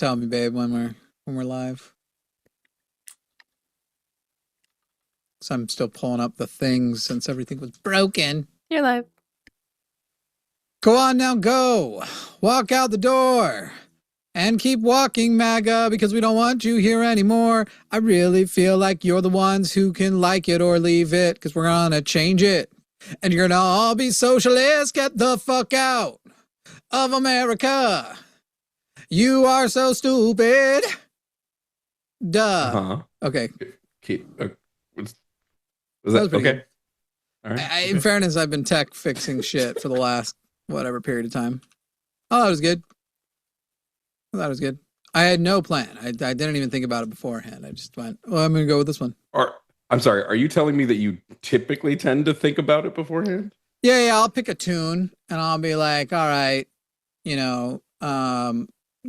tell me, babe, when we're live. So I'm still pulling up the things since everything was broken. You're live. Go on now, go. Walk out the door. And keep walking, MAGA, because we don't want you here anymore. I really feel like you're the ones who can like it or leave it, because we're gonna change it. And you're gonna all be socialists. Get the fuck out of America. You are so stupid. Duh. Okay. Was that okay? Good. All right. In fairness, I've been tech fixing shit for the last whatever period of time. Oh, that was good. That was good. I had no plan. I didn't even think about it beforehand. I just went, well, I'm going to go with this one. I'm sorry. Are you telling me that you typically tend to think about it beforehand? Yeah. I'll pick a tune and I'll be like, all right,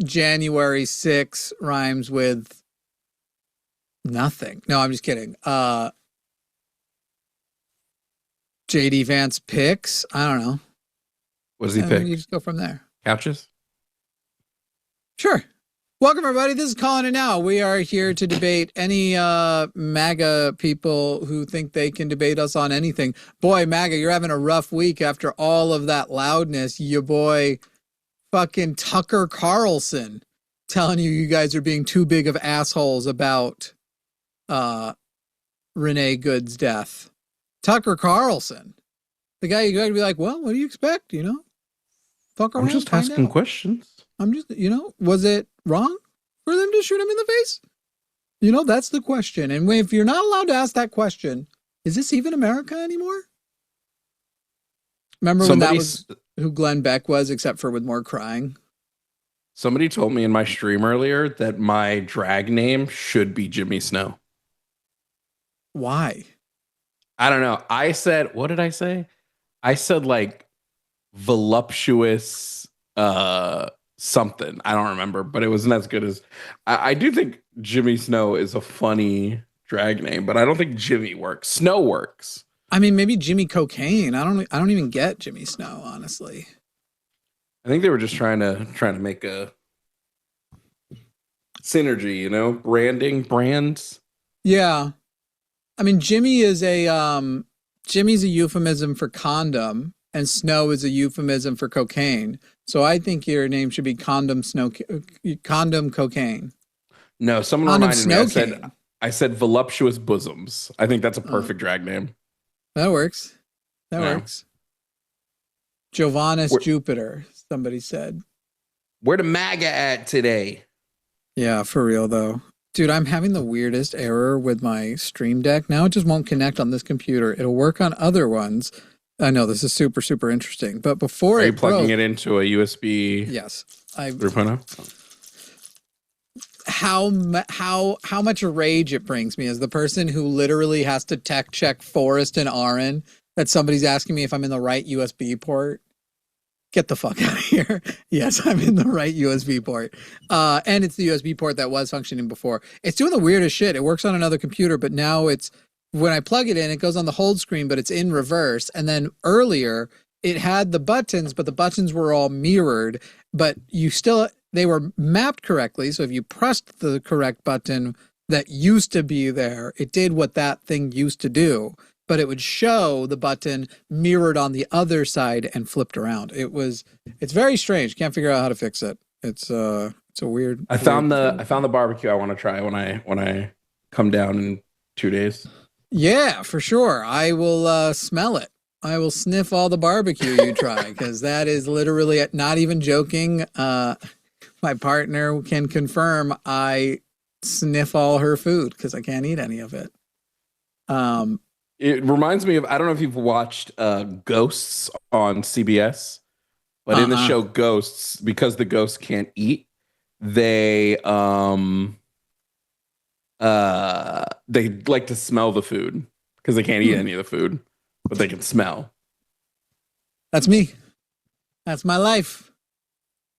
January 6 rhymes with nothing. No, I'm just kidding. JD Vance picks. I don't know. What does he pick? You just go from there. Couches? Sure. Welcome, everybody. This is Calling It Now. We are here to debate any MAGA people who think they can debate us on anything. Boy, MAGA, you're having a rough week after all of that loudness. Your boy, fucking Tucker Carlson, telling you guys are being too big of assholes about Renee Good's death. Tucker Carlson, the guy you got to be like, well, what do you expect? Fuck around. I'm just asking questions. I'm just, was it wrong for them to shoot him in the face? That's the question. And if you're not allowed to ask that question, is this even America anymore? Remember when that was who Glenn Beck was, except for with more crying? Somebody told me in my stream earlier that my drag name should be Jimmy Snow. Why? I don't know. I said, what did I say? I said like voluptuous something. I don't remember, but it wasn't as good as I do think Jimmy Snow is a funny drag name, but I don't think Jimmy works. Snow works. I mean, maybe Jimmy Cocaine. I don't even get Jimmy Snow, honestly. I think they were just trying to make a synergy, brands. Yeah. I mean, Jimmy's a euphemism for condom, and Snow is a euphemism for cocaine. So I think your name should be Condom Cocaine. No, someone reminded me. I said voluptuous bosoms. I think that's a perfect drag name. That works. Works. Jovanus Jupiter, somebody said. Where the MAGA at today? Yeah, for real though. Dude, I'm having the weirdest error with my Stream Deck. Now it just won't connect on this computer. It'll work on other ones. I know this is super, super interesting. But before Are you plugging it into a USB? Yes. 3.0? How much rage it brings me as the person who literally has to tech check Forrest and Aaron that somebody's asking me if I'm in the right USB port. Get the fuck out of here. Yes, I'm in the right USB port. And it's the USB port that was functioning before. It's doing the weirdest shit. It works on another computer, but now when I plug it in, it goes on the hold screen, but it's in reverse. And then earlier it had the buttons, but the buttons were all mirrored, but they were mapped correctly. So if you pressed the correct button that used to be there, it did what that thing used to do, but it would show the button mirrored on the other side and flipped around. It's very strange. Can't figure out how to fix it. It's a weird. I found the barbecue I want to try when I come down in 2 days. Yeah, for sure. I will smell it. I will sniff all the barbecue you try, because that is literally, not even joking. My partner can confirm I sniff all her food because I can't eat any of it. It reminds me of, I don't know if you've watched Ghosts on CBS, but in the show Ghosts, because the ghosts can't eat, they like to smell the food because they can't eat any of the food, but they can smell. That's me. That's my life.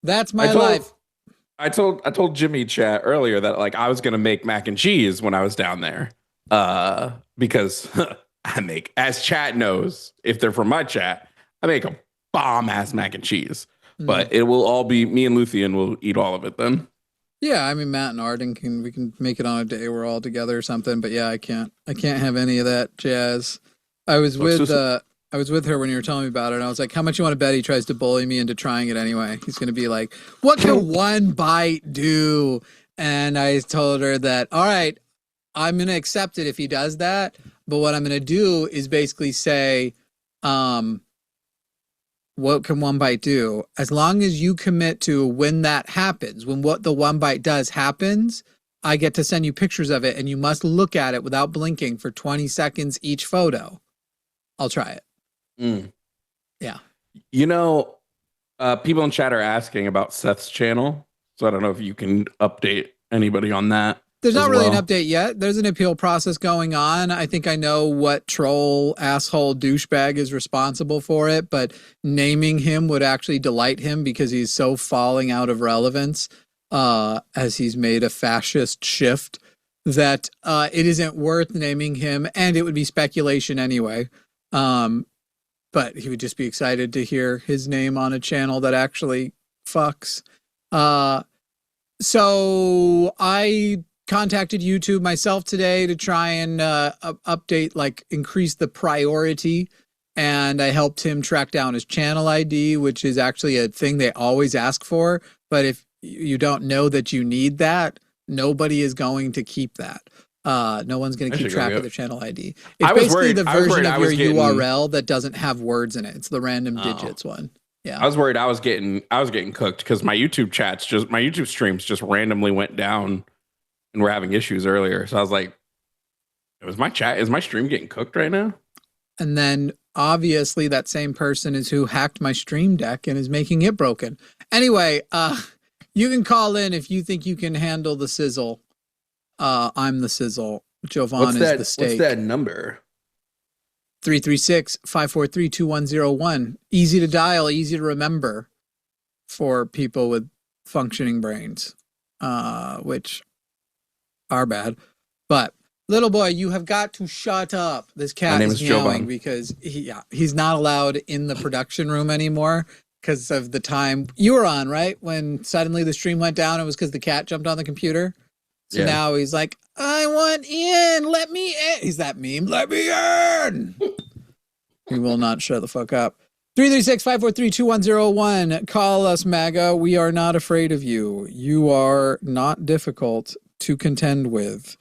That's my life. I told Jimmy Chat earlier that like I was gonna make mac and cheese when I was down there, because I make, as Chat knows, if they're from my chat, I make a bomb ass mac and cheese. But it will all be me and Luthien will eat all of it then. Yeah, I mean Matt and Arden we can make it on a day we're all together or something. But yeah, I can't have any of that jazz. I was with I was with her when you were telling me about it, and I was like, "How much you want to bet he tries to bully me into trying it anyway?" He's going to be like, "What can one bite do?" And I told her that, all right, I'm going to accept it if he does that, but what I'm going to do is basically say, what can one bite do? As long as you commit to when that happens, when what the one bite does happens, I get to send you pictures of it and you must look at it without blinking for 20 seconds each photo. I'll try it. Yeah. You know, people in chat are asking about Seth's channel. So I don't know if you can update anybody on that. There's not really an update yet. There's an appeal process going on. I think I know what troll asshole douchebag is responsible for it, but naming him would actually delight him because he's so falling out of relevance as he's made a fascist shift that it isn't worth naming him, and it would be speculation anyway. But he would just be excited to hear his name on a channel that actually fucks. So I contacted YouTube myself today to try and update, like increase the priority. And I helped him track down his channel ID, which is actually a thing they always ask for. But if you don't know that you need that, nobody is going to keep that. No one's going to keep track of the channel ID. It's basically the version of your URL that doesn't have words in it. It's the random digits one. Yeah. I was worried I was getting cooked because my YouTube streams just randomly went down and we're having issues earlier. So I was like, is my stream getting cooked right now? And then obviously that same person is who hacked my stream deck and is making it broken. Anyway, you can call in if you think you can handle the sizzle. I'm the sizzle. Jovan is the steak. What's that number? 336-543-2101. Easy to dial, easy to remember for people with functioning brains, which are bad. But little boy, you have got to shut up. This cat is meowing because he's not allowed in the production room anymore because of the time you were on, right? When suddenly the stream went down, it was because the cat jumped on the computer. So now he's like, I want in, let me in. He's that meme, let me in. He will not shut the fuck up. 336-543-2101. Call us, MAGA. We are not afraid of you. You are not difficult to contend with.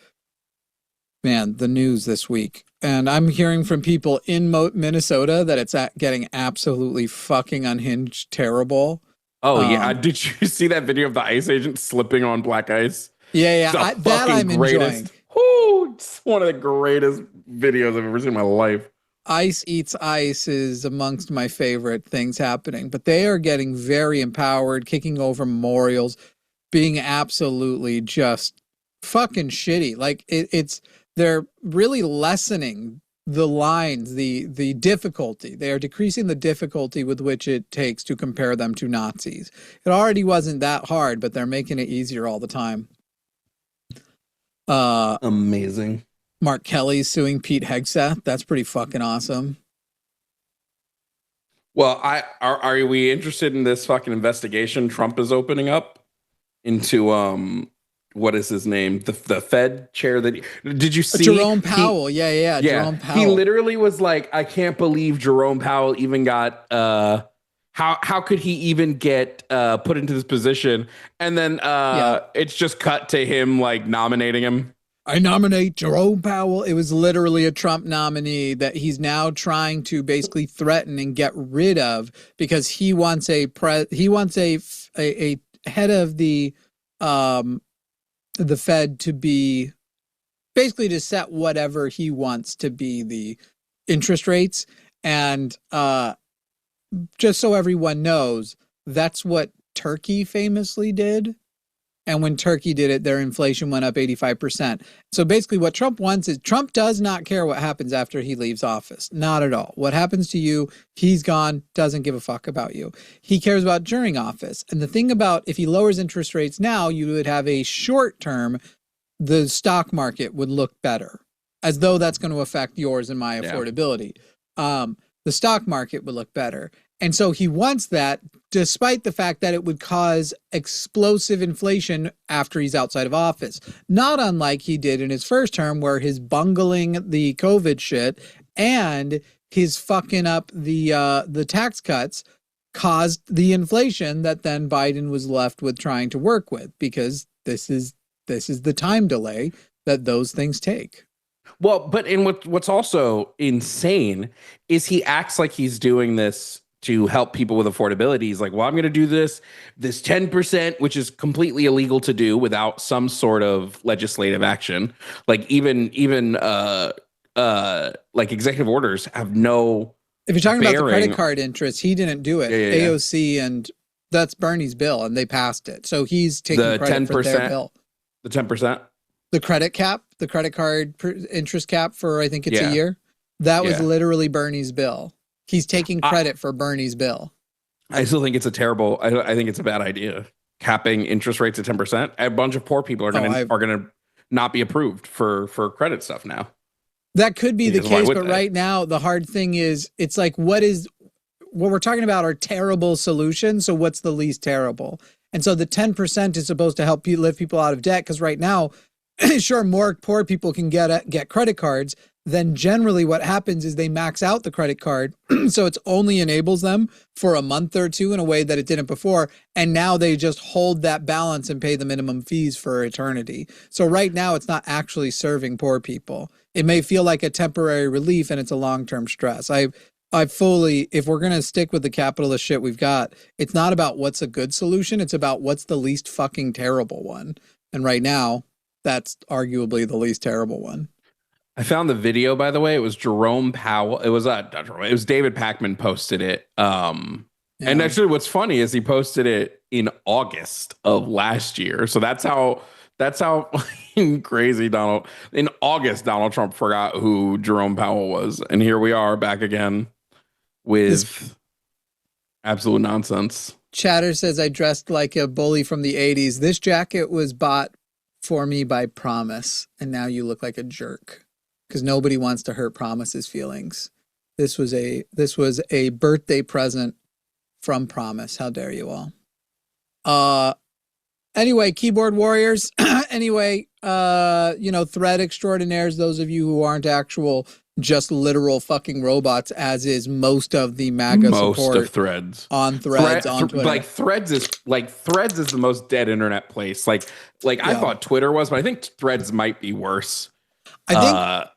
Man, the news this week. And I'm hearing from people in Minnesota that it's getting absolutely fucking unhinged terrible. Oh, yeah. Did you see that video of the ICE agent slipping on black ice? Yeah. That I'm enjoying. Whoo, it's one of the greatest videos I've ever seen in my life. Ice Eats Ice is amongst my favorite things happening, but they are getting very empowered, kicking over memorials, being absolutely just fucking shitty. Like they're really lessening the lines, the difficulty. They are decreasing the difficulty with which it takes to compare them to Nazis. It already wasn't that hard, but they're making it easier all the time. Amazing. Mark Kelly's suing Pete Hegseth. That's pretty fucking awesome. Well, are we interested in this fucking investigation Trump is opening up into what is his name? The Fed chair that did you see? Jerome Powell. Yeah. Jerome Powell. He literally was like, I can't believe Jerome Powell even got how could he even get put into this position? And then it's just cut to him like nominating him. I nominate Jerome Powell. It was literally a Trump nominee that he's now trying to basically threaten and get rid of because he wants a head of the Fed to be basically to set whatever he wants to be the interest rates. And just so everyone knows, that's what Turkey famously did. And when Turkey did it, their inflation went up 85%. So basically what Trump wants is Trump does not care what happens after he leaves office. Not at all. What happens to you, he's gone, doesn't give a fuck about you. He cares about during office. And the thing about if he lowers interest rates now, you would have a short term, the stock market would look better, as though that's going to affect yours and my affordability. The stock market would look better. And so he wants that, despite the fact that it would cause explosive inflation after he's outside of office. Not unlike he did in his first term, where his bungling the COVID shit and his fucking up the tax cuts caused the inflation that then Biden was left with trying to work with, because this is the time delay that those things take. Well, but in what's also insane is he acts like he's doing this to help people with affordability. He's like, well, I'm going to do this 10%, which is completely illegal to do without some sort of legislative action. Like even like executive orders have no. If you're talking about the credit card interest, he didn't do it. Yeah. AOC, and that's Bernie's bill, and they passed it. So he's taking the credit 10%, for their bill. The 10%? The credit cap, the credit card interest cap for, I think it's a year. That was literally Bernie's bill. He's taking credit for Bernie's bill. I still think it's a terrible, I think it's a bad idea. Capping interest rates at 10%. A bunch of poor people are going to not be approved for credit stuff now. That could be the case, but right now the hard thing is, it's like, what we're talking about are terrible solutions. So what's the least terrible? And so the 10% is supposed to help lift people out of debt, because right now, sure, more poor people can get credit cards. Then generally what happens is they max out the credit card. So it only enables them for a month or two in a way that it didn't before. And now they just hold that balance and pay the minimum fees for eternity. So right now it's not actually serving poor people. It may feel like a temporary relief, and it's a long-term stress. I fully, if we're going to stick with the capitalist shit we've got, it's not about what's a good solution. It's about what's the least fucking terrible one. And right now, that's arguably the least terrible one. I found the video, by the way. It was Jerome Powell. It was not Jerome. It was David Pakman posted it. And actually, what's funny is he posted it in August of last year. So that's how crazy in August Donald Trump forgot who Jerome Powell was, and here we are back again with absolute nonsense. Chatter says, I dressed like a bully from the 80s. This jacket was bought for me by Promise, and now you look like a jerk. Because nobody wants to hurt Promise's feelings. This was a birthday present from Promise. How dare you all? Anyway, keyboard warriors. Anyway, thread extraordinaires, those of you who aren't actual, just literal fucking robots, as is most of the MAGA support of threads on Threads on Twitter. Threads is the most dead internet place. I thought Twitter was, but I think Threads might be worse. I think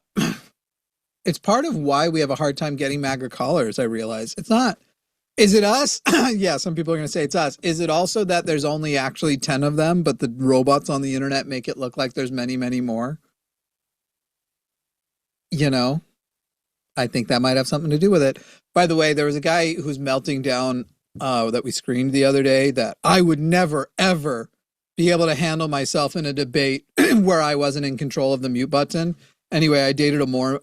it's part of why we have a hard time getting MAGA callers. I realize it's not. Is it us? Yeah, some people are going to say it's us. Is it also that there's only actually 10 of them, but the robots on the internet make it look like there's many, many more? I think that might have something to do with it. By the way, there was a guy who's melting down that we screened the other day, that I would never, ever be able to handle myself in a debate where I wasn't in control of the mute button. Anyway, I debated a Mormon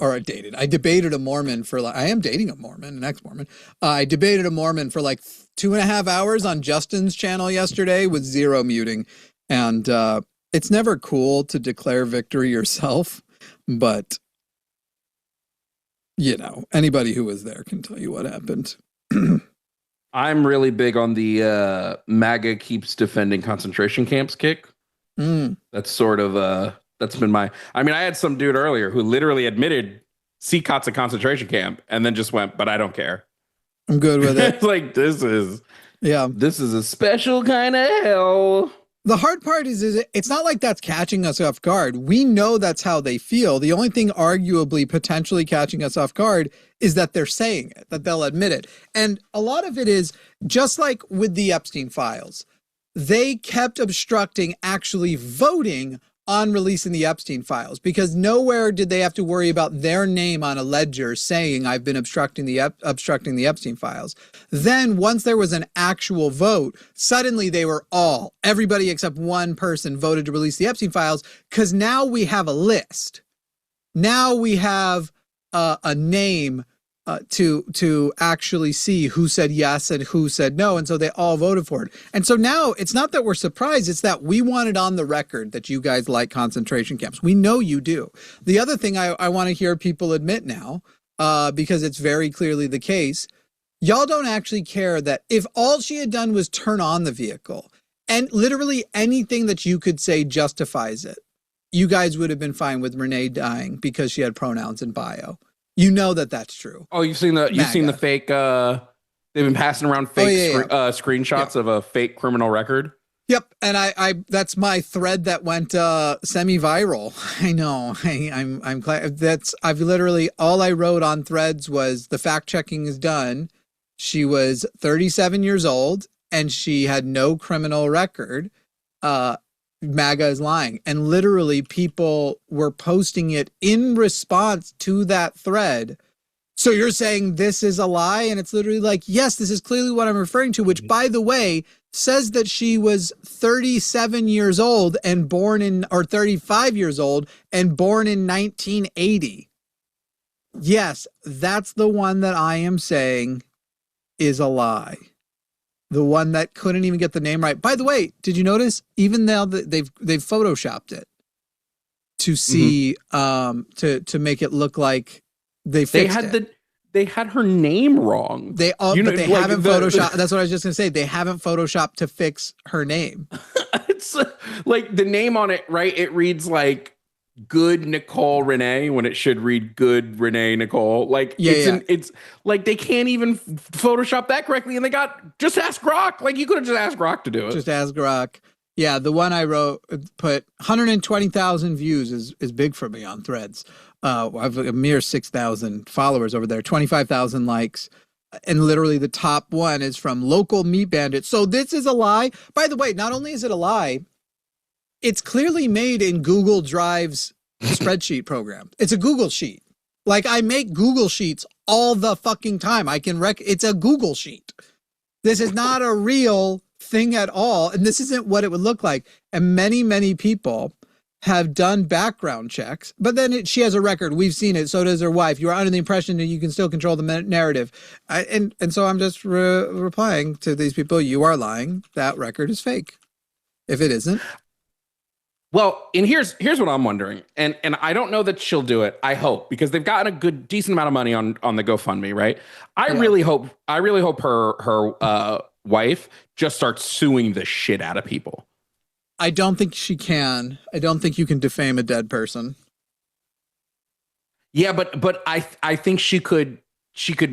I am dating a Mormon, an ex-Mormon. I debated a Mormon for like 2.5 hours on Justin's channel yesterday with zero muting. And it's never cool to declare victory yourself, but anybody who was there can tell you what happened. I'm really big on the MAGA keeps defending concentration camps kick. That's sort of that's been I had some dude earlier who literally admitted CCOT's a concentration camp and then just went, but I don't care. I'm good with it. Like, this is a special kind of hell. The hard part is it's not like that's catching us off guard. We know that's how they feel. The only thing arguably potentially catching us off guard is that they're saying it, that they'll admit it. And a lot of it is just like with the Epstein files. They kept obstructing actually voting on releasing the Epstein files, because nowhere did they have to worry about their name on a ledger saying I've been obstructing the Epstein files. Then once there was an actual vote, suddenly everybody except one person voted to release the Epstein files, because now we have a list. Now we have a name to actually see who said yes and who said no. And so they all voted for it. And so now it's not that we're surprised. It's that we wanted on the record that you guys like concentration camps. We know you do. The other thing I want to hear people admit now, because it's very clearly the case, Y'all don't actually care that if all she had done was turn on the vehicle and literally anything that you could say justifies it, you guys would have been fine with Renee dying because she had pronouns in bio. You know that that's true. Oh, you've seen the fake. They've been passing around fake screenshots of a fake criminal record. Yep, and I that's my thread that went semi-viral. I know. I'm glad I've literally all I wrote on threads was the fact checking is done. She was 37 years old and she had no criminal record. MAGA is lying. And literally people were posting it in response to that thread. So you're saying this is a lie? And it's literally like, yes, this is clearly what I'm referring to, which, by the way, says that she was 37 years old and born in, or 35 years old and born in 1980. Yes, that's the one that I am saying is a lie. The one that couldn't even get the name right. By the way, did you notice even though they've photoshopped it to see to make it look like they had her name wrong. They haven't photoshopped. That's what I was just gonna say. They haven't photoshopped to fix her name. It's like the name on it, right? It reads like Good Nicole Renee when it should read Good Renee Nicole. Like it's like they can't even Photoshop that correctly, and they got just ask Grok. Like you could have just asked Grok to do it. Just ask Grok. Yeah, the one I wrote put 120,000 views is big for me on Threads. I have a mere 6,000 followers over there, 25,000 likes. And literally the top one is from Local Meat Bandit. So this is a lie. By the way, not only is it a lie, it's clearly made in Google Drive's spreadsheet program. It's a Google sheet. Like I make Google Sheets all the fucking time. It's a Google sheet. This is not a real thing at all. And this isn't what it would look like. And many, many people have done background checks, but then she has a record. We've seen it. So does her wife. You are under the impression that you can still control the narrative. And so I'm just replying to these people. You are lying. That record is fake. If it isn't. Well, and here's what I'm wondering. And I don't know that she'll do it. I hope, because they've gotten a decent amount of money on the GoFundMe, right? I really hope her wife just starts suing the shit out of people. I don't think she can. I don't think you can defame a dead person. Yeah, but I think she could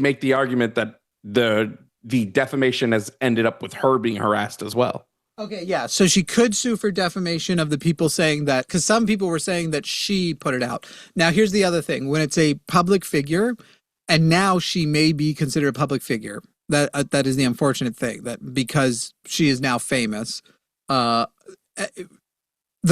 make the argument that the defamation has ended up with her being harassed as well. Okay, yeah. So she could sue for defamation of the people saying that, because some people were saying that she put it out. Now, here's the other thing. When it's a public figure, and now she may be considered a public figure, that is the unfortunate thing, that because she is now famous, the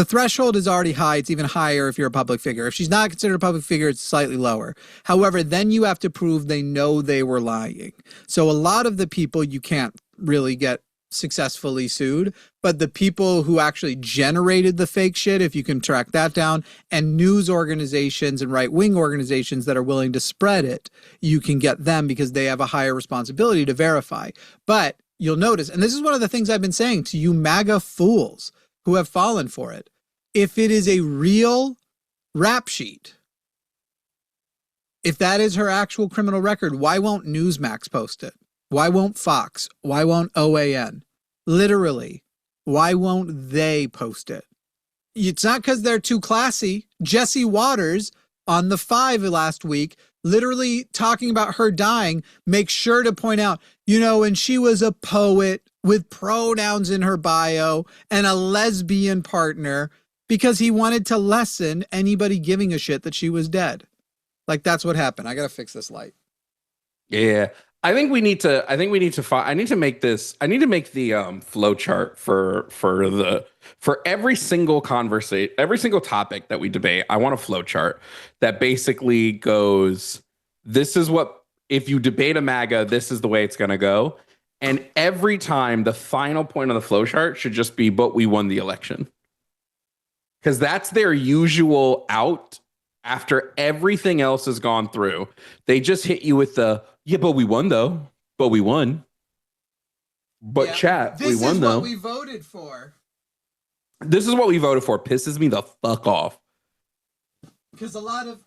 threshold is already high. It's even higher if you're a public figure. If she's not considered a public figure, it's slightly lower. However, then you have to prove they know they were lying. So a lot of the people you can't really get successfully sued, but the people who actually generated the fake shit, if you can track that down, and news organizations and right-wing organizations that are willing to spread it, you can get them because they have a higher responsibility to verify. But you'll notice, and this is one of the things I've been saying to you MAGA fools who have fallen for it, if it is a real rap sheet, if that is her actual criminal record, why won't Newsmax post it? Why won't Fox? Why won't OAN? Literally, why won't they post it? It's not because they're too classy. Jesse Waters on the 5 last week, literally talking about her dying, make sure to point out, and she was a poet with pronouns in her bio and a lesbian partner, because he wanted to lessen anybody giving a shit that she was dead. Like, that's what happened. I got to fix this light. Yeah. I need to make the flow chart for every single conversation, every single topic that we debate. I want a flow chart that basically goes, this is what, if you debate a MAGA, this is the way it's going to go. And every time the final point on the flow chart should just be, but we won the election. Because that's their usual out after everything else has gone through. They just hit you with the, yeah, but we won though. But we won. But chat, we won though. This is what we voted for. This is what we voted for. Pisses me the fuck off. Because a lot of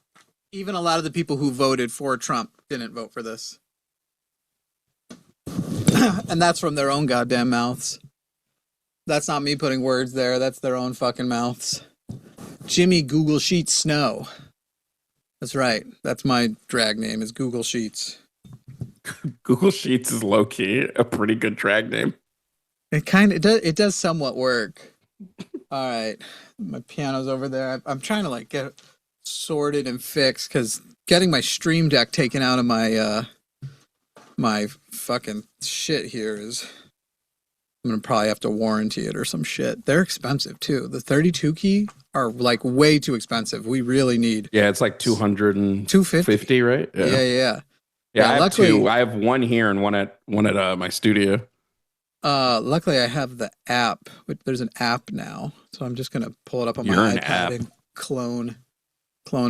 the people who voted for Trump didn't vote for this. And that's from their own goddamn mouths. That's not me putting words there. That's their own fucking mouths. Jimmy Google Sheets Snow. That's right. That's my drag name is Google Sheets. Google Sheets is low key a pretty good drag name. It does somewhat work. All right. My piano's over there. I'm trying to like get it sorted and fixed because getting my Stream Deck taken out of my my fucking shit here is I'm gonna probably have to warranty it or some shit. They're expensive too. The 32 key are like way too expensive. We really need. Yeah, it's like 250, right? Yeah. I have two. I have one here and one at my studio. Luckily I have the app. There's an app now, so I'm just gonna pull it up on my iPad and clone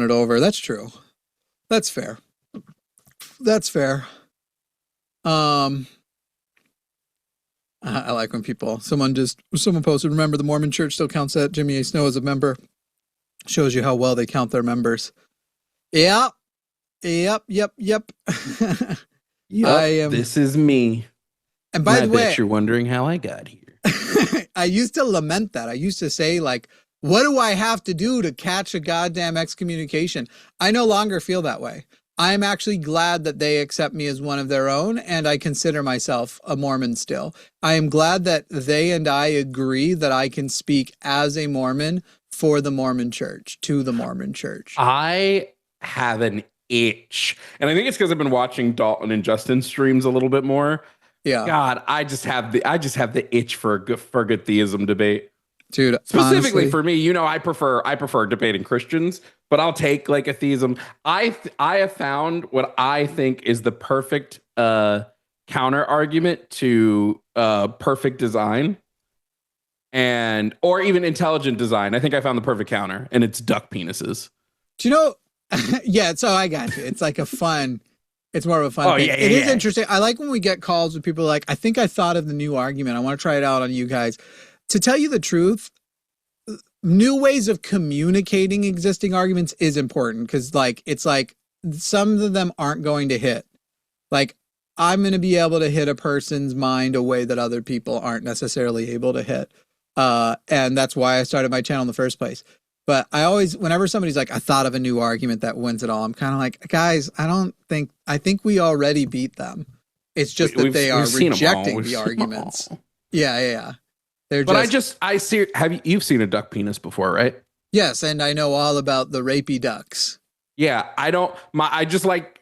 it over. That's true. That's fair. I like when someone posted, remember the Mormon church still counts that Jimmy A. Snow as a member. Shows you how well they count their members. Yep. Yep. This is me. And by the way, bet you're wondering how I got here. I used to lament that. I used to say, like, what do I have to do to catch a goddamn excommunication? I no longer feel that way. I am actually glad that they accept me as one of their own, and I consider myself a Mormon still. I am glad that they and I agree that I can speak as a Mormon for the Mormon church, to the Mormon church. I have an itch, and I think it's because I've been watching Dalton and Justin streams a little bit more. Yeah. God, I just have the itch for a good theism debate. Dude, specifically honestly, for me, I prefer debating Christians, but I'll take like a theism. I have found what I think is the perfect counter argument to perfect design or even intelligent design. I think I found the perfect counter, and it's duck penises. Do you know? Yeah, so I got you. It's like it's more of a fun thing. Yeah, it is interesting. I like when we get calls with people like, I think I thought of the new argument. I want to try it out on you guys. To tell you the truth, new ways of communicating existing arguments is important because it's like some of them aren't going to hit. Like, I'm going to be able to hit a person's mind a way that other people aren't necessarily able to hit. And that's why I started my channel in the first place. But whenever somebody's like, I thought of a new argument that wins it all, I'm kind of like, guys, I think we already beat them. It's just that they are rejecting the arguments. Yeah. You've seen a duck penis before, right? Yes, and I know all about the rapey ducks. Yeah, I just like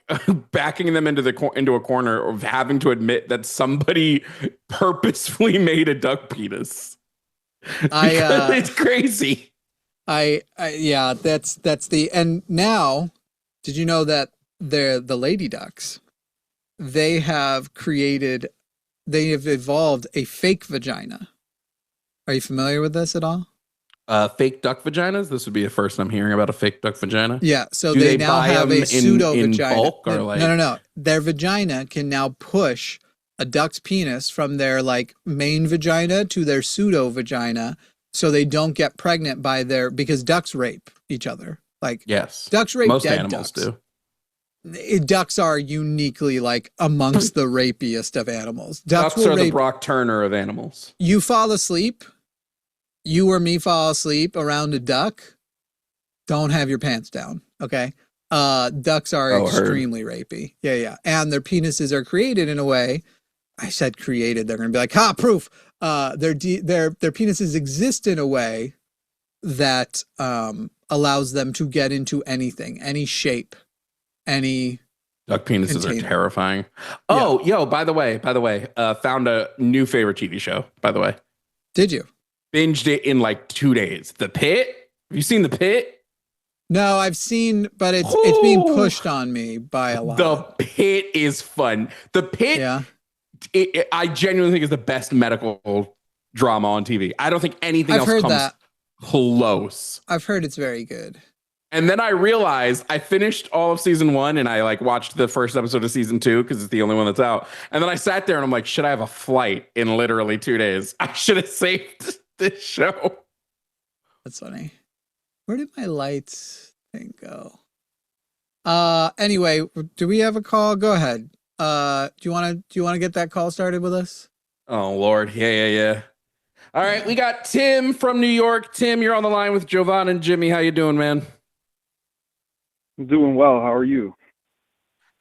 backing them into a corner of having to admit that somebody purposefully made a duck penis. It's crazy. Yeah, that's and now, did you know that the lady ducks, they have evolved a fake vagina. Are you familiar with this at all? Fake duck vaginas? This would be the first I'm hearing about a fake duck vagina. Yeah, so they now have a pseudo vagina. Bulk or like... No. Their vagina can now push a duck's penis from their like main vagina to their pseudo vagina, so they don't get pregnant because ducks rape each other. Like, yes, ducks rape most dead animals ducks. do. Ducks are uniquely like amongst the rapiest of animals. Ducks are the Brock Turner of animals. You fall asleep, you or me fall asleep around a duck, don't have your pants down, okay? Ducks are extremely rapey. Yeah. And their penises are created in a way, I said created, they're going to be like, proof. Their penises exist in a way that allows them to get into anything, any shape. Any duck penises container. Are terrifying. Oh, yeah. By the way, found a new favorite TV show, by the way. Did you? Binged it in like 2 days. The Pit? Have you seen The Pit? No, I've seen, but it's being pushed on me by a lot. The Pit is fun. The Pit, I genuinely think is the best medical drama on TV. I don't think anything else comes close. I've heard it's very good. And then I realized I finished all of season 1 and I like watched the first episode of season 2 because it's the only one that's out. And then I sat there and I'm like, should I have a flight in literally 2 days? I should have saved this show. That's funny. Where did my lights thing go? Anyway, do we have a call? Go ahead. Do you want to get that call started with us? Oh Lord, yeah. All right, we got Tim from New York. Tim, you're on the line with Jovan and Jimmy. How you doing, man? I'm doing well. How are you?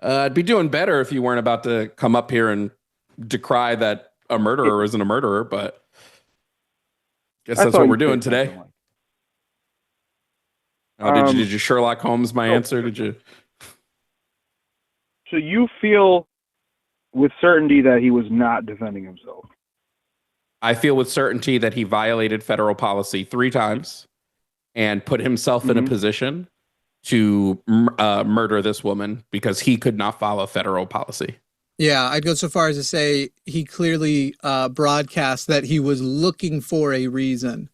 I'd be doing better if you weren't about to come up here and decry that a murderer isn't a murderer, but guess that's what we're doing today. Did you Sherlock Holmes my answer? Did you? So you feel with certainty that he was not defending himself? I feel with certainty that he violated federal policy 3 times and put himself in a position to murder this woman because he could not follow federal policy. Yeah, I'd go so far as to say he clearly broadcast that he was looking for a reason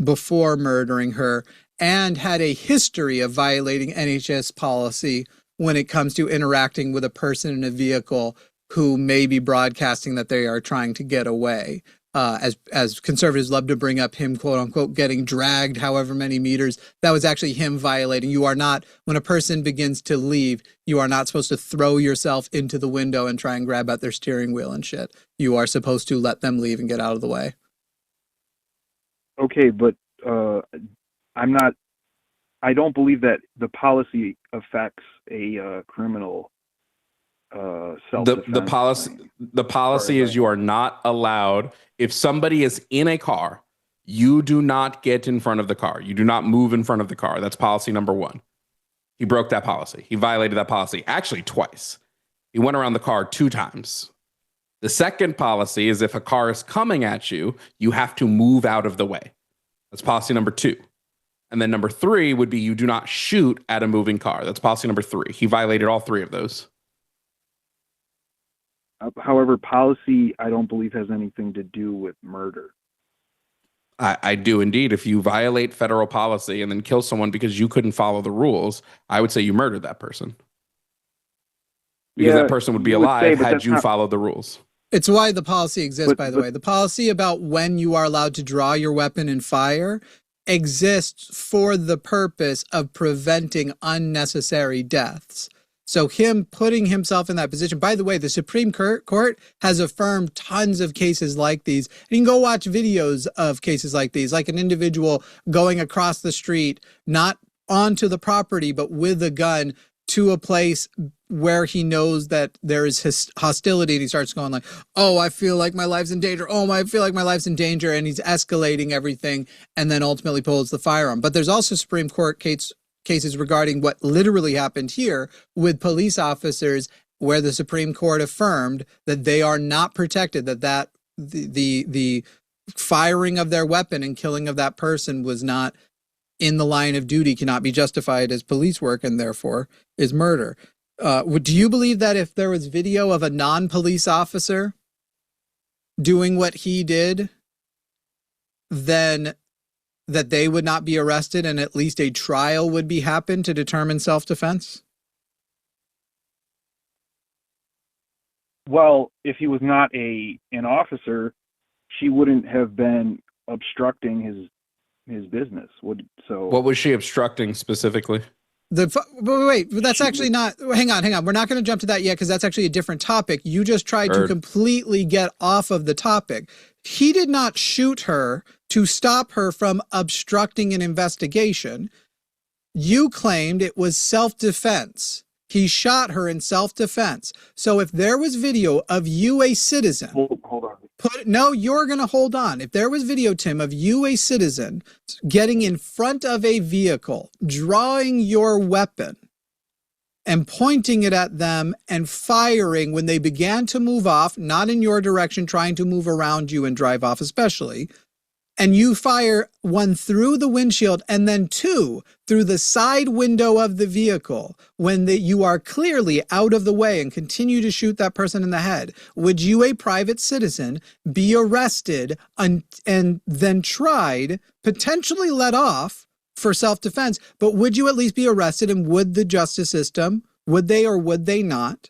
before murdering her and had a history of violating NHS policy when it comes to interacting with a person in a vehicle who may be broadcasting that they are trying to get away. As conservatives love to bring up him, quote unquote, getting dragged however many meters, that was actually him violating. You are not, when a person begins to leave, you are not supposed to throw yourself into the window and try and grab at their steering wheel and shit. You are supposed to let them leave and get out of the way. Okay, but I don't believe that the policy affects a criminal self-defense. The policy is you are not allowed, if somebody is in a car, you do not get in front of the car. You do not move in front of the car. That's policy number 1. He broke that policy. He violated that policy actually twice. He went around the car 2 times. The second policy is if a car is coming at you, you have to move out of the way. That's policy number 2. And then number 3 would be you do not shoot at a moving car. That's policy number 3. He violated all 3 of those. However, policy, I don't believe, has anything to do with murder. I do indeed. If you violate federal policy and then kill someone because you couldn't follow the rules, I would say you murdered that person. Because that person would be alive had you followed the rules. It's why the policy exists, by the way. The policy about when you are allowed to draw your weapon and fire exists for the purpose of preventing unnecessary deaths. So him putting himself in that position, by the way, the Supreme Court has affirmed tons of cases like these. And you can go watch videos of cases like these, like an individual going across the street, not onto the property, but with a gun to a place where he knows that there is hostility, and he starts going like, oh, I feel like my life's in danger. Oh, I feel like my life's in danger. And he's escalating everything and then ultimately pulls the firearm. But there's also Supreme Court cases regarding what literally happened here with police officers where the Supreme Court affirmed that they are not protected, that the firing of their weapon and killing of that person was not in the line of duty, cannot be justified as police work, and therefore is murder. Do you believe that if there was video of a non-police officer doing what he did, then that they would not be arrested and at least a trial would be happen to determine self-defense? Well, if he was not an officer, she wouldn't have been obstructing his business. What was she obstructing specifically? Wait, that's actually not, hang on. We're not going to jump to that yet because that's actually a different topic. You just tried to completely get off of the topic. He did not shoot her to stop her from obstructing an investigation. You claimed it was self-defense. He shot her in self-defense. So if there was video of you, a citizen, hold on. No, you're going to hold on. If there was video, Tim, of you, a citizen, getting in front of a vehicle, drawing your weapon and pointing it at them and firing when they began to move off, not in your direction, trying to move around you and drive off especially, and you fire 1 through the windshield and then 2 through the side window of the vehicle when you are clearly out of the way and continue to shoot that person in the head, would you, a private citizen, be arrested and then tried, potentially let off for self-defense, but would you at least be arrested, and would the justice system, would they or would they not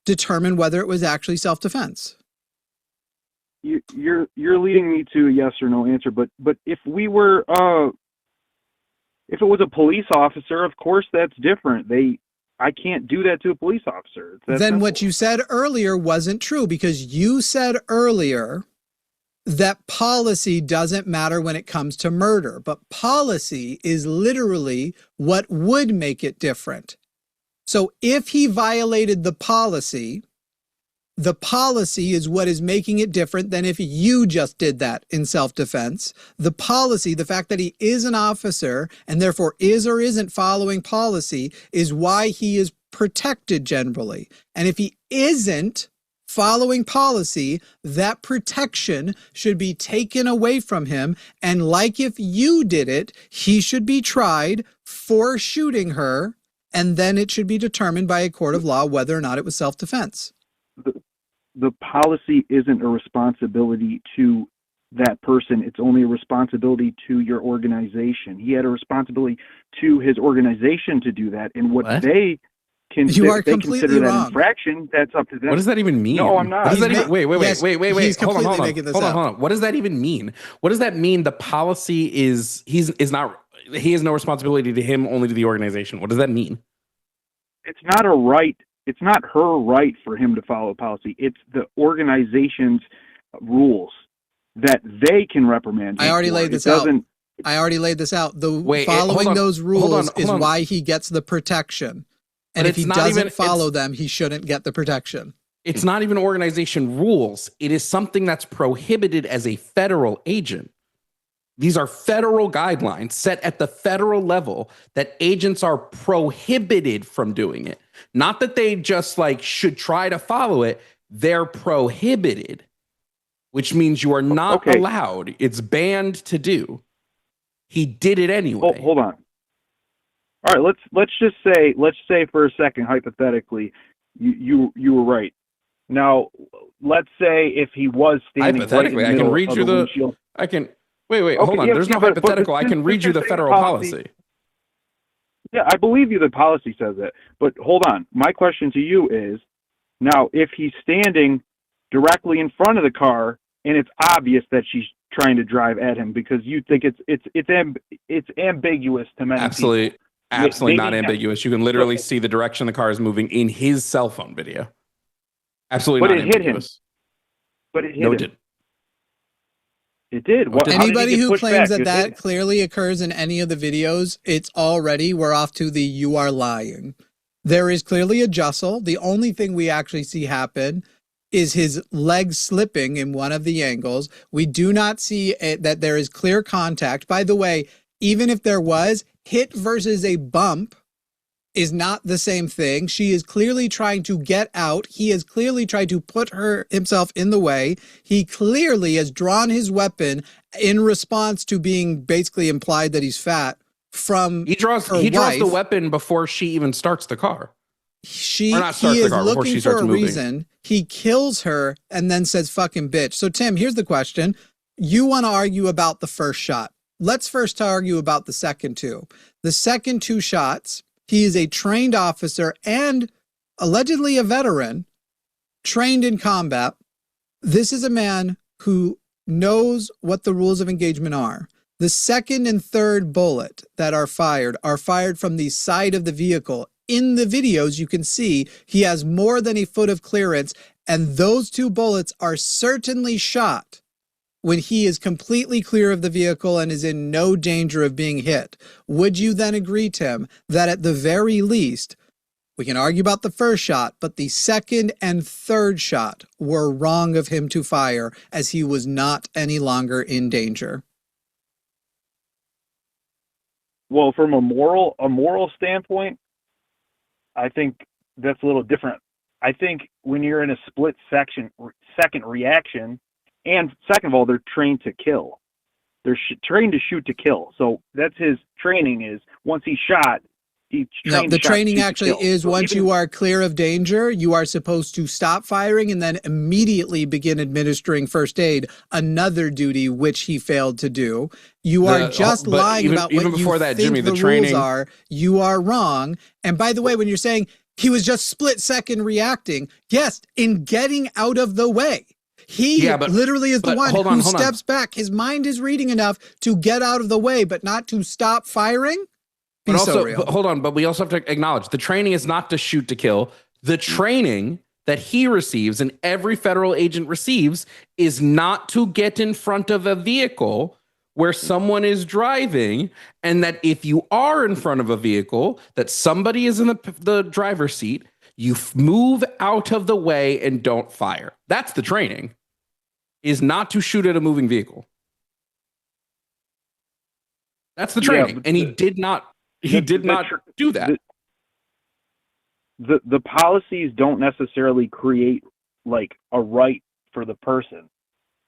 determine whether it was actually self-defense? You're leading me to a yes or no answer, but if we were if it was a police officer, of course that's different. They I can't do that to a police officer. Then what you said earlier wasn't true, because you said earlier that policy doesn't matter when it comes to murder, but policy is literally what would make it different. So if he violated the policy is what is making it different than if you just did that in self-defense. The policy, the fact that he is an officer and therefore is or isn't following policy, is why he is protected generally. And if he isn't following policy, that protection should be taken away from him. And like if you did it, he should be tried for shooting her, and then it should be determined by a court of law whether or not it was self-defense. The policy isn't a responsibility to that person. It's only a responsibility to your organization. He had a responsibility to his organization to do that. And what they You are they completely consider that wrong. infraction, that's up to them. What does that even mean? No, I'm not. What does that even, wait. Yes, he's Hold completely making this up. Hold on. What does that even mean? What does that mean? The policy is he has no responsibility to him, only to the organization. What does that mean? It's not a right. It's not her right for him to follow policy. It's the organization's rules that they can reprimand him. I already laid this out. Following those rules is why he gets the protection. And if he doesn't follow them, he shouldn't get the protection. It's not even organization rules. It is something that's prohibited as a federal agent. These are federal guidelines set at the federal level that agents are prohibited from doing it. Not that they just should try to follow it. They're prohibited, which means you are not allowed. It's banned to do. He did it anyway. Hold on. All right, let's say for a second, hypothetically, you were right. Now, let's say if he was standing hypothetically, right in the middle of the windshield. I can wait. Hold on. There's no hypothetical. I can read you the federal policy. Yeah, I believe you. The policy says it. But hold on. My question to you is, now if he's standing directly in front of the car and it's obvious that she's trying to drive at him because you think it's ambiguous to many people. Absolutely not ambiguous. You can literally see the direction the car is moving in his cell phone video. Absolutely not ambiguous. But it hit him. No, it didn't. It did. Anybody who claims that clearly occurs in any of the videos, we're off to the you are lying. There is clearly a jostle. The only thing we actually see happen is his leg slipping in one of the angles. We do not see that there is clear contact. By the way, even if there was, hit versus a bump is not the same thing. She is clearly trying to get out. He has clearly tried to put himself in the way. He clearly has drawn his weapon in response to being basically implied that he's fat from He draws the weapon before she even starts the car. He is looking for a reason. He kills her and then says fucking bitch. So Tim, here's the question. You want to argue about the first shot. Let's first argue about the second two. The second two shots, he is a trained officer and allegedly a veteran, trained in combat. This is a man who knows what the rules of engagement are. The second and third bullet that are fired from the side of the vehicle. In the videos, you can see he has more than a foot of clearance, and those two bullets are certainly shot when he is completely clear of the vehicle and is in no danger of being hit. Would you then agree, Tim, that at the very least, we can argue about the first shot, but the second and third shot were wrong of him to fire as he was not any longer in danger? Well, from a moral standpoint, I think that's a little different. I think when you're in a second reaction, and second of all, they're trained to kill. They're trained to shoot to kill. So that's his training is once he's shot, the training actually is once you are clear of danger, you are supposed to stop firing and then immediately begin administering first aid, another duty which he failed to do. You are just lying about what you think Jimmy, the rules are. You are wrong. And by the way, when you're saying he was just split second reacting, yes, in getting out of the way. He literally is the one who steps back. His mind is reading enough to get out of the way, but not to stop firing. But so also, real. hold on. But we also have to acknowledge the training is not to shoot to kill. The training that he receives and every federal agent receives is not to get in front of a vehicle where someone is driving, and that if you are in front of a vehicle, that somebody is in the driver's seat, you move out of the way and don't fire. That's the training, is not to shoot at a moving vehicle. That's the training. And he did not do that. The policies don't necessarily create like a right for the person.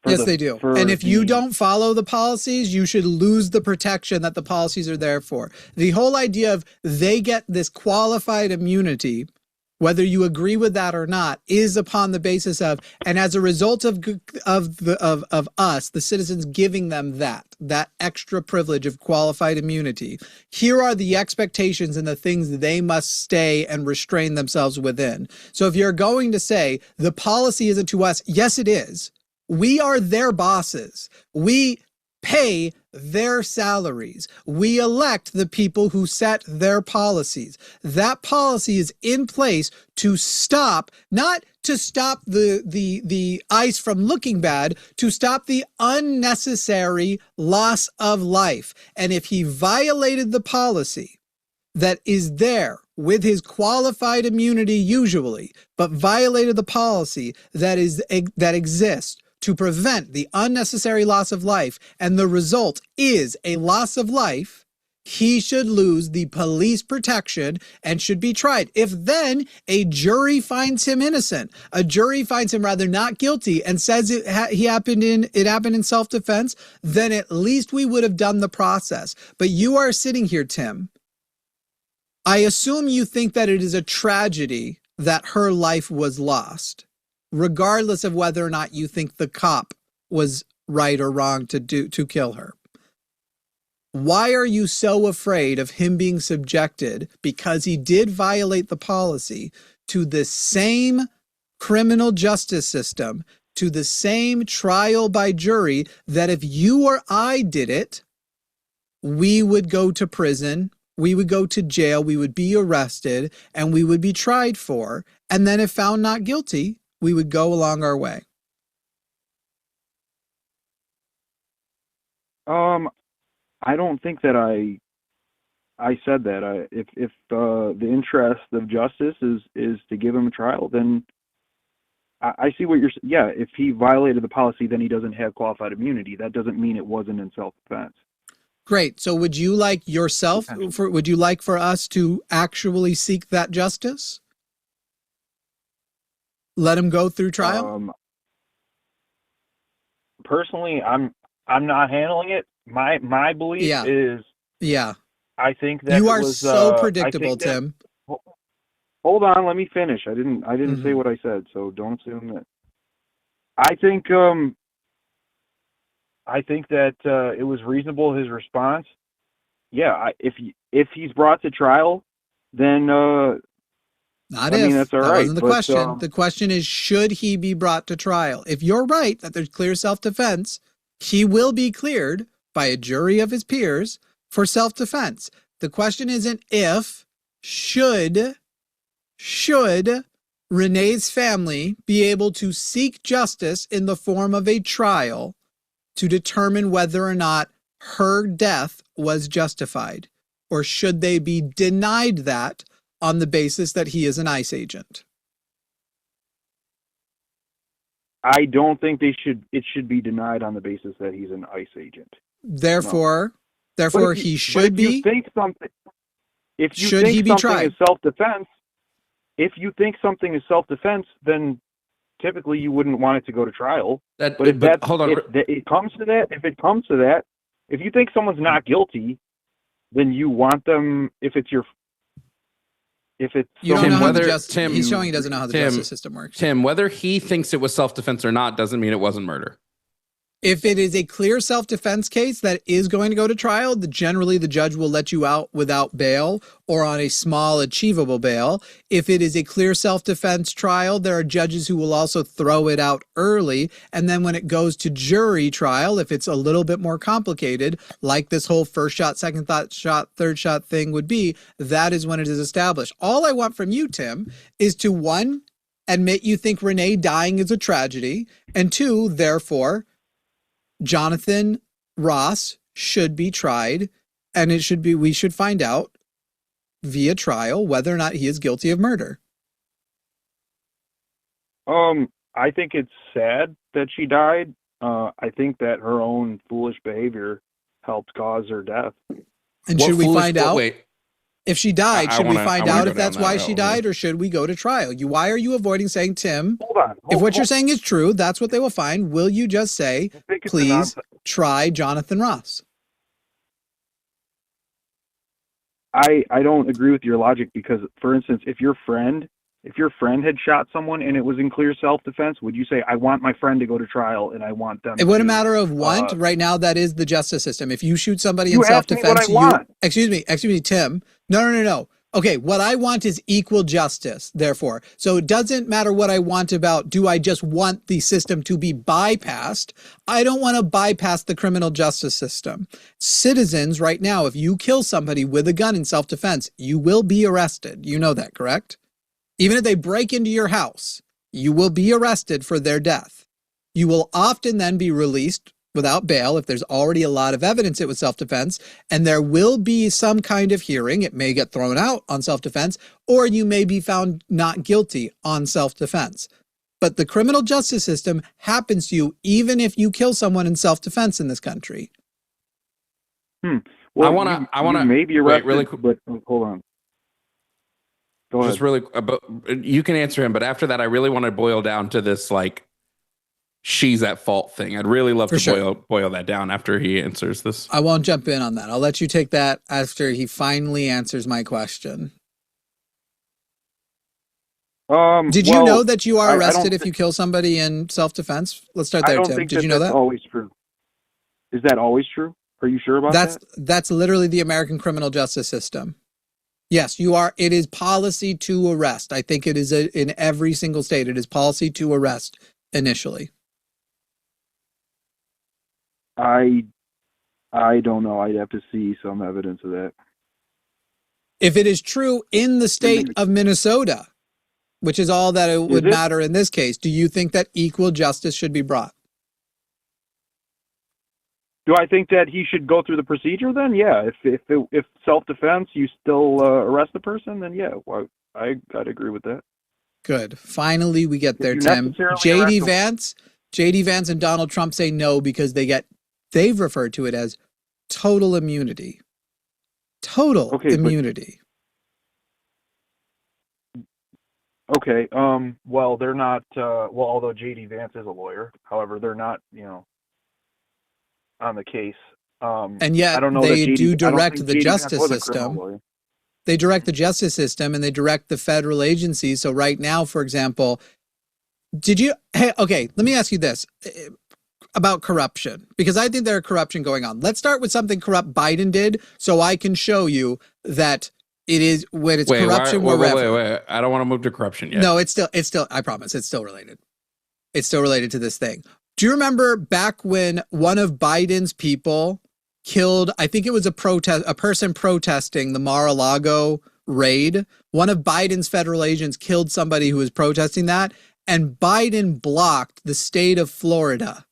Yes, they do. And if you don't follow the policies, you should lose the protection that the policies are there for. The whole idea of they get this qualified immunity, whether you agree with that or not, is upon the basis of, and as a result of us, the citizens, giving them that extra privilege of qualified immunity. Here are the expectations and the things they must stay and restrain themselves within. So if you're going to say the policy isn't to us, yes, it is. We are their bosses. We pay their salaries. We elect the people who set their policies. That policy is in place to stop, not to stop the ice from looking bad, to stop the unnecessary loss of life. And if he violated the policy that is there with his qualified immunity usually, but violated the policy that exists to prevent the unnecessary loss of life, and the result is a loss of life, he should lose the police protection and should be tried. If then a jury finds him innocent, a jury finds him rather not guilty and says it happened in self-defense, then at least we would have done the process. But you are sitting here, Tim. I assume you think that it is a tragedy that her life was lost, regardless of whether or not you think the cop was right or wrong to kill her. Why are you so afraid of him being subjected, because he did violate the policy, to the same criminal justice system, to the same trial by jury, that if you or I did it, we would go to prison, we would go to jail, we would be arrested, and we would be tried for, and then if found not guilty, we would go along our way? I don't think that I said that. If the interest of justice is to give him a trial, then I see what you're saying. Yeah, if he violated the policy, then he doesn't have qualified immunity. That doesn't mean it wasn't in self-defense. Great. So would you like would you like for us to actually seek that justice? Let him go through trial? Personally, I'm not handling it. My belief is, I think that you are so predictable, Tim. Hold on, let me finish. I didn't say what I said, so don't assume that. I think that it was reasonable, his response. Yeah, if he's brought to trial, then I mean, that's all right. That wasn't the question. The question is, should he be brought to trial? If you're right that there's clear self-defense, he will be cleared by a jury of his peers for self-defense. The question isn't if, should Renee's family be able to seek justice in the form of a trial to determine whether or not her death was justified, or should they be denied that on the basis that he is an ICE agent? I don't think it should be denied on the basis that he's an ICE agent. Therefore, he should be. If you should think he be something tried? Is self-defense, if you think something is self-defense, then typically you wouldn't want it to go to trial. Hold on. If it comes to that, if you think someone's not guilty, then you want them. If it's you don't know how he's showing he doesn't know how the justice system works. Tim, whether he thinks it was self-defense or not doesn't mean it wasn't murder. If it is a clear self-defense case that is going to go to trial, generally the judge will let you out without bail or on a small achievable bail. If it is a clear self-defense trial, there are judges who will also throw it out early. And then when it goes to jury trial, if it's a little bit more complicated, like this whole first shot, second shot, third shot thing would be, that is when it is established. All I want from you, Tim, is to, one, admit you think Renee dying is a tragedy, and two, therefore, Jonathan Ross should be tried, and we should find out via trial whether or not he is guilty of murder. I think it's sad that she died. I think that her own foolish behavior helped cause her death. And should we find out? Wait. If she died, should we find out if that's why she died, road. or should we go to trial? Why are you avoiding saying, Tim, if what you're hold saying is true, that's what they will find. Will you just say, I think it's please try Jonathan Ross? I don't agree with your logic because, for instance, if your friend had shot someone and it was in clear self-defense, would you say, I want my friend to go to trial and I want them It wouldn't matter of want. Right now, that is the justice system. If you shoot somebody in self-defense, excuse me, Tim. No. Okay, what I want is equal justice, therefore. So it doesn't matter what I want about, do I just want the system to be bypassed? I don't want to bypass the criminal justice system. Citizens right now, if you kill somebody with a gun in self-defense, you will be arrested. You know that, correct? Even if they break into your house, you will be arrested for their death. You will often then be released without bail if there's already a lot of evidence it was self-defense, and there will be some kind of hearing. It may get thrown out on self-defense, or you may be found not guilty on self-defense. But the criminal justice system happens to you even if you kill someone in self-defense in this country. Well, I want to maybe arrested, really quick. but hold on. Go ahead. Just really, you can answer him, but after that, I really want to boil down to this, like, she's at fault thing. I'd really love to boil that down after he answers this. I won't jump in on that. I'll let you take that after he finally answers my question. Did you know that you are arrested if you kill somebody in self-defense? Let's start there, Tim. Did you know that? Always true. Is that always true? Are you sure about that? That's literally the American criminal justice system. Yes, you are. It is policy to arrest. I think it is in every single state. It is policy to arrest initially. I don't know. I'd have to see some evidence of that. If it is true in the state of Minnesota, which is all that it would matter in this case, do you think that equal justice should be brought? Do I think that he should go through the procedure then? Yeah. If self-defense, you still arrest the person, then yeah, well, I'd agree with that. Good. Finally, we get there, Tim. JD Vance and Donald Trump say no because they've referred to it as total immunity. Total immunity. Okay. Well, they're not. Although JD Vance is a lawyer, however, they're not. On the case. And yet, I don't know they do direct the justice system. They direct the justice system and they direct the federal agencies. So right now, for example, let me ask you this about corruption, because I think there's corruption going on. Let's start with something corrupt Biden did so I can show you that it is when it's corruption. Wait. I don't want to move to corruption yet. No, it's still, I promise, it's still related. It's still related to this thing. Do you remember back when one of Biden's people killed, I think it was a person protesting the Mar-a-Lago raid? One of Biden's federal agents killed somebody who was protesting that, and Biden blocked the state of Florida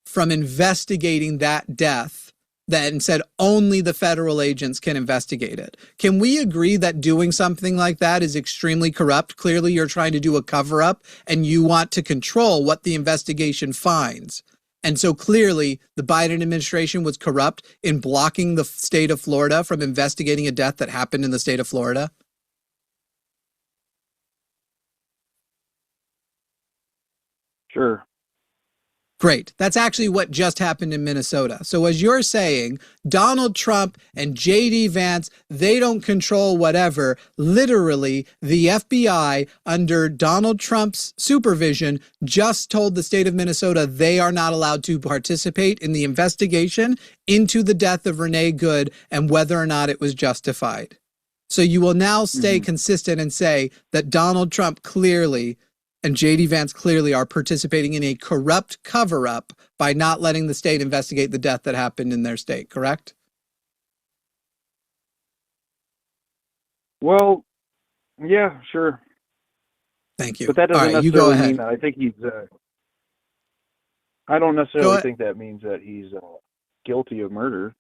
from investigating that death and said only the federal agents can investigate it. Can we agree that doing something like that is extremely corrupt? Clearly, you're trying to do a cover-up and you want to control what the investigation finds. And so clearly, the Biden administration was corrupt in blocking the state of Florida from investigating a death that happened in the state of Florida. Sure. Great. That's actually what just happened in Minnesota. So as you're saying, Donald Trump and JD Vance, they don't control whatever. Literally, the FBI under Donald Trump's supervision just told the state of Minnesota they are not allowed to participate in the investigation into the death of Renee Good and whether or not it was justified. So you will now stay consistent and say that Donald Trump clearly and JD Vance clearly are participating in a corrupt cover-up by not letting the state investigate the death that happened in their state, correct? Well, yeah, sure. Thank you. But that doesn't you go necessarily ahead. mean that I think he's. I don't necessarily think that means that he's guilty of murder.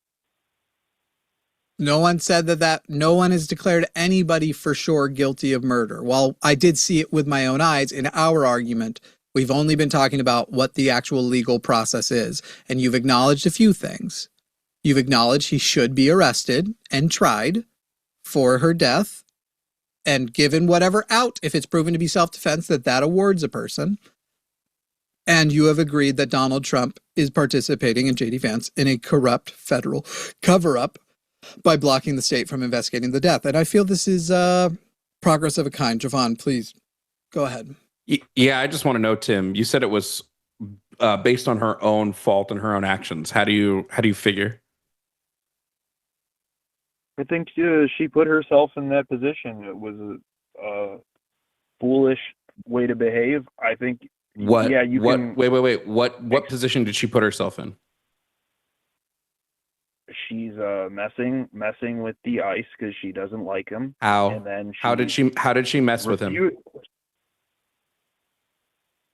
No one said that no one has declared anybody for sure guilty of murder. While I did see it with my own eyes in our argument, we've only been talking about what the actual legal process is. And you've acknowledged a few things. You've acknowledged he should be arrested and tried for her death and given whatever out, if it's proven to be self-defense, that awards a person. And you have agreed that Donald Trump is participating in JD Vance in a corrupt federal cover-up by blocking the state from investigating the death. And I feel this is progress of a kind. Jovan, please go ahead. Yeah, I just want to know, Tim, you said it was based on her own fault and her own actions. How do you figure? I think she put herself in that position. It was a foolish way to behave. I think. What? Yeah, you can. Wait. What position did she put herself in? She's messing with the ICE because she doesn't like him. How? And then how did she mess with him?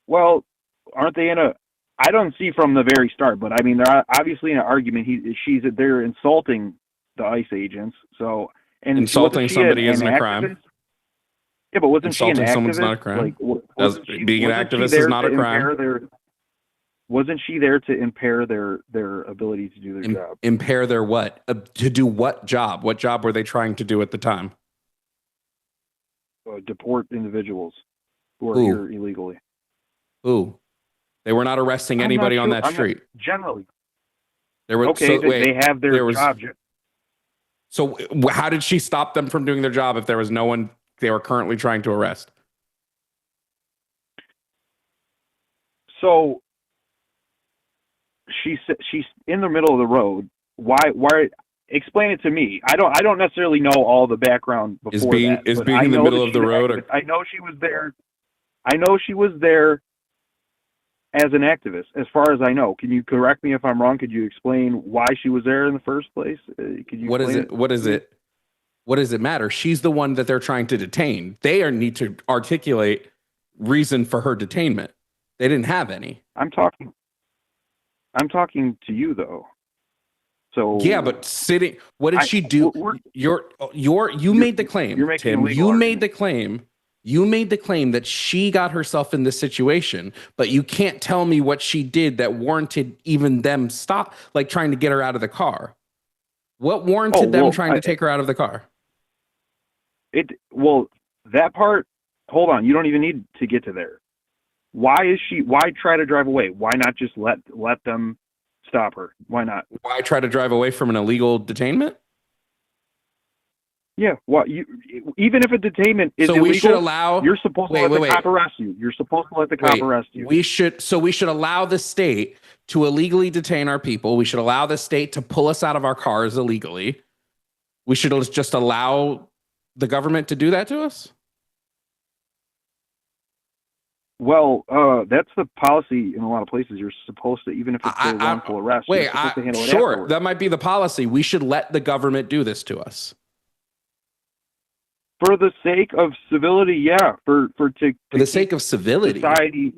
Well, aren't they in a? I don't see from the very start, but I mean, they're obviously in an argument. They're insulting the ICE agents. So and insulting somebody isn't a crime. Yeah, but wasn't insulting she an activist? Someone's not a crime. Like, being an activist is not a crime. Wasn't she there to impair their ability to do their job? Impair their what? To do what job? What job were they trying to do at the time? Deport individuals who are here illegally. Who? They were not arresting anybody on that street. Generally. There were, okay, so they have their job. So how did she stop them from doing their job if there was no one they were currently trying to arrest? So she's in the middle of the road. Why? Explain it to me. I don't necessarily know all the background before being in the middle of the road. I know she was there. I know she was there as an activist, as far as I know. Can you correct me if I'm wrong? Could you explain why she was there in the first place? Could you? What does it matter? She's the one that they're trying to detain. They need to articulate reason for her detainment. They didn't have any. I'm talking to you though. So yeah, but what did she do? You made the claim, Tim. You made the claim. You made the claim that she got herself in this situation, but you can't tell me what she did that warranted even them trying to get her out of the car. What warranted them trying to take her out of the car? That part. Hold on, you don't even need to get to there. Why try to drive away? Why not just let them stop her? Why not? Why try to drive away from an illegal detainment? Yeah, even if a detainment is illegal, we should allow. You're supposed to let the cop arrest you. You're supposed to let the cop arrest you. We should allow the state to illegally detain our people. We should allow the state to pull us out of our cars illegally. We should just allow the government to do that to us. Well, that's the policy in a lot of places. You're supposed to, even if it's a wrongful arrest. Sure, that might be the policy. We should let the government do this to us. For the sake of civility, yeah. For the sake of civility, society.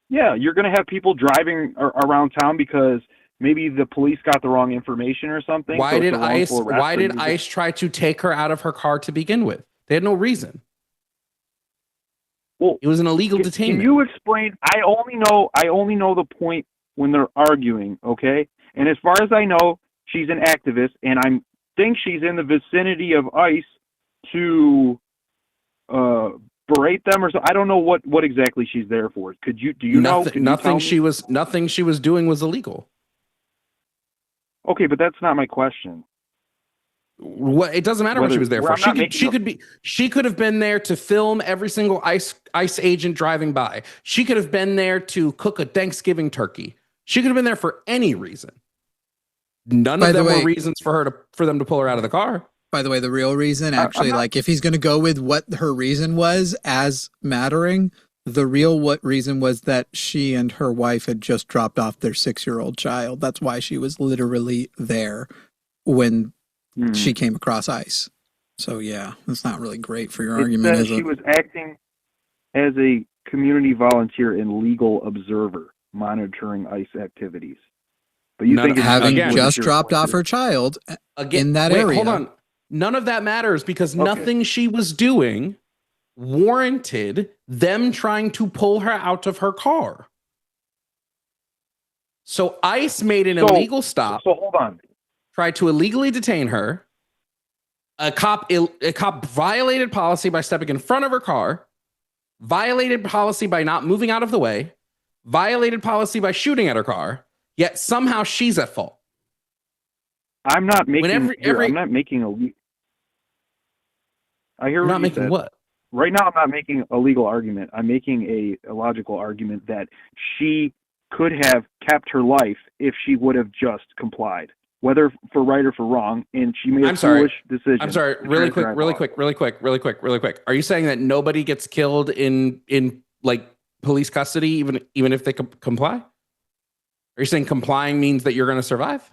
Yeah, you're going to have people driving around town because maybe the police got the wrong information or something. Why did ICE try to take her out of her car to begin with? They had no reason. Well, it was an illegal detainment. Can you explain? I only know the point when they're arguing, okay? And as far as I know, she's an activist, and I think she's in the vicinity of ICE to berate them or so? I don't know what exactly she's there for. Do you know? Could you tell me? Nothing she was doing was illegal. Okay, but that's not my question. What, it doesn't matter what she was there for. She could have been there to film every single ICE agent driving by. She could have been there to cook a Thanksgiving turkey. She could have been there for any reason. None of them were reasons for them to pull her out of the car. By the way, the real reason, actually, like if he's going to go with what her reason was as mattering, the real reason was that she and her wife had just dropped off their 6-year-old child. That's why she was literally there when she came across ICE. So yeah, that's not really great for your argument, is it? She was acting as a community volunteer and legal observer, monitoring ICE activities. But you think having just dropped off her child in that area? Hold on. None of that matters because nothing she was doing warranted them trying to pull her out of her car. So ICE made an illegal stop. So hold on. Tried to illegally detain her. A cop violated policy by stepping in front of her car. Violated policy by not moving out of the way. Violated policy by shooting at her car. Yet somehow she's at fault. I'm not making. I'm not making a. I hear. You're not making what? Right now, I'm not making a legal argument. I'm making a logical argument that she could have kept her life if she would have just complied, whether for right or for wrong. And she made a foolish decision. I'm sorry. Really quick. Are you saying that nobody gets killed in like police custody, even if they comply? Are you saying complying means that you're going to survive?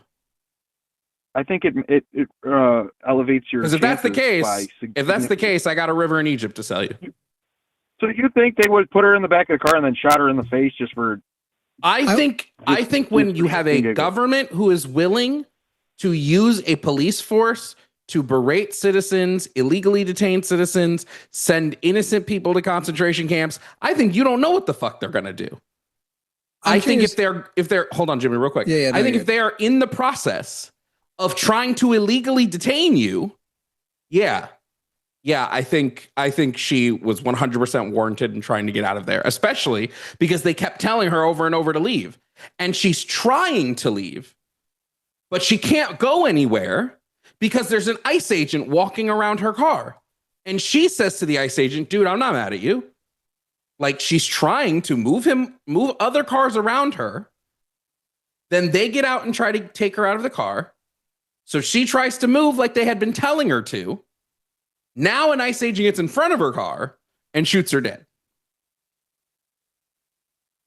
I think it elevates your. Because if that's the case, I got a river in Egypt to sell you. So you think they would put her in the back of the car and then shot her in the face just for? I think when you have a government who is willing to use a police force to berate citizens, illegally detain citizens, send innocent people to concentration camps, I think you don't know what the fuck they're gonna do. I think if they're hold on, Jimmy, real quick. I think if they are in the process of trying to illegally detain you, I think she was 100% warranted in trying to get out of there, especially because they kept telling her over and over to leave. And she's trying to leave, but she can't go anywhere because there's an ICE agent walking around her car. And she says to the ICE agent, dude, I'm not mad at you. Like, she's trying to move other cars around her. Then they get out and try to take her out of the car. So she tries to move like they had been telling her to. Now an ICE agent gets in front of her car and shoots her dead.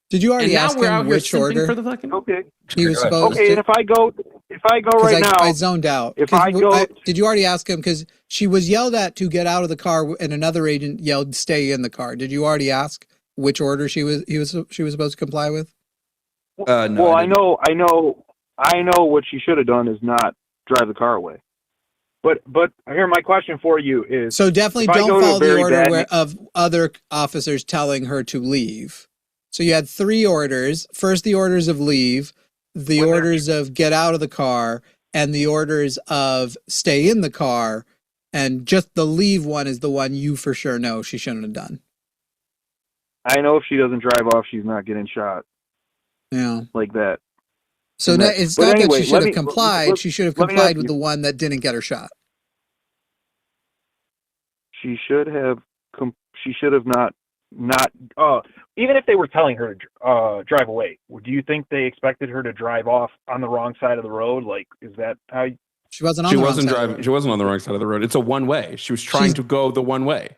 Did you already ask him which order? For the fucking, okay. He was supposed to. And if I go right now, I zoned out. Did you already ask him? Because she was yelled at to get out of the car, and another agent yelled, "Stay in the car." Did you already ask which order she was supposed to comply with? No. Well, I know what she should have done is not drive the car away. But here, my question for you is: so definitely don't follow the order of other officers telling her to leave. So you had 3 orders. First, the orders of leave, the orders of get out of the car, and the orders of stay in the car. And just the leave one is the one you for sure know she shouldn't have done. I know if she doesn't drive off, she's not getting shot. Yeah. Like that. So it's not that she should have complied. She should have complied with the one that didn't get her shot. She should have not. Even if they were telling her to drive away, do you think they expected her to drive off on the wrong side of the road? Like, is that how? She wasn't on the wrong side. She wasn't on the wrong side of the road. It's a one way. She was trying to go the one way.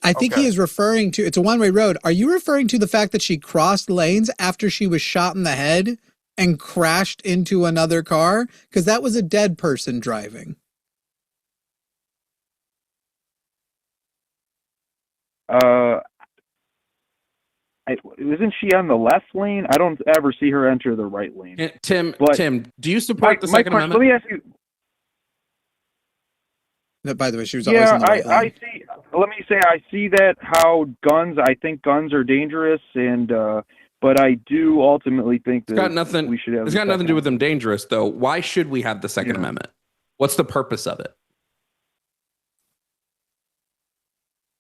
I think he is referring to, it's a one-way road. Are you referring to the fact that she crossed lanes after she was shot in the head and crashed into another car? Because that was a dead person driving. Isn't she on the left lane? I don't ever see her enter the right lane. Tim, do you support the Second Amendment? Let me ask you. No, by the way, she was always on the right lane. I see. Let me say, I see that how I think guns are dangerous, and but I do ultimately think that we should have. It's got nothing to do with them dangerous, though. Why should we have the Second Amendment? What's the purpose of it?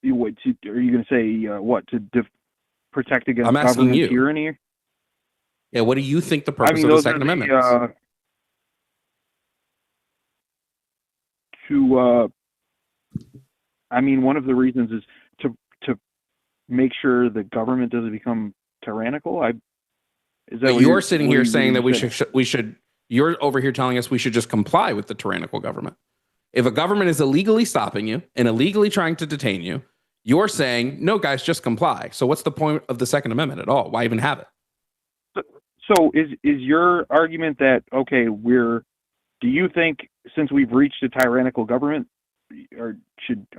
What are you going to say? What to protect against I'm asking government you. tyranny? Yeah, what do you think the I purpose mean, of the those Second are Amendment is? I mean, one of the reasons is to make sure the government doesn't become tyrannical. Is that But what you're sitting here saying that saying? we should. You're over here telling us we should just comply with the tyrannical government. If a government is illegally stopping you and illegally trying to detain you, you're saying no, guys, just comply. So what's the point of the Second Amendment at all? Why even have it? So is your argument that okay, do you think since we've reached a tyrannical government, are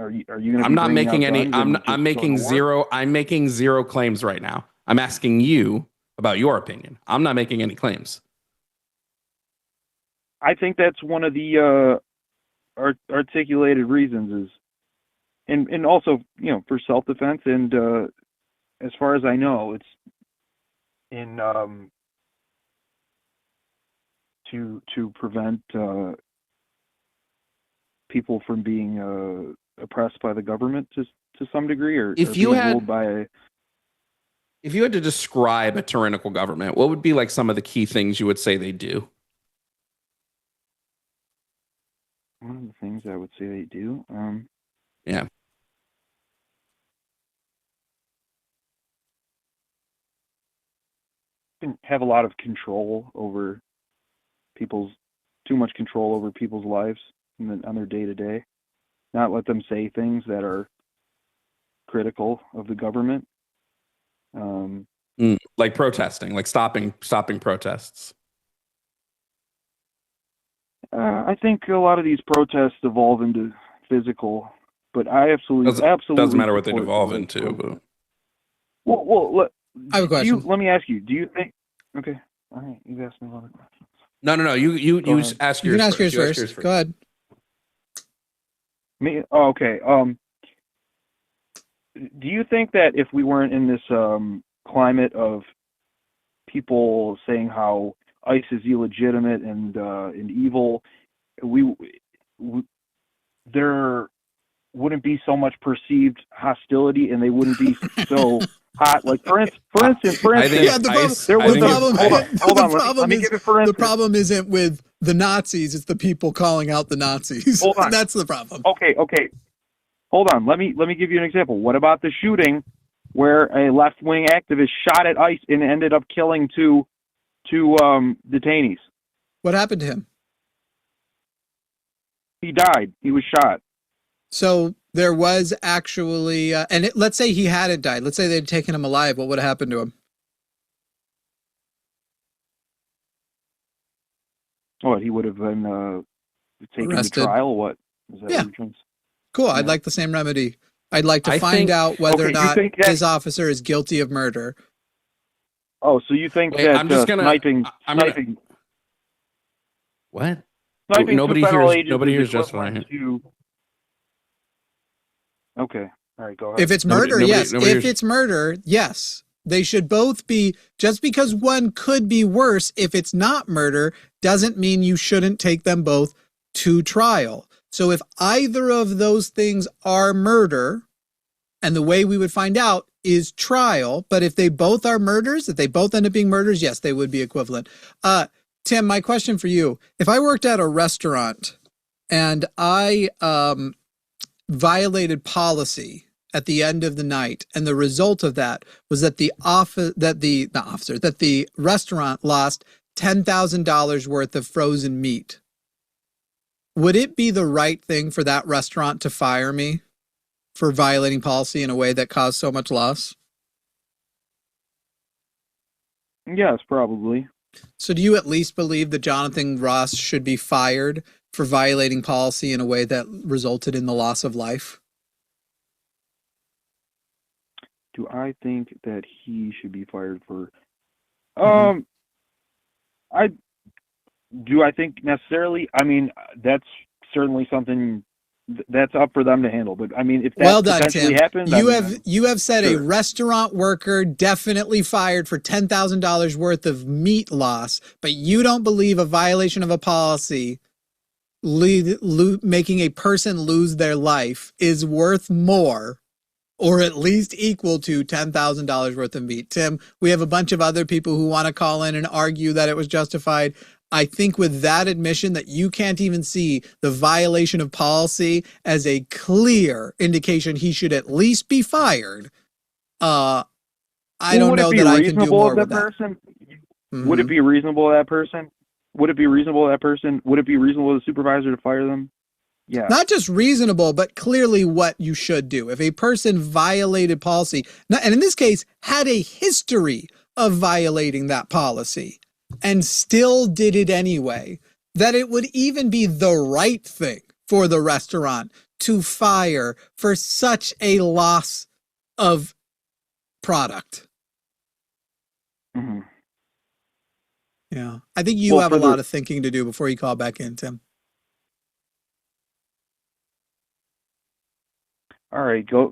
you going to? I'm not making any. I'm making zero. I'm making zero claims right now. I'm asking you about your opinion. I'm not making any claims. I think that's one of the articulated reasons is, and also for self-defense, and as far as I know, it's in to prevent people from being oppressed by the government to some degree, or if you had ruled by. If you had to describe a tyrannical government, what would be like some of the key things you would say they do? One of the things I would say they do. Yeah. Have a lot of control over too much control over people's lives on their day to day. Not let them say things that are critical of the government. Like protesting, like stopping protests. I think a lot of these protests evolve into physical, but I absolutely doesn't matter what they devolve into. But... Well, I have a question. Let me ask you. Do you think? Okay, all right. You've asked me a lot of questions. No. You ask yours. You can ask yours first. first. Go ahead. Me? Oh, okay. Do you think that if we weren't in this climate of people saying how ICE is illegitimate and evil, there wouldn't be so much perceived hostility, and they wouldn't be so hot. Like for instance, the problem isn't with the Nazis; it's the people calling out the Nazis. Hold on. That's the problem. Okay. Hold on. Let me give you an example. What about the shooting where a left-wing activist shot at ICE and ended up killing two detainees? What happened to him? He died. He was shot. So there was actually, let's say he hadn't died. Let's say they'd taken him alive. What would have happened to him? What, he would have been taken arrested. to trial? What? Is that Yeah. Cool. Yeah. I'd like the same remedy. I'd like to find out whether or not his officer is guilty of murder. Oh, so you think that I'm just gonna, sniping? What? Sniping nobody hears just what I hear. Okay. All right, go ahead. If it's murder, yes. If it's murder, yes. They should both be, just because one could be worse if it's not murder, doesn't mean you shouldn't take them both to trial. So if either of those things are murder, and the way we would find out is trial, but if they both are murders, if they both end up being murders, yes, they would be equivalent. Tim, my question for you, if I worked at a restaurant and I violated policy at the end of the night, and the result of that was that the restaurant lost $10,000 worth of frozen meat, would it be the right thing for that restaurant to fire me for violating policy in a way that caused so much loss? Yes, probably. So do you at least believe that Jonathan Ross should be fired for violating policy in a way that resulted in the loss of life? Do I think that he should be fired for... I think necessarily? I mean, that's certainly something that's up for them to handle. But I mean, if that well done, potentially Tim. happens, You have said sure. A restaurant worker definitely fired for $10,000 worth of meat loss, but you don't believe a violation of a policy making a person lose their life is worth more or at least equal to $10,000 worth of meat. Tim, we have a bunch of other people who want to call in and argue that it was justified. I think with that admission that you can't even see the violation of policy as a clear indication he should at least be fired, I don't know that I can do more with that. Would it be reasonable of that person? Would it be reasonable of that person? Would it be reasonable of the supervisor to fire them? Yeah. Not just reasonable, but clearly what you should do. If a person violated policy, and in this case, had a history of violating that policy and still did it anyway, that it would even be the right thing for the restaurant to fire for such a loss of product. Mm-hmm. Yeah. I think you have a lot of thinking to do before you call back in, Tim. All right, don't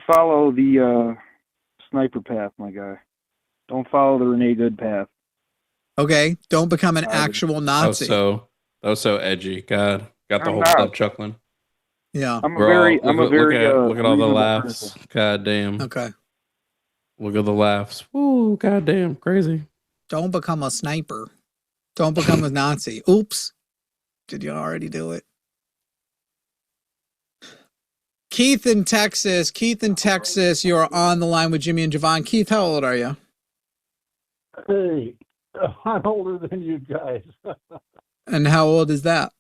follow the sniper path, my guy. Don't follow the Renee Good path. Okay, don't become an actual Nazi. That was so edgy. God, got the whole club chuckling. Yeah, I'm a very look at all the laughs. Person. God damn. Okay. Look at the laughs. Woo, god damn, crazy. Don't become a sniper. Don't become a Nazi. Oops. Did you already do it? Keith in Texas, you're on the line with Jimmy and Jovan. Keith, how old are you? Hey, I'm older than you guys. And how old is that?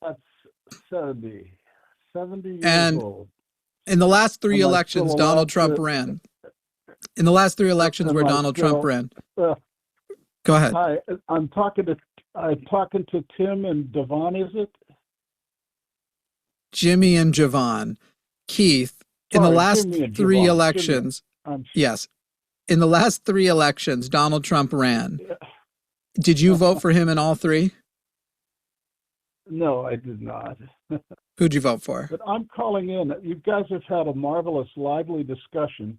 That's 70 years and old. In the last three elections, Donald Trump ran. In the last three elections where Donald Trump ran. Go ahead. I'm talking to Tim and Jovan, is it? Jimmy and Jovan. Keith, in the last three elections, yes, in the last three elections, Donald Trump ran. Yeah. Did you vote for him in all three? No, I did not. Who'd you vote for? But I'm calling in. You guys have had a marvelous, lively discussion.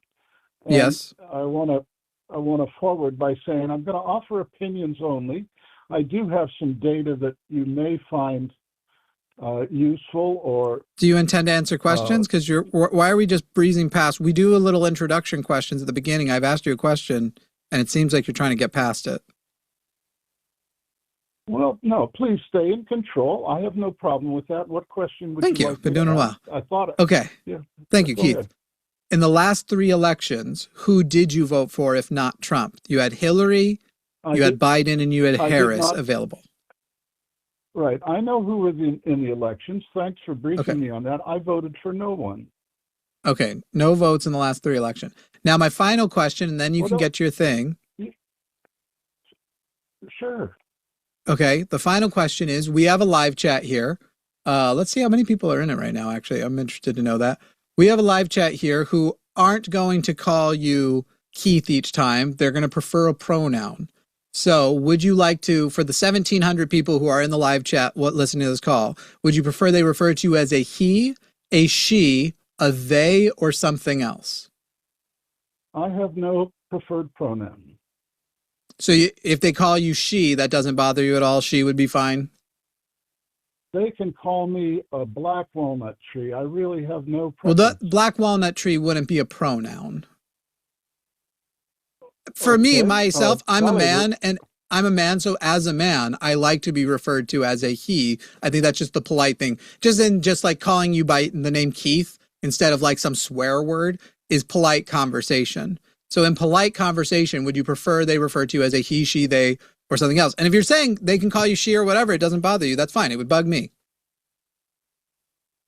Yes. I want to forward by saying I'm going to offer opinions only. I do have some data that you may find useful. Or do you intend to answer questions? Because why are we just breezing past? We do a little introduction questions at the beginning. I've asked you a question, and it seems like you're trying to get past it. Well, no, please stay in control. I have no problem with that. What question would Thank you you. like? Been doing well. I thought. Okay. Yeah. Thank you, Go Keith. ahead. In the last three elections, who did you vote for if not Trump? You had Hillary, you had Biden, and you had Harris available. Right. I know who was in the elections. Thanks for briefing me on that. I voted for no one. Okay. No votes in the last three elections. Now, my final question, and then you can get your thing. Sure. Okay. The final question is, we have a live chat here. Let's see how many people are in it right now, actually. I'm interested to know that. We have a live chat here who aren't going to call you Keith each time. They're going to prefer a pronoun. So would you like to, for the 1,700 people who are in the live chat listening to this call, would you prefer they refer to you as a he, a she, a they, or something else? I have no preferred pronoun. So if they call you she, that doesn't bother you at all? She would be fine? They can call me a black walnut tree. I really have no preference. Well, the black walnut tree wouldn't be a pronoun. For me, myself, I'm a man, and I'm a man. So as a man, I like to be referred to as a he. I think that's just the polite thing. Just like calling you by the name Keith instead of like some swear word is polite conversation. So in polite conversation, would you prefer they refer to you as a he, she, they, or something else? And if you're saying they can call you she or whatever, it doesn't bother you. That's fine. It would bug me.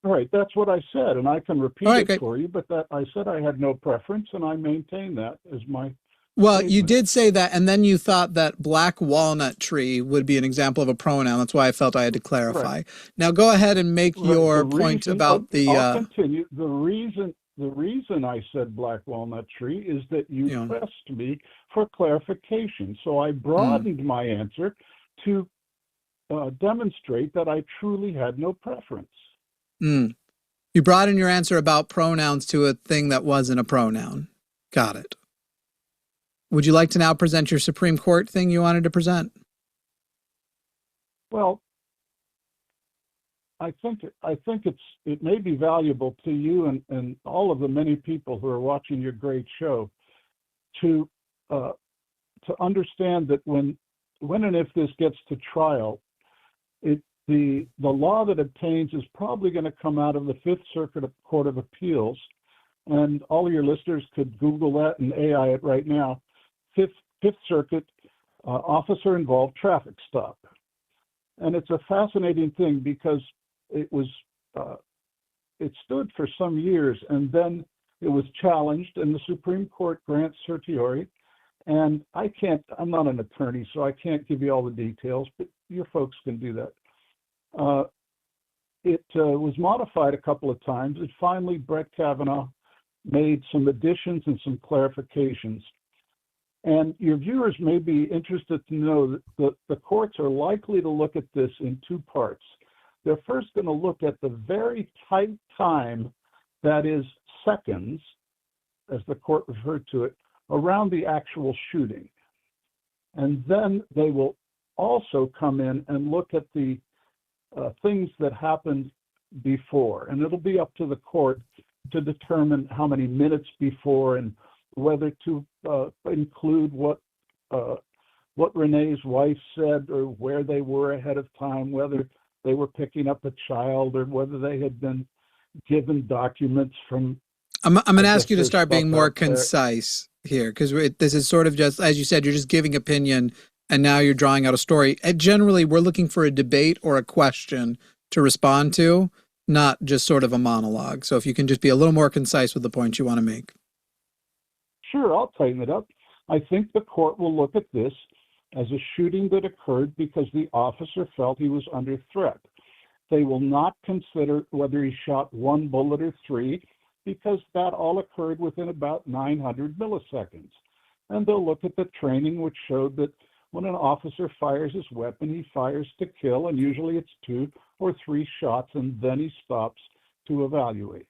All right, that's what I said, and I can repeat it for you. But that I said I had no preference, and I maintain that as my. Well, you did say that, and then you thought that black walnut tree would be an example of a pronoun. That's why I felt I had to clarify. Right. Now, go ahead and make your point about the. I'll continue. The reason I said black walnut tree is that you pressed me for clarification. So I broadened my answer to demonstrate that I truly had no preference. You broadened your answer about pronouns to a thing that wasn't a pronoun. Got it. Would you like to now present your Supreme Court thing you wanted to present? Well, it may be valuable to you and all of the many people who are watching your great show to understand that when and if this gets to trial, the law that obtains is probably going to come out of the Fifth Circuit Court of Appeals, and all of your listeners could Google that and AI it right now. Fifth Circuit officer involved traffic stop, and it's a fascinating thing because it stood for some years, and then it was challenged, and the Supreme Court grants certiorari. And I'm not an attorney, so I can't give you all the details, but your folks can do that. It was modified a couple of times, and finally Brett Kavanaugh made some additions and some clarifications. And your viewers may be interested to know that the courts are likely to look at this in two parts. They're first going to look at the very tight time, that is seconds, as the court referred to it, around the actual shooting. And then they will also come in and look at the things that happened before. And it'll be up to the court to determine how many minutes before and whether to include what Renee's wife said or where they were ahead of time, whether they were picking up a child or whether they had been given documents from. I'm going to ask you to start being more concise here, because this is sort of just, as you said, you're just giving opinion and now you're drawing out a story. And generally, we're looking for a debate or a question to respond to, not just sort of a monologue. So if you can just be a little more concise with the points you want to make. Sure, I'll tighten it up. I think the court will look at this as a shooting that occurred because the officer felt he was under threat. They will not consider whether he shot one bullet or three, because that all occurred within about 900 milliseconds. And they'll look at the training, which showed that when an officer fires his weapon, he fires to kill, and usually it's 2 or 3 shots, and then he stops to evaluate.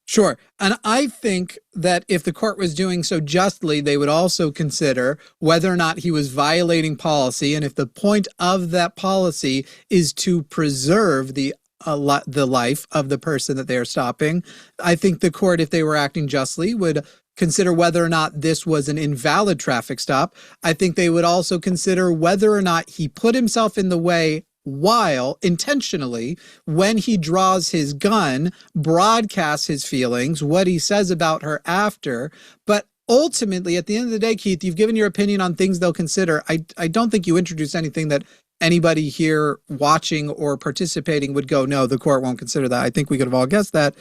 Sure. And I think that if the court was doing so justly, they would also consider whether or not he was violating policy. And if the point of that policy is to preserve the life of the person that they are stopping, I think the court, if they were acting justly, would consider whether or not this was an invalid traffic stop. I think they would also consider whether or not he put himself in the way while intentionally, when he draws his gun, broadcasts his feelings, what he says about her after. But ultimately, at the end of the day, Keith, you've given your opinion on things they'll consider. I don't think you introduced anything that anybody here watching or participating would go, no, the court won't consider that. I think we could have all guessed that.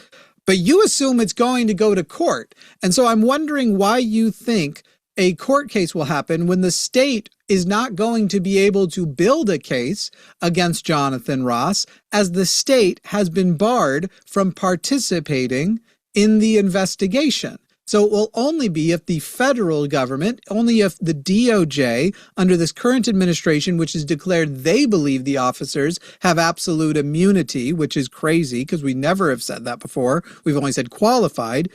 But you assume it's going to go to court. And so I'm wondering why you think a court case will happen when the state is not going to be able to build a case against Jonathan Ross, as the state has been barred from participating in the investigation. So it will only be if the federal government, only if the DOJ, under this current administration, which has declared they believe the officers have absolute immunity, which is crazy because we never have said that before. We've only said qualified.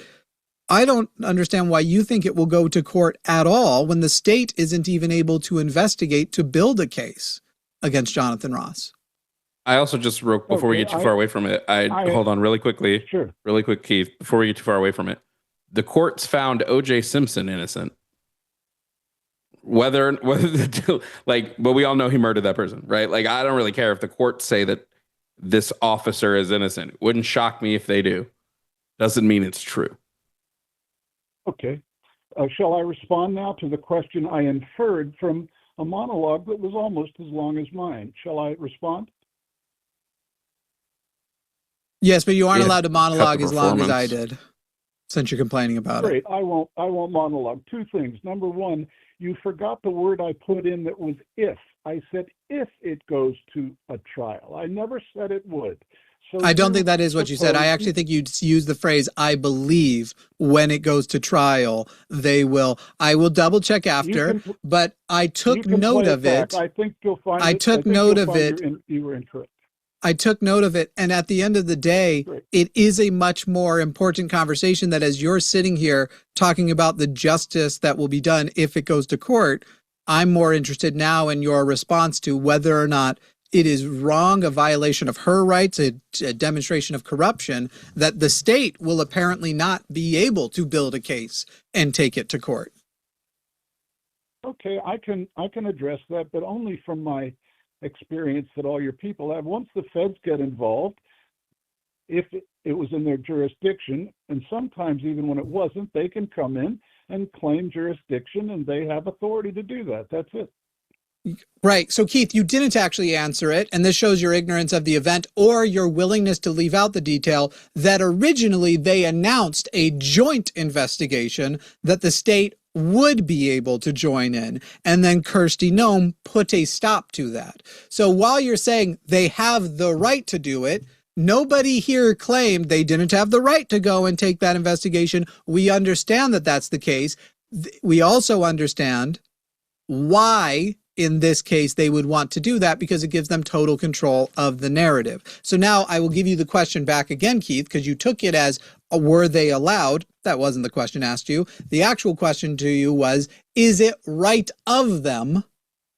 I don't understand why you think it will go to court at all when the state isn't even able to investigate to build a case against Jonathan Ross. I also just wrote, before we get too far away from it, I hold on really quickly. Sure. Really quick, Keith, before we get too far away from it. The courts found O.J. Simpson innocent. Whether but we all know he murdered that person, right? Like, I don't really care if the courts say that this officer is innocent. It wouldn't shock me if they do. Doesn't mean it's true. Okay. Shall I respond now to the question I inferred from a monologue that was almost as long as mine? Shall I respond? Yes, but you aren't allowed to monologue as long as I did, since you're complaining about Great. it. I won't monologue. 2 things. Number 1, you forgot the word I put in that was if. I said if it goes to a trial. I never said it would. So I don't think that is what you said. I actually think you used the phrase, I believe when it goes to trial, they will. I will double check after, but I took note of it. I think you'll find I took note of it. You were incorrect. I took note of it. And at the end of the day, it is a much more important conversation that as you're sitting here talking about the justice that will be done if it goes to court, I'm more interested now in your response to whether or not it is wrong, a violation of her rights, a demonstration of corruption, that the state will apparently not be able to build a case and take it to court. Okay, I can address that, but only from my experience that all your people have. Once the feds get involved, if it was in their jurisdiction, and sometimes even when it wasn't, they can come in and claim jurisdiction, and they have authority to do that. That's it. Right. So, Keith, you didn't actually answer it, and this shows your ignorance of the event or your willingness to leave out the detail that originally they announced a joint investigation that the state would be able to join in, and then Kirsty Noem put a stop to that. So while you're saying they have the right to do it, nobody here claimed they didn't have the right to go and take that investigation. We understand that that's the case. We also understand why in this case they would want to do that, because it gives them total control of the narrative. So now I will give you the question back again, Keith, because you took it as were they allowed? That wasn't the question asked you. The actual question to you was, is it right of them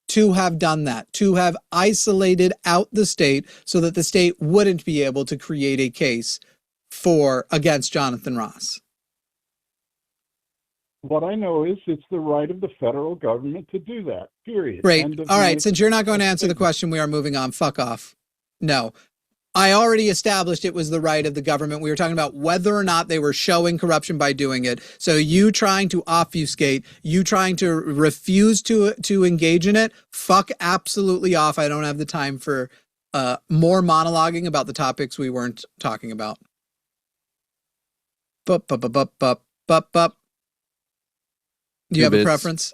to have done that, to have isolated out the state so that the state wouldn't be able to create a case against Jonathan Ross? What I know is it's the right of the federal government to do that, period. Great. All right. Since you're not going to answer the question, we are moving on. Fuck off. No. I already established it was the right of the government. We were talking about whether or not they were showing corruption by doing it. So you trying to obfuscate, you trying to refuse to engage in it, fuck absolutely off. I don't have the time for more monologuing about the topics we weren't talking about. Bup, bup, bup, bup, bup, bup, bup. Do you have a preference?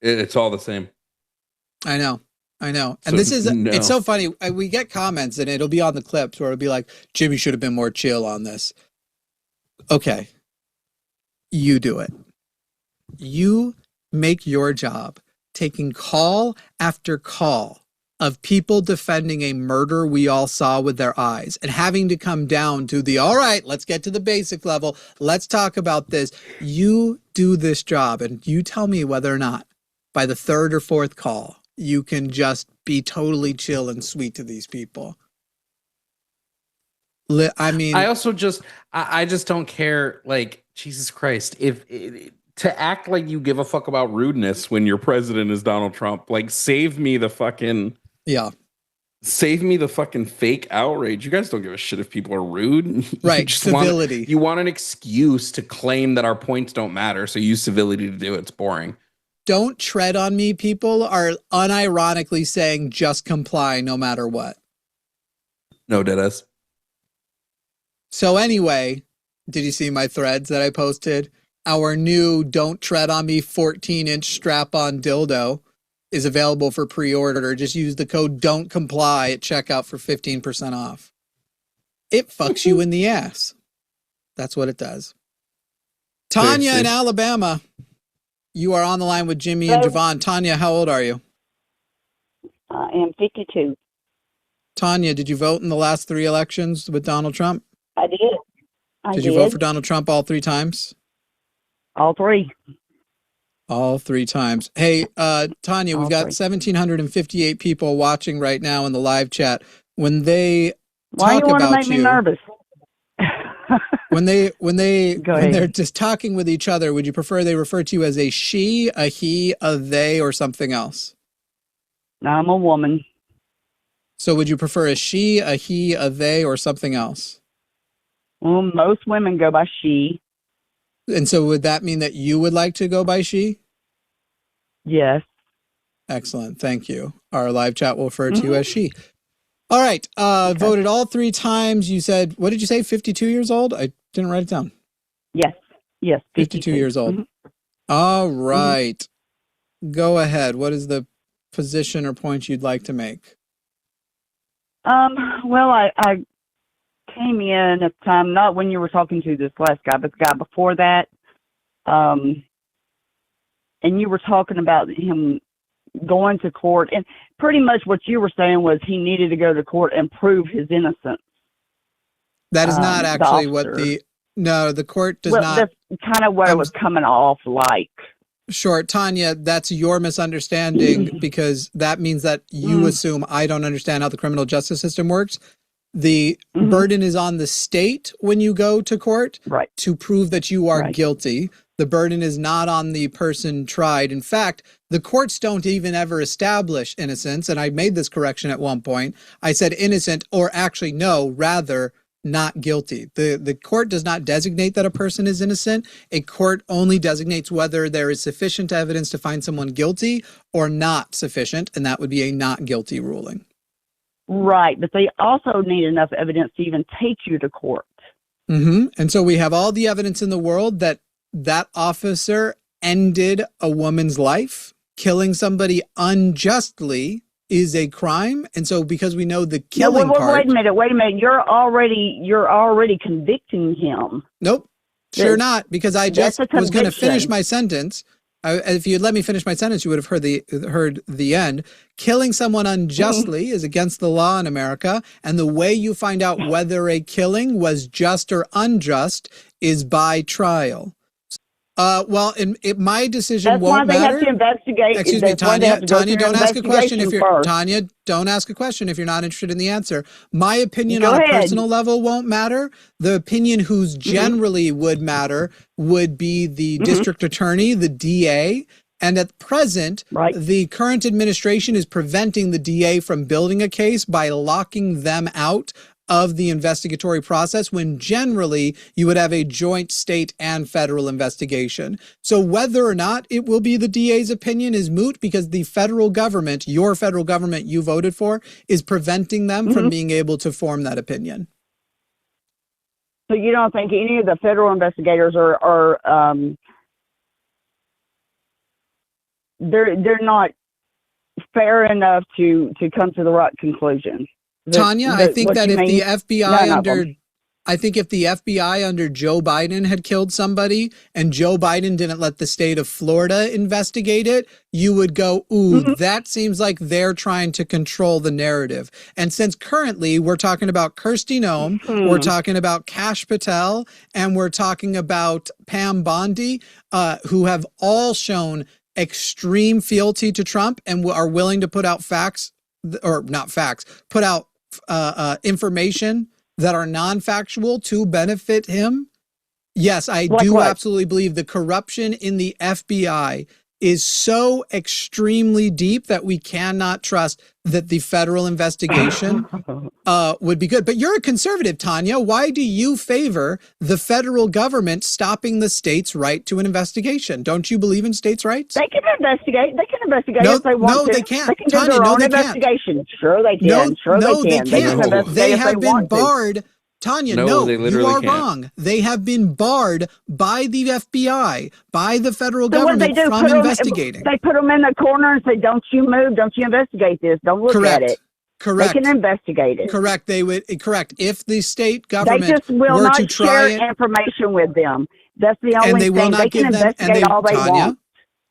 It's all the same. I know. And so, this is, it's so funny. We get comments and it'll be on the clips where it'll be like, Jimmy should have been more chill on this. Okay. You do it. You make your job taking call after call of people defending a murder we all saw with their eyes and having to come down to the, all right, let's get to the basic level. Let's talk about this. You do this job and you tell me whether or not by the third or fourth call, you can just be totally chill and sweet to these people. I mean, I also just don't care. Like, Jesus Christ, to act like you give a fuck about rudeness when your president is Donald Trump, like save me the fucking fake outrage. You guys don't give a shit if people are rude. Right. Civility. You want an excuse to claim that our points don't matter. So use civility to do it. It's boring. Don't tread on me. People are unironically saying just comply no matter what. No, deadass. So anyway, did you see my threads that I posted? Our new Don't Tread on Me 14-inch strap-on dildo is available for pre-order. Just use the code Don't Comply at checkout for 15% off. It fucks you in the ass. That's what it does. Tanya in Alabama. You are on the line with Jimmy and Jovan. Tanya, how old are you? I am 52. Tanya, did you vote in the last 3 elections with Donald Trump? I did. Did you vote for Donald Trump all 3 times? All 3. All 3 times. Hey, Tanya, we've got 1,758 people watching right now in the live chat. When they Why talk you want to about make me nervous? when they're just talking with each other, would you prefer they refer to you as a she, a he, a they, or something else? I'm a woman. So would you prefer a she, a he, a they, or something else? Well, most women go by she. And so would that mean that you would like to go by she? Yes. Excellent. Thank you. Our live chat will refer to you as she. All right. Okay. Voted all 3 times. You said, what did you say? 52 years old? I didn't write it down. Yes. 52 years old. Mm-hmm. All right. Mm-hmm. Go ahead. What is the position or point you'd like to make? Well, I came in at the time, not when you were talking to this last guy, but the guy before that. And you were talking about him going to court, and pretty much what you were saying was he needed to go to court and prove his innocence. That is not actually what No, the court does well, not. that's kind of what it was coming off like. Sure, Tanya, that's your misunderstanding because that means that you assume I don't understand how the criminal justice system works. The burden is on the state when you go to court to prove that you are guilty. The burden is not on the person tried. In fact, the courts don't even ever establish innocence. And I made this correction at one point. I said innocent, or actually no, rather not guilty. The court does not designate that a person is innocent. A court only designates whether there is sufficient evidence to find someone guilty or not sufficient, and that would be a not guilty ruling. Right, but they also need enough evidence to even take you to court. And so we have all the evidence in the world that that officer ended a woman's life. Killing somebody unjustly is a crime. And so because we know the killing part. Wait a minute. You're already convicting him. Nope. Sure not, because I just was going to finish my sentence. If you had let me finish my sentence, you would have heard the end. Killing someone unjustly is against the law in America. And the way you find out whether a killing was just or unjust is by trial. Well, my decision won't matter. That's why they have to investigate. Excuse me, Tanya, don't ask a question if you're, Tanya, don't ask a question if you're not interested in the answer. My opinion on a personal level won't matter. The opinion whose generally would matter would be the district attorney, the DA. And at present, the current administration is preventing the DA from building a case by locking them out of the investigatory process, when generally you would have a joint state and federal investigation. So whether or not it will be the DA's opinion is moot, because the federal government, your federal government you voted for, is preventing them from being able to form that opinion. So you don't think any of the federal investigators are they're not fair enough to come to the right conclusion? Tanya, I think that if the FBI if the FBI under Joe Biden had killed somebody and Joe Biden didn't let the state of Florida investigate it, you would go, ooh, that seems like they're trying to control the narrative. And since currently we're talking about Kirsty Noem, we're talking about Kash Patel, and we're talking about Pam Bondi, who have all shown extreme fealty to Trump and are willing to put out put out information that are non-factual to benefit him. Yes, I do absolutely believe the corruption in the FBI is so extremely deep that we cannot trust that the federal investigation would be good. But you're a conservative, Tanya. Why do you favor the federal government stopping the state's right to an investigation? Don't you believe in states' rights? They can investigate. They can investigate if they want to. No, they can't. They can do their own investigation. Sure, they can. They can't. They have been barred. Tanya, no, you are wrong. They have been barred by the FBI, by the federal government from investigating. They put them in the corner and say, don't you move, don't you investigate this, don't look at it. Correct. They can investigate it. Correct. They would. Correct. If the state government they just will were not to try share information with them. That's the only and they thing. Will not they give can them, investigate all they want.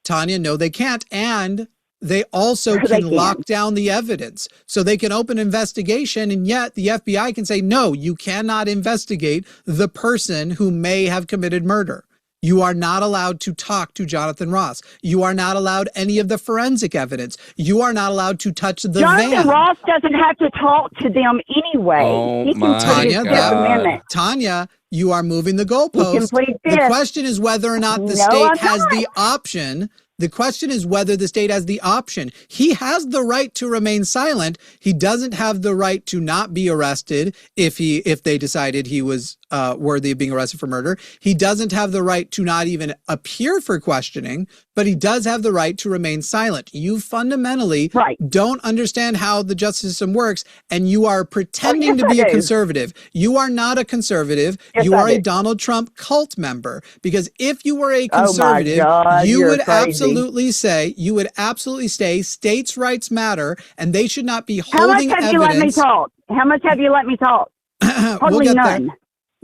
Tanya, no, they can't. And they also can lock down the evidence. So they can open investigation, and yet the FBI can say, no, you cannot investigate the person who may have committed murder. You are not allowed to talk to Jonathan Ross. You are not allowed any of the forensic evidence. You are not allowed to touch the van. Jonathan Ross doesn't have to talk to them anyway. Oh, he can Tanya, Tanya, you are moving the goalpost. The question is whether or not the state has the option. The question is whether the state has the option. He has the right to remain silent. He doesn't have the right to not be arrested if they decided he was worthy of being arrested for murder. He doesn't have the right to not even appear for questioning, but he does have the right to remain silent. You fundamentally don't understand how the justice system works, and you are pretending to be a conservative. You are not a conservative. Yes, you are a Donald Trump cult member, because if you were a conservative, you would absolutely say states' rights matter, and they should not be holding evidence. How much have you let me talk? How much have you let me talk? Hardly none.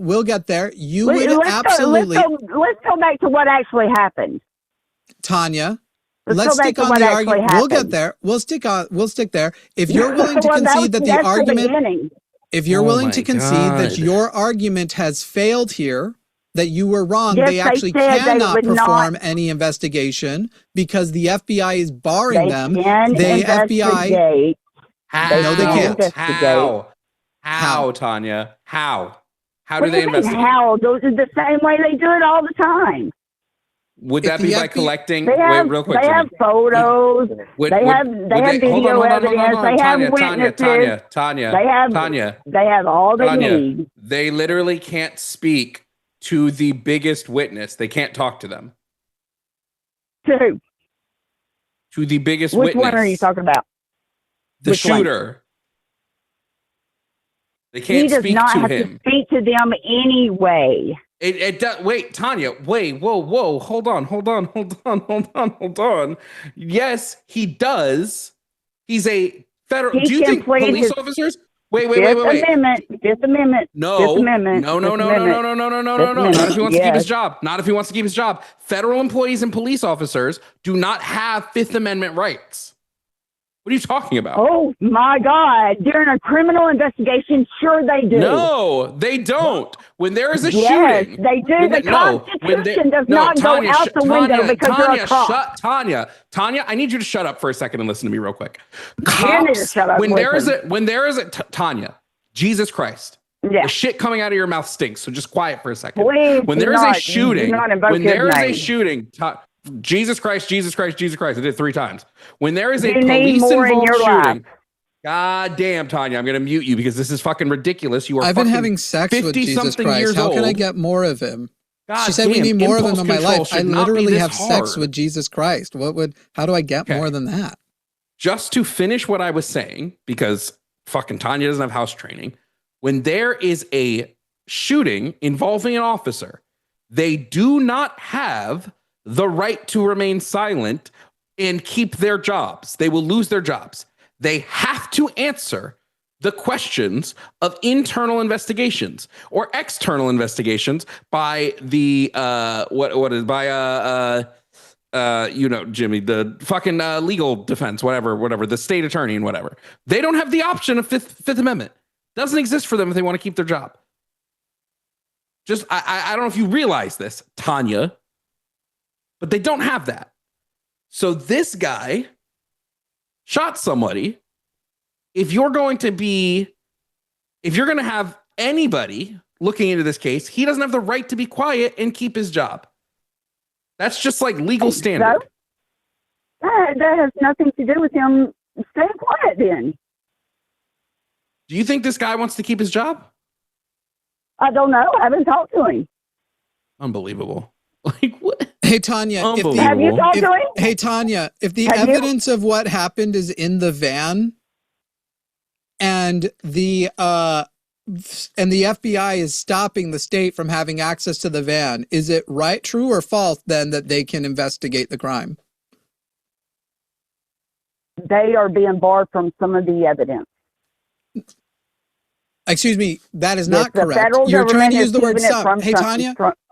We'll get there. Let's go back to what actually happened. Tanya, let's stick on the argument. We'll get there. We'll stick there. If you're willing to concede that the argument, if you're willing to concede that your argument has failed here, that you were wrong. Yes, They actually they said cannot they would perform not. any investigation because the FBI is barring They them. can The FBI. investigate. How? No, they can't. How, Tanya? How? How What do do they you mean investigate? how? Those are the same way they do it all the time. Would If that the be by FBI collecting? They have, Wait, real quick, they Jimmy. have photos. They have video evidence. They have witnesses. Tanya, They have all they need. They literally can't speak to the biggest witness. They can't talk to them. To the biggest which witness. one are you talking about? The Which shooter. one? They can't He does speak not to have him. to speak to them anyway. It does. Wait, Tanya. Wait. Whoa. Hold on. Yes, he does. He's a federal. Do you think police officers? Wait. Fifth Amendment. No. Fifth Amendment. No. Not if he wants to keep his job. Not if he wants to keep his job. Federal employees and police officers do not have Fifth Amendment rights. What are you talking about? Oh my God! During a criminal investigation, sure they do. No, they don't. When there is a yes, shooting, they do. The Constitution does not Tanya, go out the window because you're a cop. Tanya, I need you to shut up for a second and listen to me real quick. You need to shut up. When there is a Tanya, Jesus Christ. Yeah. The shit coming out of your mouth stinks. So just quiet for a second. Please when there is a shooting, Jesus Christ. I did it 3 times. When there is a police-involved shooting, God damn, Tanya, I'm going to mute you because this is fucking ridiculous. You are. I've been having sex with Jesus Christ. How can I get more of him? She said we need more of him in my life. I literally have sex with Jesus Christ. How do I get more than that? Just to finish what I was saying, because fucking Tanya doesn't have house training. When there is a shooting involving an officer, they do not have the right to remain silent and keep their jobs. They will lose their jobs. They have to answer the questions of internal investigations or external investigations by the Jimmy, the fucking legal defense, whatever, the state attorney and whatever. They don't have the option of Fifth Amendment. Doesn't exist for them if they want to keep their job. Just I don't know if you realize this, Tanya. But they don't have that. So this guy shot somebody. If you're going to have anybody looking into this case, he doesn't have the right to be quiet and keep his job. That's just like legal standard. That has nothing to do with him staying quiet then. Do you think this guy wants to keep his job? I don't know. I haven't talked to him. Unbelievable. Like what? Hey Tanya, have you talked to him? Hey Tanya, if the evidence of what happened is in the van, and the FBI is stopping the state from having access to the van, is it right, true, or false then that they can investigate the crime? They are being barred from some of the evidence. Excuse me, that is not correct. You're trying to use the word some. Hey,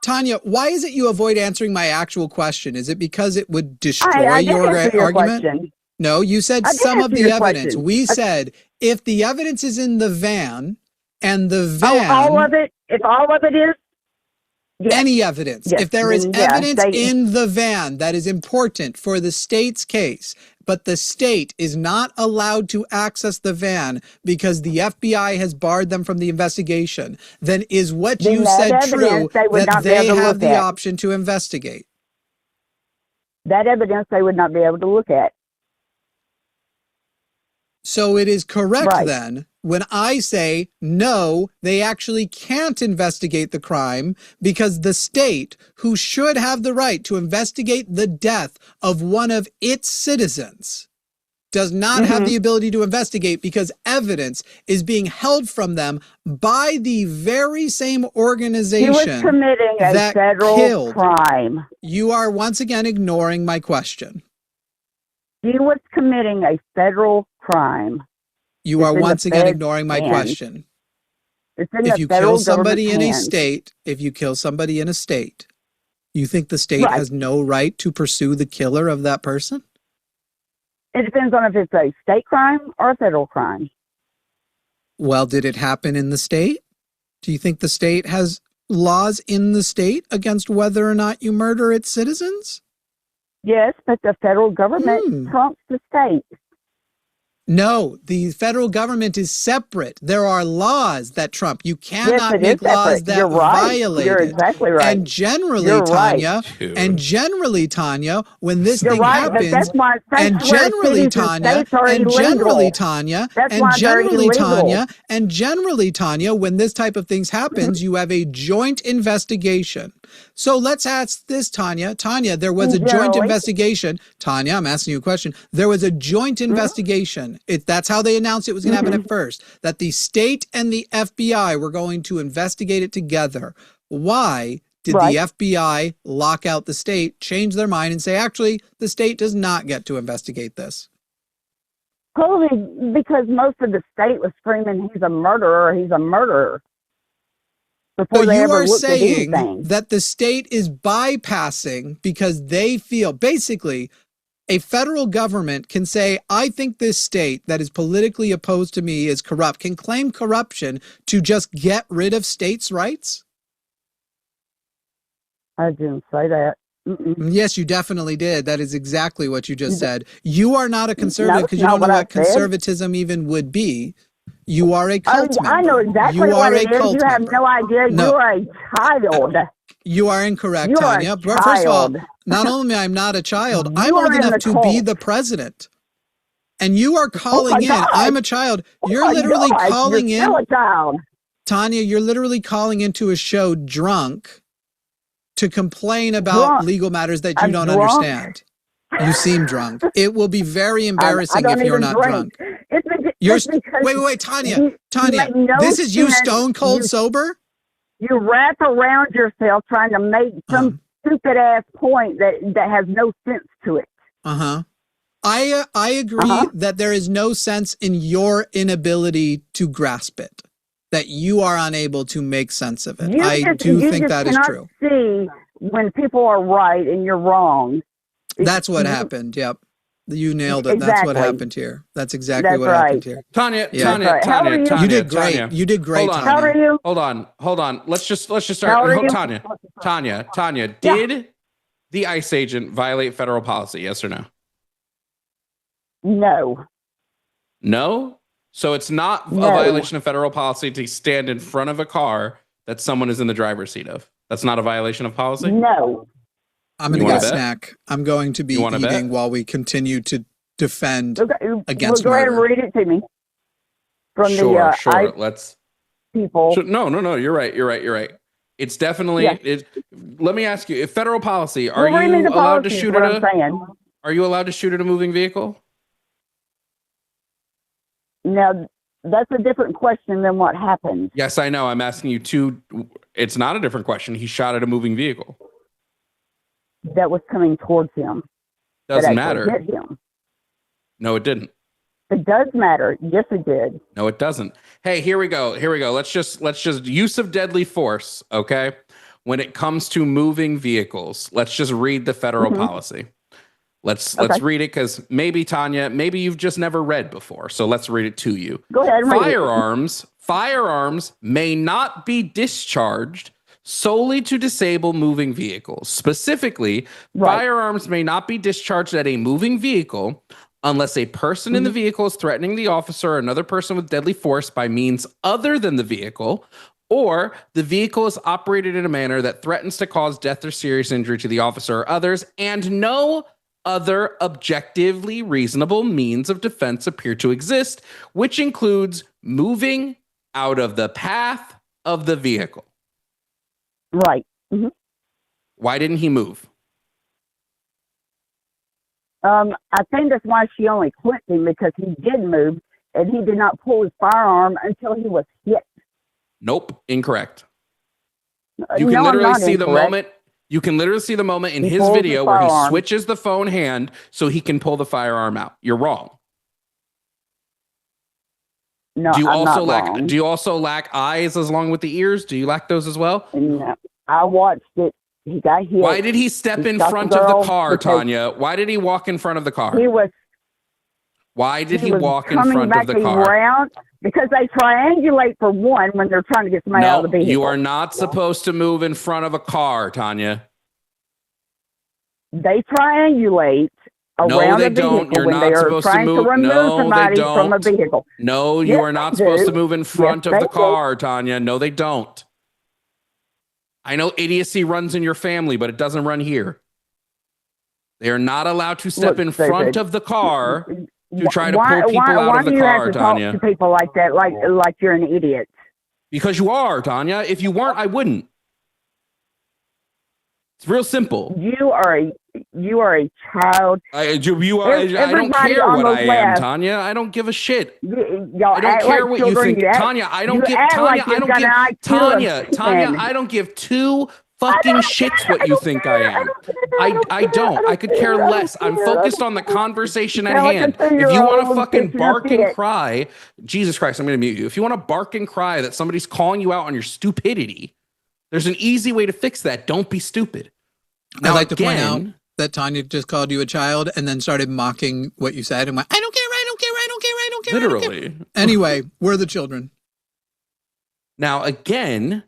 Tanya, why is it you avoid answering my actual question? Is it because it would destroy your argument? Question. No, you said some of the evidence. Question. We said if the evidence is in the van and the van... all of it? If all of it is? Yes. Any evidence. Yes. If there is evidence in the van that is important for the state's case, but the state is not allowed to access the van because the FBI has barred them from the investigation, then is what you said true, that they have the option to investigate? That evidence they would not be able to look at. So it is correct then when I say, no, they actually can't investigate the crime because the state, who should have the right to investigate the death of one of its citizens, does not have the ability to investigate because evidence is being held from them by the very same organization he was committing a federal crime. You are once again ignoring my question. He was committing a federal crime. You are once again ignoring my question. If you kill somebody in a state, you think the state has no right to pursue the killer of that person? It depends on if it's a state crime or a federal crime. Well, did it happen in the state? Do you think the state has laws in the state against whether or not you murder its citizens? Yes, but the federal government trumps the state. No, the federal government is separate. There are laws that trump. You cannot make laws that violate You're it. exactly right. And generally, Tanya, when this thing happens, and generally, Tanya, when this type of things happens, you have a joint investigation. So let's ask this, Tanya. Tanya, there was a joint investigation. Tanya, I'm asking you a question. There was a joint investigation. That's how they announced it was going to happen at first, that the state and the FBI were going to investigate it together. Why did the FBI lock out the state, change their mind, and say, actually, the state does not get to investigate this? Probably because most of the state was screaming, he's a murderer, he's a murderer. So you are saying that the state is bypassing because they feel, basically, a federal government can say, I think this state that is politically opposed to me is corrupt, can claim corruption to just get rid of states' rights? I didn't say that. Yes, you definitely did. That is exactly what you just said. You are not a conservative because you don't know what conservatism even would be. You are a cult member. I know exactly what it is. You have no idea. You are a child. You are incorrect, Tanya. First of all, not only am I not a child, I'm old enough to be the president. And you are calling in. I'm a child. You're literally calling in. Tanya, you're literally calling into a show drunk to complain about legal matters that you don't understand. You seem drunk. It will be very embarrassing if you're not drunk. Wait, Tanya. This is you stone cold sober? You wrap around yourself trying to make some stupid ass point that has no sense to it. I agree that there is no sense in your inability to grasp it, that you are unable to make sense of it. I do think that is true. See when people are right and you're wrong. That's what happened. Yep. You nailed it. Exactly. That's what happened here. That's exactly what happened here. Tanya, you did great. You did great. Hold on. How are you? Hold on. Let's just start. Tanya, did the ICE agent violate federal policy? Yes or no? No. No? So it's not a violation of federal policy to stand in front of a car that someone is in the driver's seat of. That's not a violation of policy? No. I'm going to get a snack. I'm going to be eating while we continue to defend against go ahead and read it to me. From the Let's people. No. You're right. It's definitely. Let me ask you: if federal policy, are you allowed to shoot at Are you allowed to shoot at a moving vehicle? Now, that's a different question than what happened. Yes, I know. I'm asking you two. It's not a different question. He shot at a moving vehicle that was coming towards him. Doesn't matter. Hit him. No, it didn't. It does matter. Yes, it did. No, it doesn't. Hey, here we go. Let's just use of deadly force. Okay. When it comes to moving vehicles, let's just read the federal policy. Let's read it because maybe Tanya, you've just never read before. So let's read it to you. Go ahead. And Firearms may not be discharged solely to disable moving vehicles. Specifically, firearms may not be discharged at a moving vehicle unless a person in the vehicle is threatening the officer or another person with deadly force by means other than the vehicle, or the vehicle is operated in a manner that threatens to cause death or serious injury to the officer or others, and no other objectively reasonable means of defense appear to exist, which includes moving out of the path of the vehicle. Right. Why didn't he move? I think that's why she only clipped him, because he did move and he did not pull his firearm until he was hit. Nope. Incorrect. You can literally see the moment. You can literally see the moment in his video where he switches the phone hand so he can pull the firearm out. You're wrong. No, do you also lack eyes as long with the ears? Do you lack those as well? No. I watched it. He got hit. Why did he step in front of the car, Tanya? Why did he walk in front of the car? Why did he was walk in coming front of back the car? around because they triangulate for one when they're trying to get somebody out of the vehicle. You are not supposed to move in front of a car, Tanya. They triangulate around a vehicle You're when not they are supposed trying to to move. remove No, they somebody from a don't. vehicle. No, you Yes, are not they supposed do. to move in front Yes, of they the car, Tanya. No, they don't. I know idiocy runs in your family, but it doesn't run here. They are not allowed to step in front of the car to try to pull people out of the car, Tanya. Why do you have to talk to people like that, like you're an idiot? Because you are, Tanya. If you weren't, I wouldn't. It's real simple. You are a child. I don't care what I am, Tanya. I don't give a shit. I don't care what you think, Tanya. I don't give Tanya. I don't give Tanya. I don't give two fucking shits what you think I am. I don't. I could care less. I'm focused on the conversation at hand. If you want to fucking bark and cry, Jesus Christ, I'm going to mute you. If you want to bark and cry that somebody's calling you out on your stupidity, there's an easy way to fix that. Don't be stupid. Now, I'd like to point out that Tanya just called you a child and then started mocking what you said and went, I don't care, I don't care, I don't care, I don't care. Literally. I don't care. Anyway, we're the children. Now, again,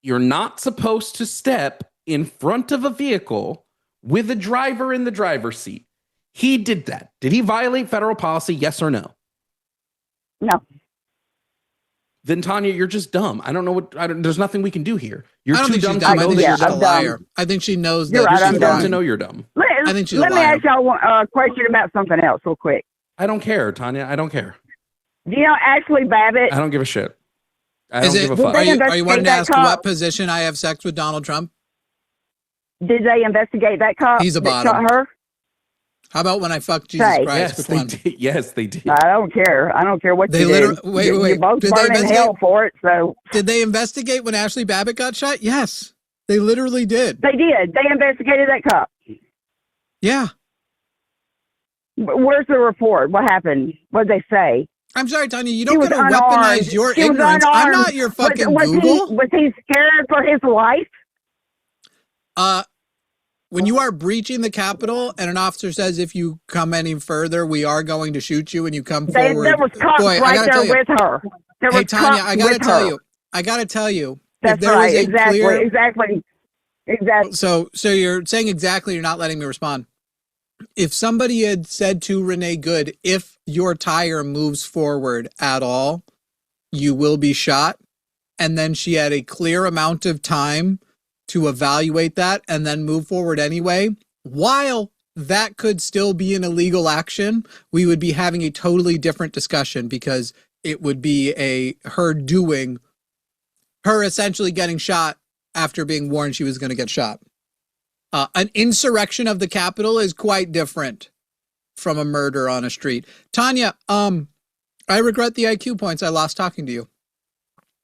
you're not supposed to step in front of a vehicle with a driver in the driver's seat. He did that. Did he violate federal policy? Yes or no? No. Then Tanya, you're just dumb. I don't know there's nothing we can do here. You're too dumb to know that she's you're a liar. I think she knows that you're too dumb to know you're dumb. I think she's a liar. Let me ask y'all a question about something else real quick. I don't care, Tanya. I don't care. Do you know Ashley Babbitt? I don't give a shit. I don't give a fuck. Are you wanting to ask what position I have sex with Donald Trump? Did they investigate that cop? He's a bottom. Shot her? How about when I fucked Jesus Christ? Yes, they did. I don't care. I don't care what you did. Wait. You're both burning hell for it. So did they investigate when Ashley Babbitt got shot? Yes, they literally did. They did. They investigated that cop. Yeah. Where's the report? What happened? What did they say? I'm sorry, Tanya. You don't get to weaponize your ignorance. I'm not your fucking Google. Was he scared for his life? When you are breaching the Capitol and an officer says, if you come any further, we are going to shoot you, and you come forward. There was cops right there with her. Hey, Tanya, I got to tell you. That's right. Exactly. So you're saying exactly, you're not letting me respond. If somebody had said to Renee Good, if your tire moves forward at all, you will be shot. And then she had a clear amount of time to evaluate that and then move forward anyway, while that could still be an illegal action, we would be having a totally different discussion, because it would be her essentially getting shot after being warned she was going to get shot. An insurrection of the Capitol is quite different from a murder on a street. Tanya, I regret the IQ points I lost talking to you.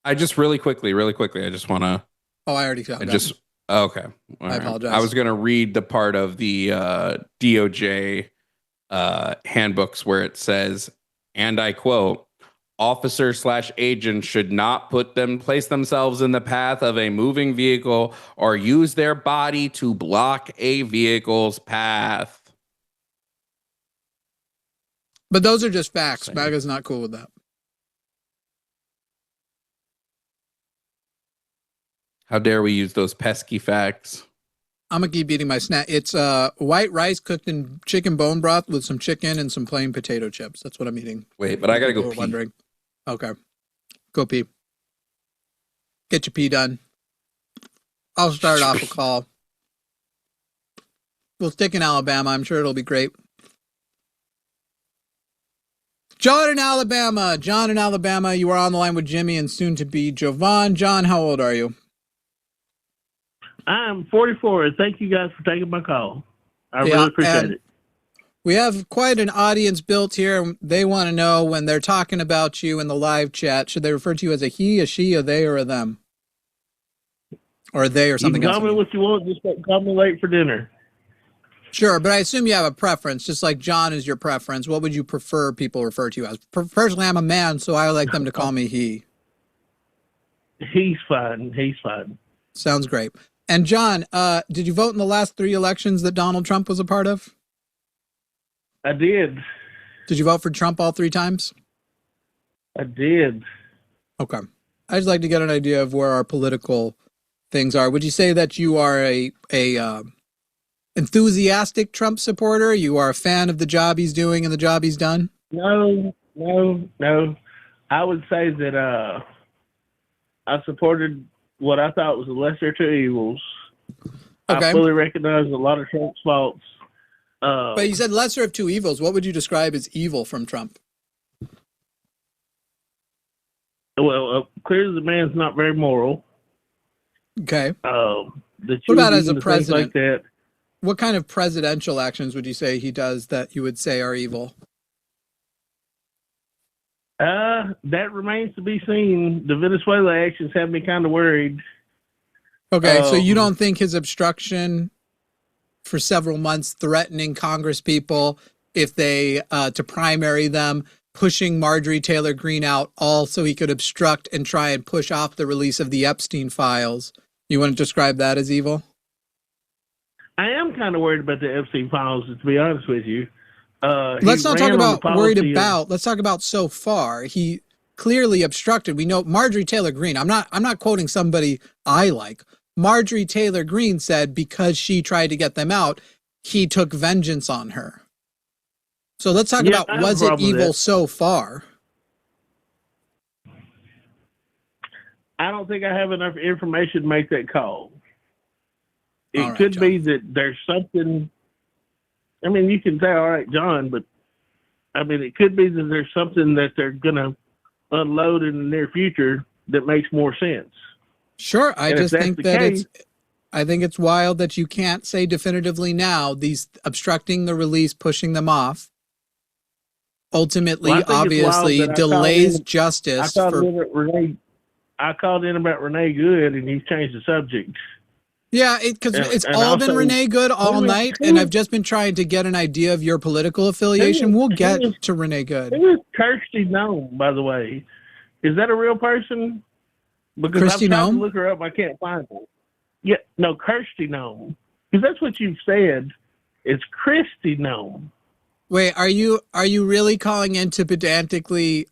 I just really quickly, I just want to. Oh, I already got it. Okay. I apologize. I was going to read the part of the DOJ handbooks where it says, and I quote, officer/agent should not place themselves in the path of a moving vehicle or use their body to block a vehicle's path. But those are just facts. MAGA's not cool with that. How dare we use those pesky facts? I'm going to keep eating my snack. It's white rice cooked in chicken bone broth with some chicken and some plain potato chips. That's what I'm eating. Wait, but I got to go pee. Wondering. Okay. Go pee. Get your pee done. I'll start off a call. We'll stick in Alabama. I'm sure it'll be great. John in Alabama. You are on the line with Jimmy and soon to be Jovan. John, how old are you? I'm 44. Thank you guys for taking my call. I really appreciate it. We have quite an audience built here. They want to know, when they're talking about you in the live chat, should they refer to you as a he, a she, a they, or a them? Or a they or something else? Call me what you want. Just don't call me late for dinner. Sure, but I assume you have a preference, just like John is your preference. What would you prefer people refer to you as? Personally, I'm a man, so I like them to call me he. He's fine. Sounds great. And John, did you vote in the last 3 elections that Donald Trump was a part of? I did. Did you vote for Trump all 3 times? I did. Okay. I'd just like to get an idea of where our political things are. Would you say that you are a enthusiastic Trump supporter? You are a fan of the job he's doing and the job he's done? No. I would say that I supported what I thought was the lesser of 2 evils. Okay. I fully recognize a lot of Trump's faults. But you said lesser of 2 evils. What would you describe as evil from Trump? Well, clearly the man's not very moral. Okay. What about as a president? Like that. What kind of presidential actions would you say he does that you would say are evil? That remains to be seen. The Venezuela actions have me kind of worried. Okay, so you don't think his obstruction for several months, threatening Congress people if they to primary them, pushing Marjorie Taylor Greene out, all so he could obstruct and try and push off the release of the Epstein files. You want to describe that as evil? I am kind of worried about the Epstein files, to be honest with you. Let's not talk about worried about. Let's talk about so far. He clearly obstructed. We know Marjorie Taylor Greene. I'm not quoting somebody I like. Marjorie Taylor Greene said because she tried to get them out, he took vengeance on her. So let's talk about, was it evil so far? I don't think I have enough information to make that call. It John. could be that there's something. I mean, you can say, all right, John, but I mean, it could be that there's something that they're going to unload in the near future that makes more sense. Sure. I just think that I think it's wild that you can't say definitively now these obstructing the release, pushing them off, ultimately, obviously delays justice. I called in about Renee Good, and he's changed the subject. Yeah, because it's all been Renee Good all night, and I've just been trying to get an idea of your political affiliation. We'll get to Renee Good. Who is Kirsty Nome, by the way? Is that a real person? Because Kirsty I've tried Nome? to look her up, I can't find her. Yeah, no, Kirsty Nome. Because that's what you've said. It's Kristi Noem. Wait, are you really calling in to pedantically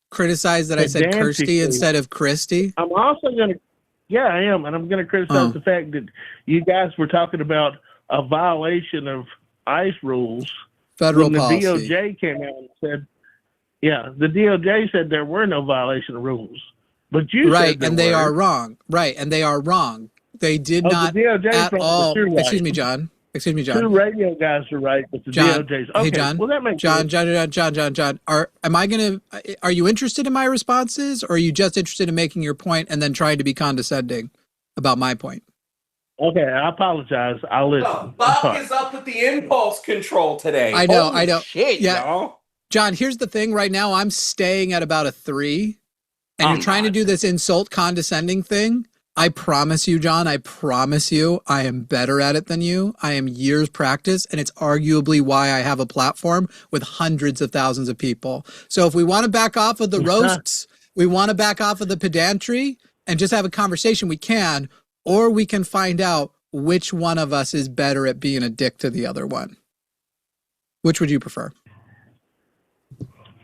criticize that I said Kirsty instead of Christy? I'm also going to, yeah, I am, and I'm going to criticize the fact that you guys were talking about a violation of ICE rules. Federal when policy. The DOJ came out and said, yeah, the DOJ said there were no violation of rules. But you said there and they are wrong. Right, and they are wrong. They did not the DOJ at all. Right. Excuse me, John. 2 radio guys are right, but the DOJ's okay. Hey, John. Well, that makes John. Are you interested in my responses, or are you just interested in making your point and then trying to be condescending about my point? Okay, I apologize. I'll listen. Fuck is up with the impulse control today? I know. Shit, yeah, y'all. John. Here's the thing. Right now, I'm staying at about a 3, and you're trying to do this insult condescending thing. I promise you, John, I promise you, I am better at it than you. I am years practice, and it's arguably why I have a platform with hundreds of thousands of people. So if we want to back off of the roasts, we want to back off of the pedantry and just have a conversation, we can, or we can find out which one of us is better at being a dick to the other one. Which would you prefer?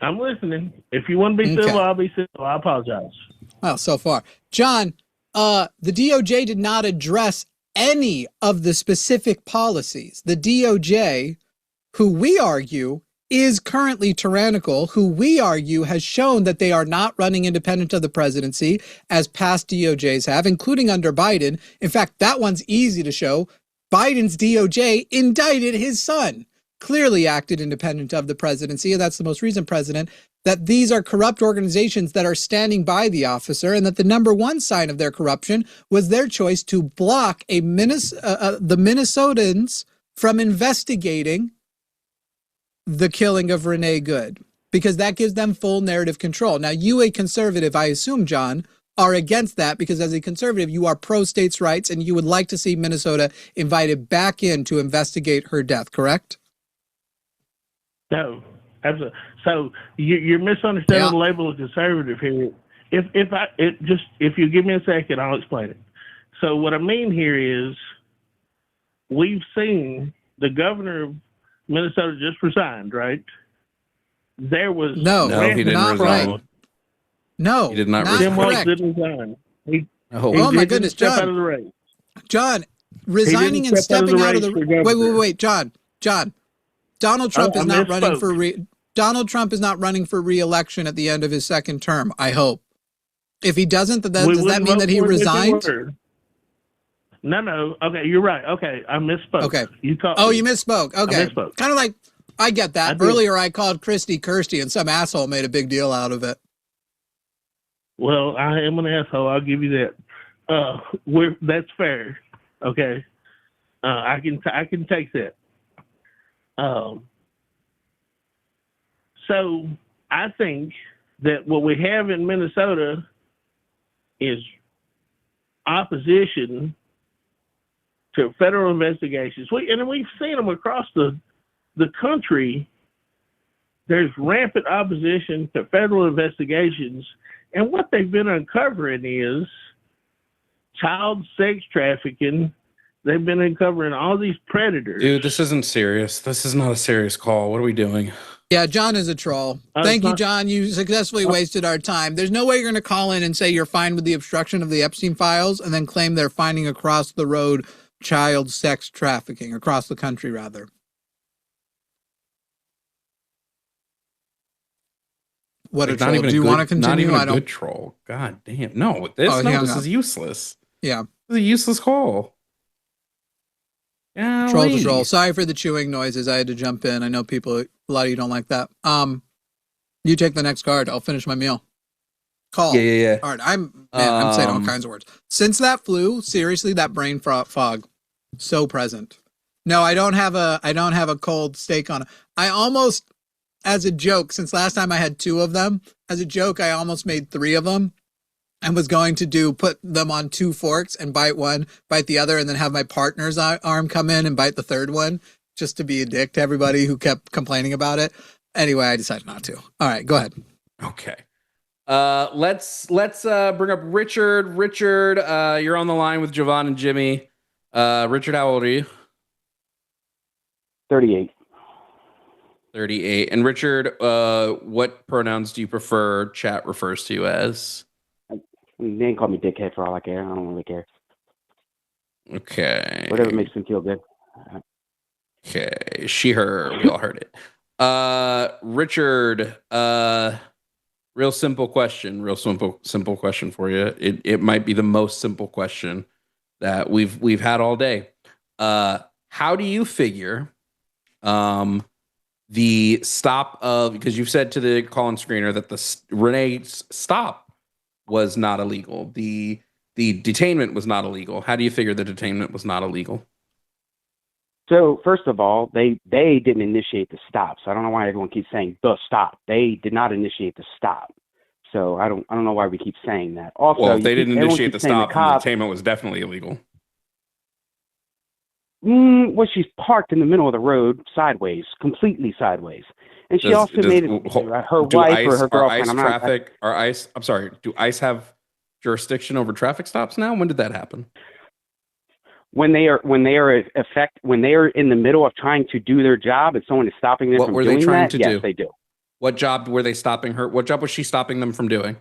I'm listening. If you want to be civil, I'll be civil. I apologize. Well, so far. John, the DOJ did not address any of the specific policies. The DOJ, who we argue is currently tyrannical, who we argue has shown that they are not running independent of the presidency, as past DOJs have, including under Biden. In fact, that one's easy to show. Biden's DOJ indicted his son, clearly acted independent of the presidency, and that's the most recent president, that these are corrupt organizations that are standing by the officer, and that the number one sign of their corruption was their choice to block the Minnesotans from investigating the killing of Renee Good, because that gives them full narrative control. Now, you, a conservative, I assume, John, are against that, because as a conservative, you are pro states' rights, and you would like to see Minnesota invited back in to investigate her death, correct? No, absolutely. So you're misunderstanding the label of conservative here. If you give me a second, I'll explain it. So what I mean here is, we've seen the governor of Minnesota just resigned, right? there was No, he didn't not resign. right. No, He did not not resign. Tim Walz correct. didn't resign. Oh my goodness, step John. out of the race. John, resigning and step out of stepping the out of the race for governor. wait, John. Donald Trump I is not running misspoke. for Donald Trump is not running for re-election at the end of his second term. I hope. If he doesn't, then does that mean that he resigned? No. Okay, you're right. Okay, I misspoke. Okay. You caught Oh, me. you misspoke. Okay. I misspoke. Kind of like I get that. I did. Earlier I called Christy Kirsty and some asshole made a big deal out of it. Well, I am an asshole. I'll give you that. That's fair. Okay. I can take that. So I think that what we have in Minnesota is opposition to federal investigations. And we've seen them across the country. There's rampant opposition to federal investigations. And what they've been uncovering is child sex trafficking. They've been uncovering all these predators. Dude, this isn't serious. This is not a serious call. What are we doing? Yeah, John is a troll. Thank you, John. You successfully wasted our time. There's no way you're going to call in and say you're fine with the obstruction of the Epstein files and then claim they're finding across the road child sex trafficking, across the country, rather. What a troll. Do you want to continue? Not even a good troll. God damn. No, this is useless. Yeah. This is a useless call. Yeah. Troll to troll. Sorry for the chewing noises. I had to jump in. I know a lot of you don't like that. You take the next card. I'll finish my meal. Call. Yeah. All right. I'm saying all kinds of words. Since that flu, seriously, that brain fog, so present. No, I don't have a cold steak on it. I almost, as a joke, since last time I had 2 of them, as a joke, I almost made 3 of them. And was going to put them on 2 forks and bite one, bite the other, and then have my partner's arm come in and bite the third one, just to be a dick to everybody who kept complaining about it. Anyway, I decided not to. All right, go ahead. Okay. Let's bring up Richard. Richard, you're on the line with Jovan and Jimmy. Richard, how old are you? 38. 38. And Richard, what pronouns do you prefer chat refers to you as? They can call me dickhead for all I care. I don't really care. Okay. Whatever makes them feel good. Okay. She, her. We all heard it. Richard, real simple question. Real simple question for you. It might be the most simple question that we've had all day. How do you figure the stop of, because you've said to the call-in screener that the Renee's stop was not illegal. The detainment was not illegal. How do you figure the detainment was not illegal? So first of all, they didn't initiate the stop. So I don't know why everyone keeps saying the stop. They did not initiate the stop. So I don't know why we keep saying that. Also, well, if they didn't initiate the stop, the detainment was definitely illegal. Well, she's parked in the middle of the road, sideways, completely sideways. And she also made it her wife or her girlfriend. I'm sorry. Do ICE have jurisdiction over traffic stops now? When did that happen? When they are in the middle of trying to do their job and someone is stopping them from doing that, what were they trying to do? Yes, they do. What job were they stopping her? What job was she stopping them from doing?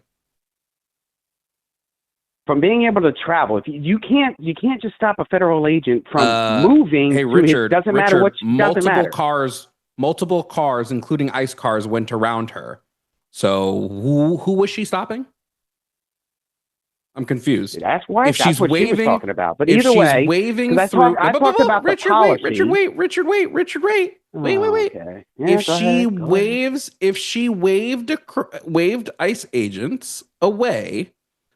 From being able to travel. If you can't just stop a federal agent from moving. Hey, Richard, doesn't matter what. Multiple cars, including ICE cars, went around her. So who was she stopping? I'm confused. That's why. If she's waving, she was talking about. But either way, waving I through. I talked about Richard, the policy. Richard, wait. Okay. Yeah, If she waved ICE agents away,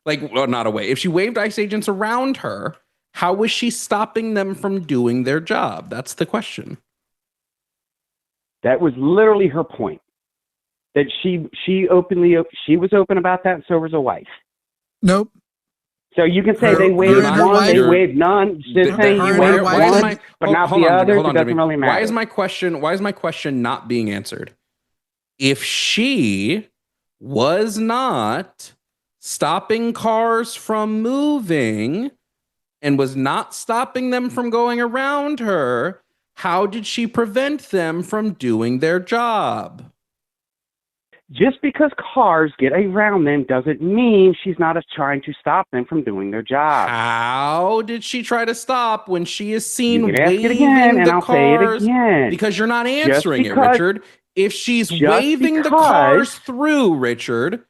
not away. If she waved ICE agents around her, how was she stopping them from doing their job? That's the question. That was literally her point. That she was open about that, and so was her wife. Nope. So you can say they waved one, they waved none. Just saying you waved one, but not the others. It doesn't really matter. Why is my question not being answered? If she was not stopping cars from moving and was not stopping them from going around her, how did she prevent them from doing their job? just because cars get around them doesn't mean she's not trying to stop them from doing their job. How did she try to stop when she is seen You can ask it waving again, and the I'll cars? say it again. Because you're not answering it, Richard. If she's waving the because- cars through, Richard,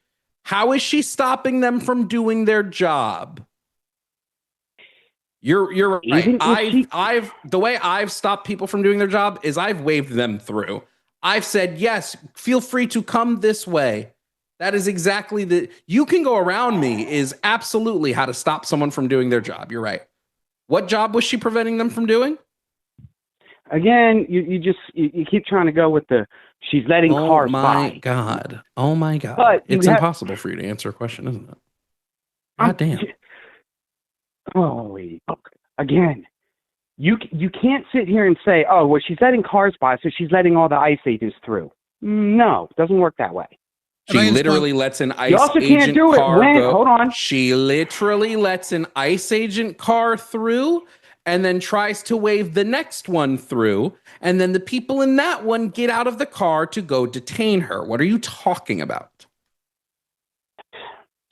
how is she stopping them from doing their job? You're right. I've the way I've stopped people from doing their job is I've waved them through. I've said, yes, feel free to come this way. That is exactly you can go around me is absolutely how to stop someone from doing their job. You're right. What job was she preventing them from doing? Again, you keep trying to go with she's letting cars by. Oh my God. But it's impossible for you to answer a question, isn't it? God damn. Okay. Again, you can't sit here and say, oh, well, she's letting cars by, so she's letting all the ICE agents through. No, it doesn't work that way. She literally lets an ICE also agent can't do it car when, go. Hold on. She literally lets an ICE agent car through and then tries to wave the next one through. And then the people in that one get out of the car to go detain her. What are you talking about?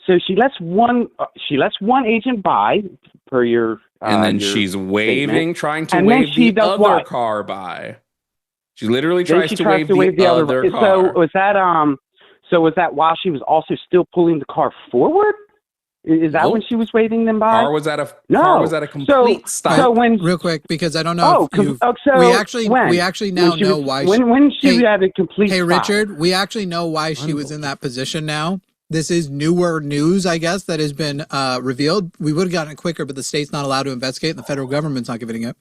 So she lets one agent by per your and then your she's waving, statement. trying to and wave the other what? Car by. She literally Then tries she to tries wave the other car. So was that while she was also still pulling the car forward? Is that when she was waving them by? Car was at a complete stop. So real quick, because I don't know we actually now know why she had a complete Hey stop. Richard, we actually know why she was in that position now. This is newer news, I guess, that has been revealed. We would have gotten it quicker, but the state's not allowed to investigate and the federal government's not giving it.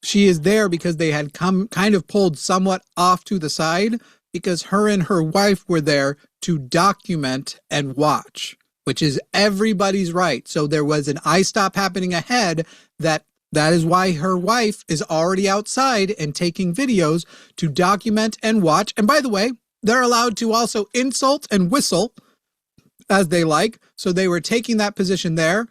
She is there because they had kind of pulled somewhat off to the side because her and her wife were there to document and watch, which is everybody's right. So there was an I-stop happening ahead that is why her wife is already outside and taking videos to document and watch. And by the way, they're allowed to also insult and whistle as they like. So they were taking that position there.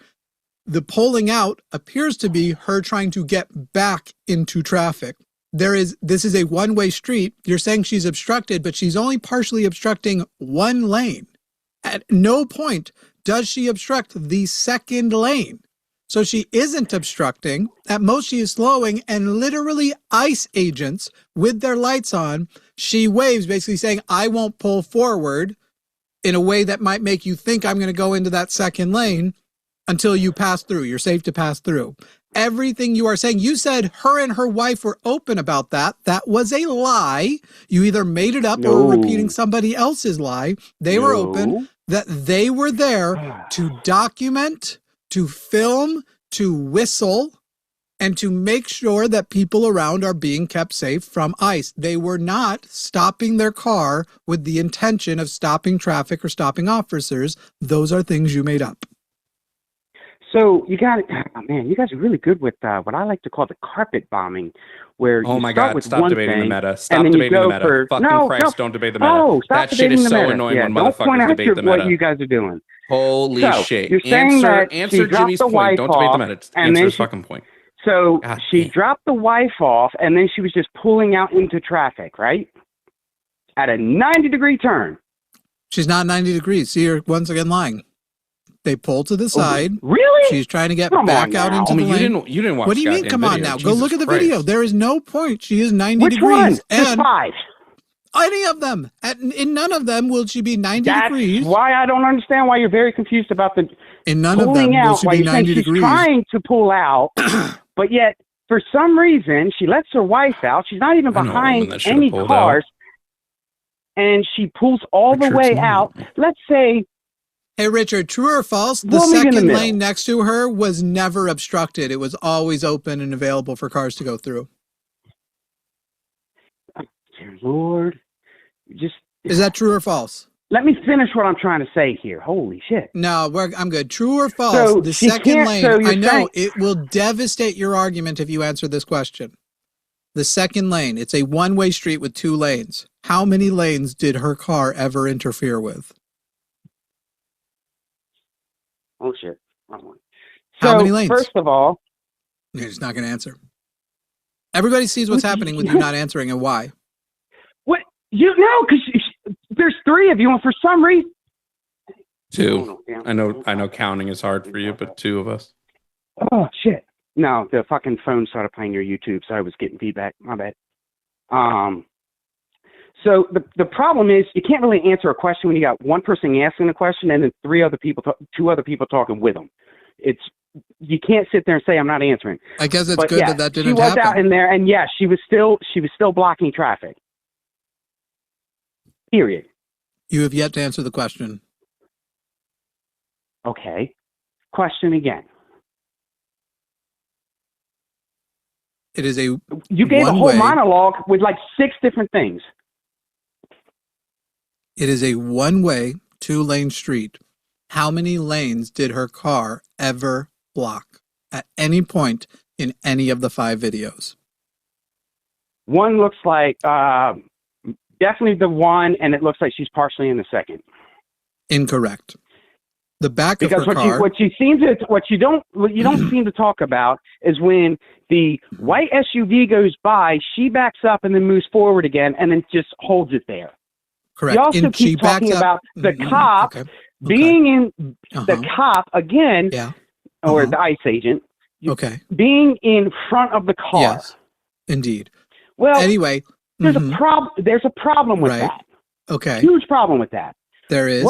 The pulling out appears to be her trying to get back into traffic. This is a one-way street. You're saying she's obstructed, but she's only partially obstructing one lane. At no point does she obstruct the second lane. So she isn't obstructing. At most, she is slowing, and literally ICE agents with their lights on, she waves basically saying, I won't pull forward in a way that might make you think I'm going to go into that second lane until you pass through. You're safe to pass through. Everything you are saying, you said her and her wife were open about that. That was a lie. You either made it up or were repeating somebody else's lie. They were open, that they were there to document, to film, to whistle, and to make sure that people around are being kept safe from ICE. They were not stopping their car with the intention of stopping traffic or stopping officers. Those are things you made up. So you got man, you guys are really good with what I like to call the carpet bombing, where oh you my start God, with stop one debating thing, the meta. and Stop then debating you the go meta. for, Fucking Christ, don't debate the meta. Oh, stop that shit is so the meta. annoying when don't point motherfuckers out debate the meta. what you guys are doing. Holy so, shit. You're saying Answer Jimmy's point. Don't debate the meta. Answer his fucking point. So she dropped the wife off, and then she was just pulling out into traffic, right? At a 90-degree turn. She's not 90 degrees. See her once again lying. They pull to the side. Really? She's trying to get back out into the lane. You didn't watch. What do you mean? Come on now. Go look at the video. There is no point. She is 90 Which degrees. One? Just 5. Any of them. In none of them will she be 90 degrees. That's why I don't understand why you're very confused about the in none of them will she be 90 degrees. She's trying to pull out, but yet for some reason she lets her wife out. She's not even behind any cars, and she pulls all the way out. Let's say. Hey, Richard, true or false? The second lane next to her was never obstructed. It was always open and available for cars to go through. Dear Lord. Is that true or false? Let me finish what I'm trying to say here. Holy shit. No, I'm good. True or false? So the second lane, I know it will devastate your argument if you answer this question. The second lane, it's a one-way street with 2 lanes. How many lanes did her car ever interfere with? Oh, shit. How many lanes? First of all, you're just not going to answer. Everybody sees what's happening with you not answering and why. What? You know, because there's three of you, and for some reason, two. I know counting is hard for you, but two of us. Oh shit! No, the fucking phone started playing your YouTube, so I was getting feedback. My bad. So the problem is you can't really answer a question when you got one person asking a question and then two other people talking with them. You can't sit there and say I'm not answering. I guess it's good that didn't happen. She was out in there, and yes, she was still blocking traffic. Period. You have yet to answer the question. Okay. Question again. It is a You gave a whole monologue with like 6 different things. It is a one-way, 2-lane street. How many lanes did her car ever block at any point in any of the 5 videos? One looks like definitely the one, and it looks like she's partially in the second. Incorrect. The back because of her car. What you don't seem to talk about is when the white SUV goes by, she backs up and then moves forward again, and then just holds it there. Correct. You also keep talking about the cop being in the cop again, or the ICE agent. Being in front of the car. Yes, indeed. Well, anyway, there's a problem. There's a problem with that. Okay. Huge problem with that. There is.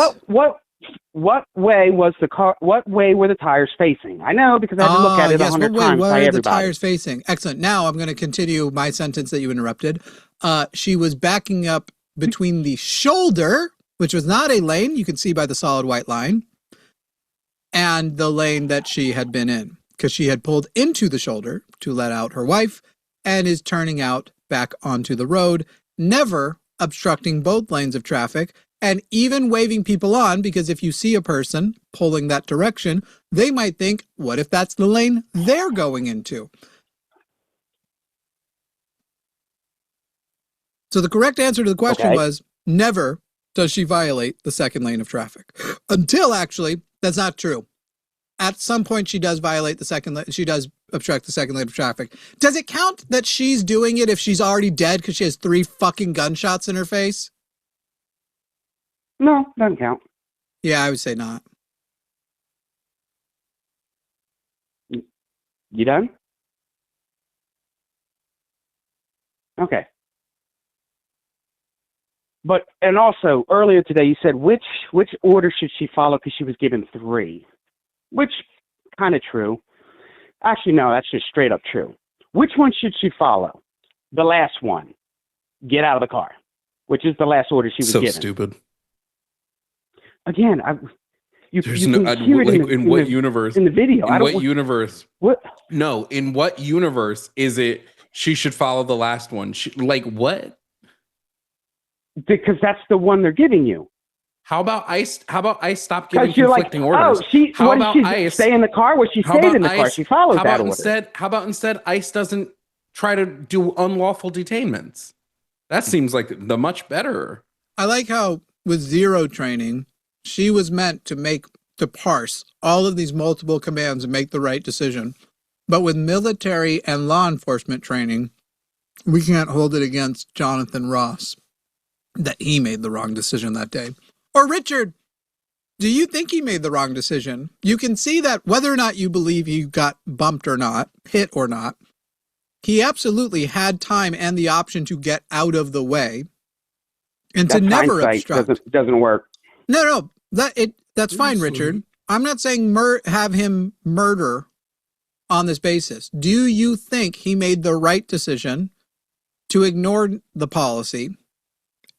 What way was the car? What way were the tires facing? I know because I had to look at it 100 times by everybody. What were the tires facing? Excellent. Now I'm going to continue my sentence that you interrupted. She was backing up between the shoulder, which was not a lane, you can see by the solid white line, and the lane that she had been in, because she had pulled into the shoulder to let out her wife and is turning out back onto the road, never obstructing both lanes of traffic, and even waving people on, because if you see a person pulling that direction, they might think, what if that's the lane they're going into? So the correct answer to the question was never does she violate the second lane of traffic. Until actually, that's not true. At some point, she does violate the second lane. She does obstruct the second lane of traffic. Does it count that she's doing it if she's already dead because she has 3 fucking gunshots in her face? No, doesn't count. Yeah, I would say not. You done? Okay. But, and also, earlier today you said which order should she follow because she was given 3, which kind of true. Actually, no, that's just straight up true. Which one should she follow? The last one. Get out of the car, which is the last order she was given. So stupid. Again, in what universe? In the video. In what universe? What? No, in what universe is it she should follow the last one? What? Because that's the one they're giving you. How about ICE? How about ICE stop giving conflicting orders? How about ICE stay in the car? Well, she stayed in the car. She followed that order. How about instead ICE doesn't try to do unlawful detainments? That seems like the much better. I like how with zero training, she was meant to parse all of these multiple commands and make the right decision. But with military and law enforcement training, we can't hold it against Jonathan Ross that he made the wrong decision that day. Or Richard, do you think he made the wrong decision? You can see that whether or not you believe he got bumped or not, hit or not, he absolutely had time and the option to get out of the way and to never obstruct. Doesn't work. No, that's fine, Richard. I'm not saying have him murder on this basis. Do you think he made the right decision to ignore the policy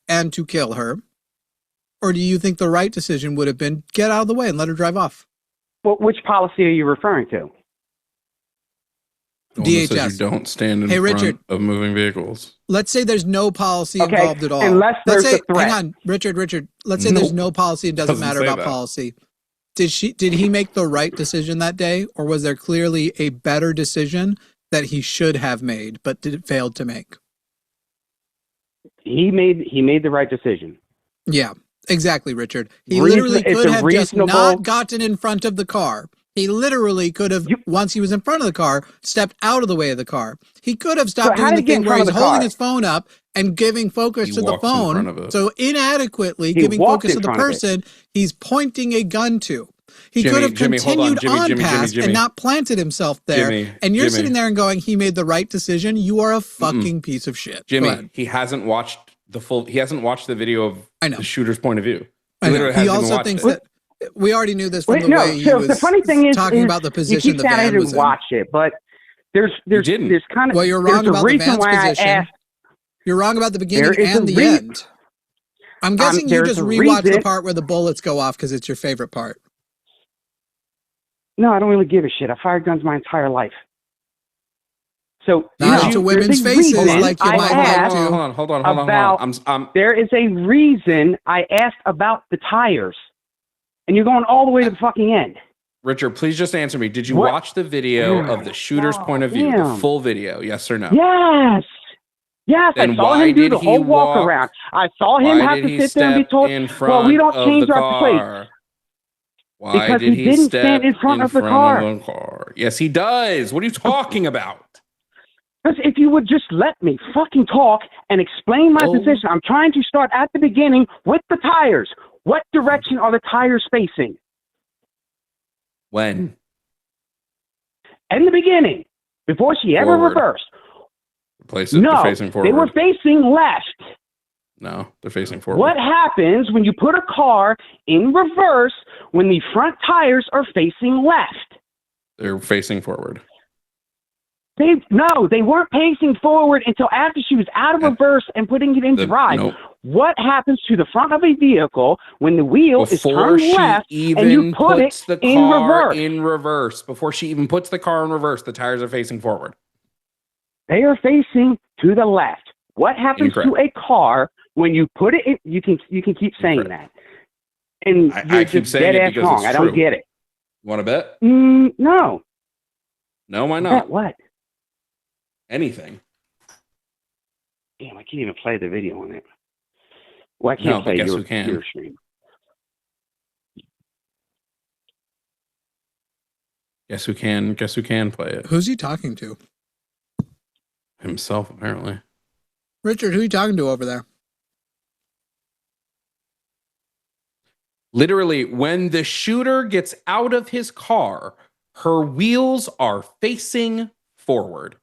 and to kill her? Or do you think the right decision would have been get out of the way and let her drive off? Well, which policy are you referring to? DHS. You don't stand in front of moving vehicles. Let's say there's no policy involved at all. Unless there's a threat. Hang on, Richard. Let's say there's no policy. It doesn't matter about policy. Did he make the right decision that day, or was there clearly a better decision that he should have made but failed to make? He made the right decision. Yeah, exactly, Richard. He literally could have just not gotten in front of the car He literally could have, once he was in front of the car, stepped out of the way of the car. He could have stopped doing the thing where he's holding his phone up and giving focus to the phone. So inadequately giving focus to the person he's pointing a gun to. He could have continued on past and not planted himself there. And you're sitting there and going, he made the right decision. You are a fucking piece of shit. Jimmy, he hasn't watched the video of the shooter's point of view. He also thinks that we already knew this from the way he was the funny thing is, talking about the position the van was in. Watch it, but there's kind of you're wrong about the van's position. You're wrong about the beginning and the end. I'm guessing you just rewatched the part where the bullets go off because it's your favorite part. No, I don't really give a shit. I fired guns my entire life. So not to women's faces like you might like to. Hold on. There is a reason I asked about the tires, and you're going all the way to the fucking end. Richard, please just answer me. Did you watch the video of the shooter's point of view, the full video? Yes or no? Yes. Yes, I saw him do the whole walk around. I saw him have to sit there and be told, well, we don't change our plates. Because he didn't stand in front of the car. Yes, he does. What are you talking about? Because if you would just let me fucking talk and explain my position, I'm trying to start at the beginning with the tires. What direction are the tires facing? When? In the beginning, before she ever reversed. They're facing forward. They were facing left. No, they're facing forward. What happens when you put a car in reverse when the front tires are facing left? They're facing forward. They weren't facing forward until after she was out of reverse and putting it in drive. Nope. What happens to the front of a vehicle when the wheel is turned left and you put it in reverse? In reverse. Before she even puts the car in reverse, the tires are facing forward. They are facing to the left. What happens to a car when you put it in? You can keep saying that. And I keep saying it because it's true. I don't get it. You want to bet? No. No, why not? Bet what? Anything. Damn, I can't even play the video on it. Well, I can't play your stream. Guess who can play it? Who's he talking to? Himself, apparently. Richard, who are you talking to over there? Literally, when the shooter gets out of his car, her wheels are facing forward.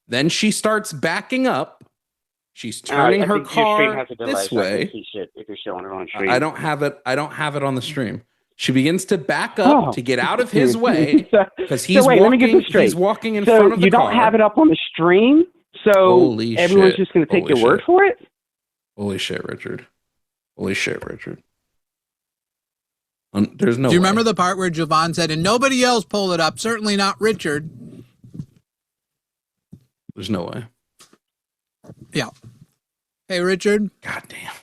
Then she starts backing up. She's turning her car this way. If you're showing it on stream. I don't have it on the stream. She begins to back up to get out of his way because he's walking in front of the car. You don't have it up on the stream, so everyone's just going to take your word for it? Holy shit, Richard. There's no Do you remember the part where Jovan said, and nobody else pulled it up, certainly not Richard? There's no way. Yeah. Hey, Richard. God damn.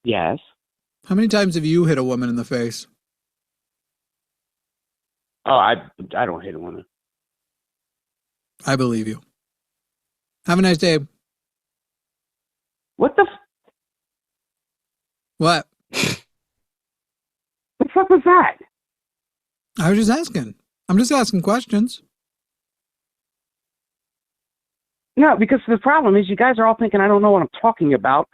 Yes. How many times have you hit a woman in the face? Oh, I don't hit a woman. I believe you. Have a nice day. What the? What? The fuck was that? I was just asking. I'm just asking questions. No, because the problem is you guys are all thinking I don't know what I'm talking about.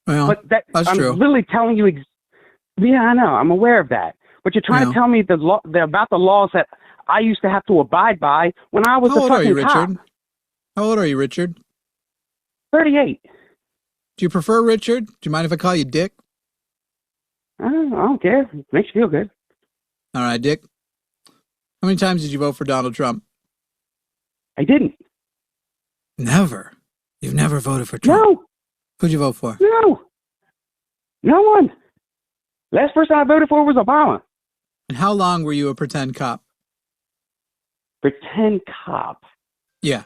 Well, but that's true. I'm literally telling you. Yeah, I know. I'm aware of that. But you're trying to tell me about the laws that I used to have to abide by when I was a fucking cop. How old are you, Richard? 38. Do you prefer Richard? Do you mind if I call you Dick? I don't care. It makes you feel good. All right, Dick. How many times did you vote for Donald Trump? I didn't. Never. You've never voted for Trump? No. Who'd you vote for? No. No one. Last person I voted for was Obama. And how long were you a pretend cop? Pretend cop? Yeah.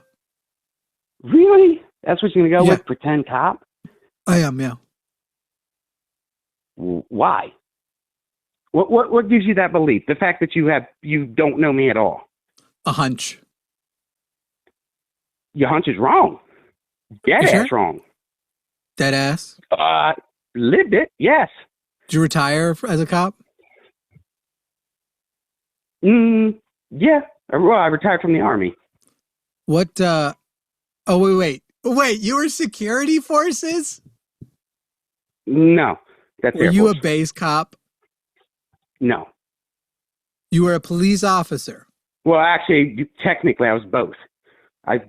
Really? That's what you're going to go with? Pretend cop? I am, yeah. Why? What gives you that belief? The fact that you don't know me at all? A hunch. Your hunch is wrong. Dead ass wrong. Dead ass? Lived it, yes. Did you retire as a cop? Yeah. Well, I retired from the Army. What, oh, wait. You were security forces? No. That's Were Air you Force. a base cop? No. You were a police officer? Well, actually, technically, I was both.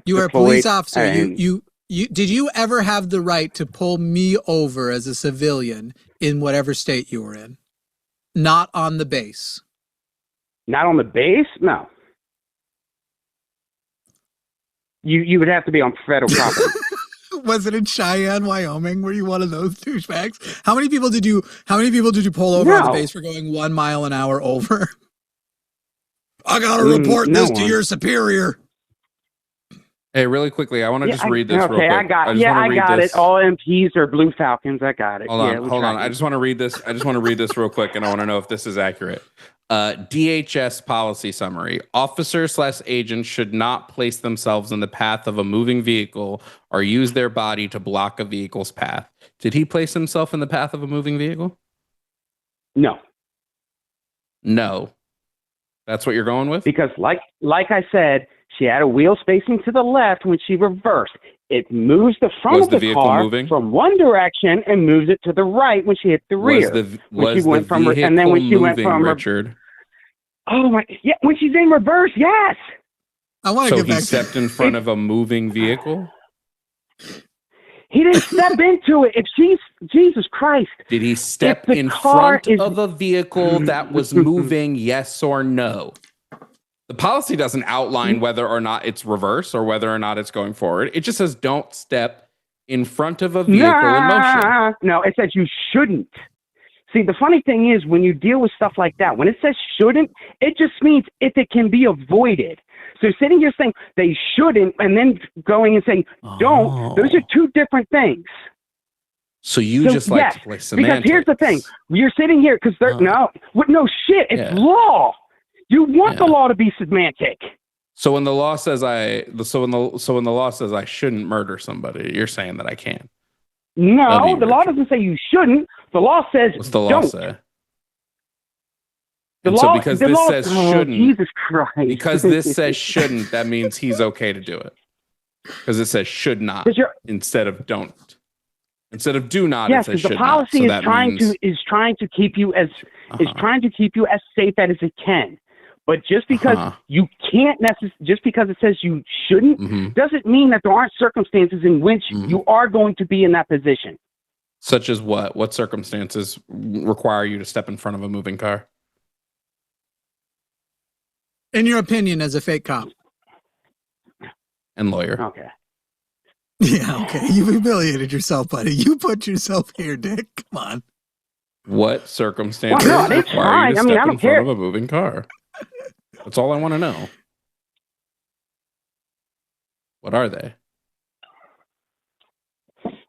You were a police officer. Did you ever have the right to pull me over as a civilian in whatever state you were in? Not on the base. Not on the base? No. You would have to be on federal property. Was it in Cheyenne, Wyoming? Were you one of those douchebags? How many people did you pull over on the base for going 1 mile an hour over? I gotta report this to your superior. Hey, really quickly, I want to just read this real quick. I got it. All MPs are Blue Falcons. I got it. Hold on. I just want to read this. I just want to read this real quick, and I want to know if this is accurate. DHS policy summary. Officers/agents should not place themselves in the path of a moving vehicle or use their body to block a vehicle's path. Did he place himself in the path of a moving vehicle? No. That's what you're going with? Because like I said, she had a wheel spacing to the left when she reversed. It moves the front of the car moving from one direction and moves it to the right when she hit the rear. When she went from Richard. Oh my! Yeah, when she's in reverse, yes. I want to get back. So he stepped in front of a moving vehicle. He didn't step into it. If she's Jesus Christ, did he step in front of a vehicle that was moving? Yes or no? The policy doesn't outline whether or not it's reverse or whether or not it's going forward. It just says don't step in front of a vehicle in motion. No, it says you shouldn't. See, the funny thing is when you deal with stuff like that, when it says shouldn't, it just means if it can be avoided. So sitting here saying they shouldn't and then going and saying don't, those are two different things. So you just like to play semantics. Because here's the thing. You're sitting here because no shit, it's law. You want the law to be semantic. So when the law says when the law says I shouldn't murder somebody, you're saying that I can. No, the law doesn't say you shouldn't. The law says what's the law don't. say? Because this says shouldn't. Jesus Christ. Because this says shouldn't, that means he's okay to do it. Because it says should not instead of don't. Instead of do not, it says should not. Yes, the policy is trying to keep you as safe as it can. But just because you can't just because it says you shouldn't, doesn't mean that there aren't circumstances in which you are going to be in that position. Such as what? What circumstances require you to step in front of a moving car? In your opinion, as a fake cop and lawyer. Okay. Yeah, okay. You've humiliated yourself, buddy. You put yourself here, Dick. Come on. What circumstances require you to step in front of a moving car? That's all I want to know. What are they?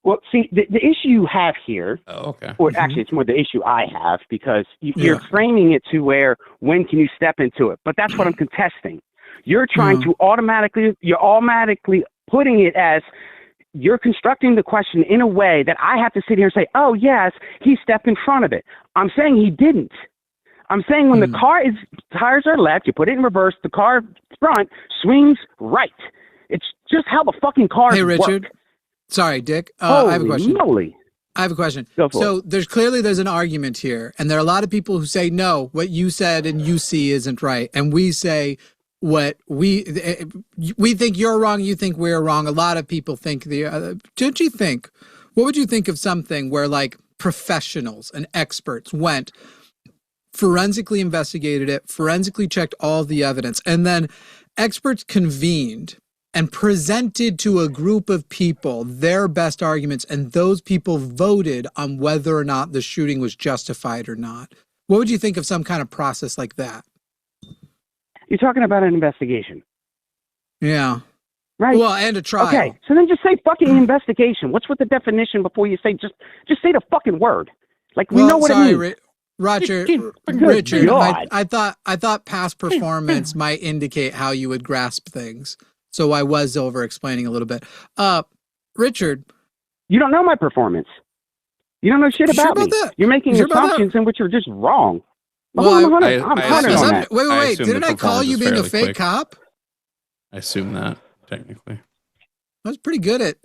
Well, see, the issue you have here, or actually it's more the issue I have, because you're framing it to where, when can you step into it? But that's what I'm contesting. You're trying to automatically putting it as, you're constructing the question in a way that I have to sit here and say, oh, yes, he stepped in front of it. I'm saying he didn't. I'm saying when the tires are left, you put it in reverse, the car front swings right. It's just how the fucking cars work. Hey, Richard. Sorry, Dick. I have a question. Moly. I have a question. So there's an argument here, and there are a lot of people who say, no, what you said and you see isn't right. And we say what we think you're wrong, you think we're wrong. A lot of people think what would you think of something where like professionals and experts went, forensically investigated it, forensically checked all the evidence, and then experts convened and presented to a group of people their best arguments, and those people voted on whether or not the shooting was justified or not? What would you think of some kind of process like that? You're talking about an investigation. Yeah. Right. Well, and a trial. Okay, so then just say fucking investigation. What's with the definition before you say just say the fucking word? Like, we know what it means. Richard, I thought past performance might indicate how you would grasp things. So I was over explaining a little bit. Richard, You don't know my performance. You don't know shit about me. That? You're making assumptions in which are just wrong. Well, I'm on that. Wait. Didn't I call you being a fake cop? I assume that, technically. I was pretty good at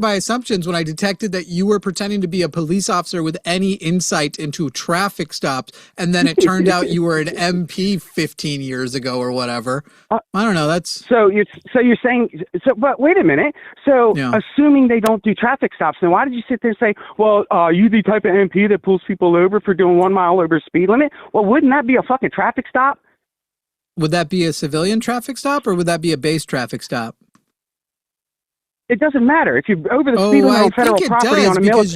my assumptions when I detected that you were pretending to be a police officer with any insight into traffic stops, and then it turned out you were an MP 15 years ago or whatever. I don't know. That's so you're saying so. But wait a minute. So assuming they don't do traffic stops, then why did you sit there and say, "Well, you the type of MP that pulls people over for doing 1 mile over speed limit"? Well, wouldn't that be a fucking traffic stop? Would that be a civilian traffic stop or would that be a base traffic stop? It doesn't matter if you're over the speed limit on federal property on a base.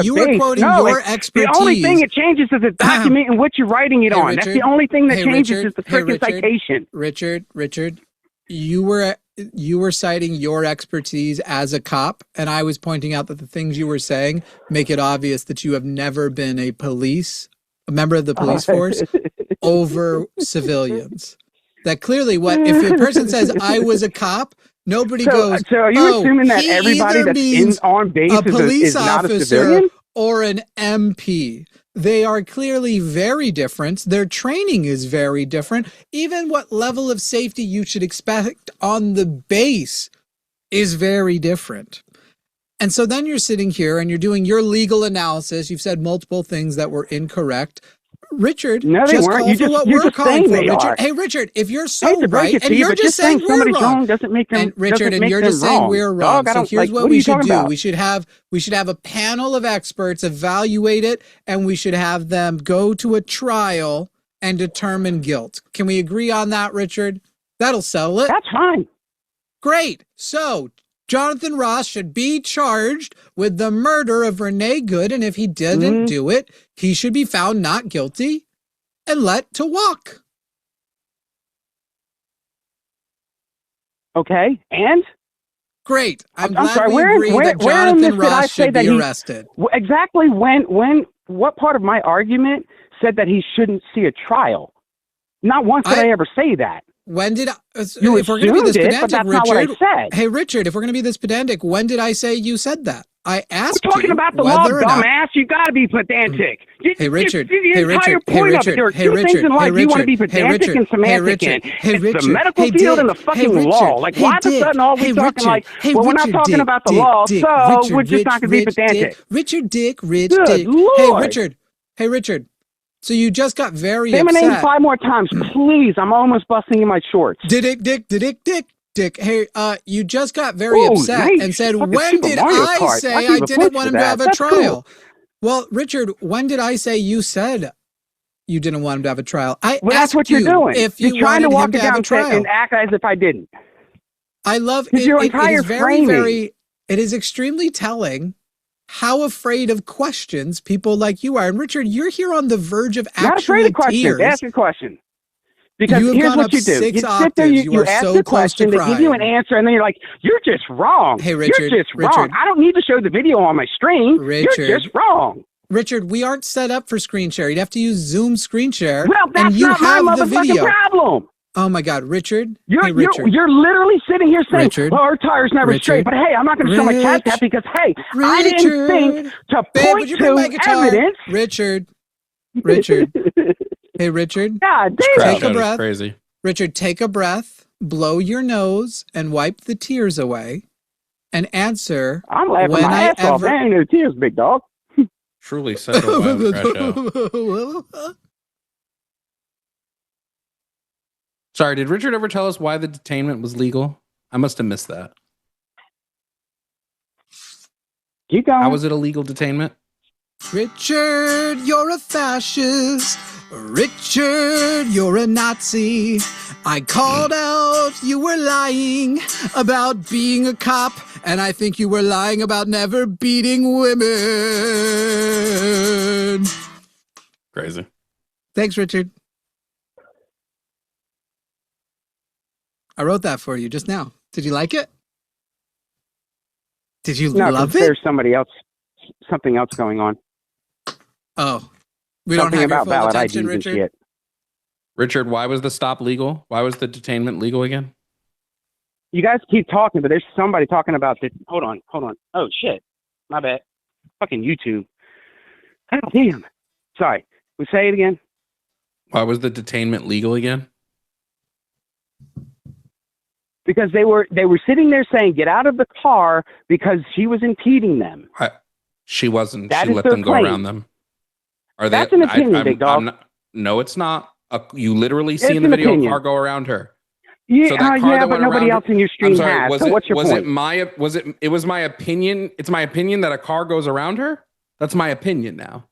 You were quoting your expertise. The only thing it changes is the document and what you're writing it on. Richard, that's the only thing that changes is the freaking citation. Richard, you were citing your expertise as a cop, and I was pointing out that the things you were saying make it obvious that you have never been a member of the police force over civilians. That clearly if a person says I was a cop, nobody goes. So are you assuming that everybody that's on base is not a civilian or an MP? They are clearly very different. Their training is very different. Even what level of safety you should expect on the base is very different. And so then you're sitting here and you're doing your legal analysis. You've said multiple things that were incorrect. Richard, no, they weren't. You're calling for, Richard. Hey, Richard, if you're so right, and you're just saying we're wrong, doesn't make them. And Richard, and you're just saying we're wrong. So here's what we should do: we should have a panel of experts evaluate it, and we should have them go to a trial and determine guilt. Can we agree on that, Richard? That'll settle it. That's fine. Great. So Jonathan Ross should be charged with the murder of Renee Good, and if he didn't do it, he should be found not guilty and let to walk. Okay, and? Great. I'm glad we agree that Jonathan Ross should be arrested. Exactly what part of my argument said that he shouldn't see a trial? Not once did I ever say that. When did if we're going to be this pedantic, but that's not what I said. Hey, Richard, if we're going to be this pedantic, when did I say you said that? I asked you. We're talking about the law, dumbass. You got to be pedantic. Hey, Richard. There are two things in life you want to be pedantic and semantic in. It's the medical field and the fucking law. Like, why the sudden all we talking like, well, we're not talking about the law, so we're just not going to be pedantic. Richard Dick. Good Lord. Hey, Richard. So you just got very upset. Say my name 5 more times, please. I'm almost busting in my shorts. Dick. Hey, you just got very upset and said, when did I say I didn't want him to have a trial? Cool. Well, Richard, when did I say you said you didn't want him to have a trial? That's what you're doing. If you you're trying to walk it down and act as if I didn't. I love it. Your entire it is extremely telling how afraid of questions people like you are. And Richard, you're here on the verge of actual Not afraid of questions. Tears. Ask a question. Because here's what you do. You sit there, you ask the question, they give you an answer, and then you're like, you're just wrong. Hey, Richard. You're just wrong. I don't need to show the video on my screen. Richard, you're just wrong. Richard, we aren't set up for screen share. You'd have to use Zoom screen share. Well, that's and you not have my the video. problem. Oh my God, Richard. You're literally sitting here saying, well, our tire's never straight. But hey, I'm not going to show my cat tap because, hey, I didn't think to point to evidence. Richard. Hey, Richard. God damn. Take a breath. Crazy. Richard, take a breath, blow your nose, and wipe the tears away, and answer. I'm laughing my ass off. There ain't no tears, big dog. Truly such a wild crash out. Sorry, did Richard ever tell us why the detainment was legal? I must have missed that. Keep going. How was it a legal detainment? Richard, you're a fascist. Richard, you're a Nazi. I called out you were lying about being a cop, and I think you were lying about never beating women. Crazy. Thanks, Richard. I wrote that for you just now. Did you like it? Did you love it? There's something else going on. Oh, we don't have your full attention, Richard. Richard, why was the stop legal? Why was the detainment legal again? You guys keep talking, but there's somebody talking about the. Hold on. Oh shit! My bad. Fucking YouTube. God damn. Sorry. We say it again. Why was the detainment legal again? Because they were sitting there saying, "Get out of the car," because she was impeding them. She wasn't. That she is let their them claim. go around them. Are That's they, an opinion, big dog. No, it's not. You literally see It's in the an video opinion. a car go around her. Yeah, So that car yeah, that but went nobody around else in your stream I'm sorry, has. So what's your point? It was my opinion. It's my opinion that a car goes around her. That's my opinion now.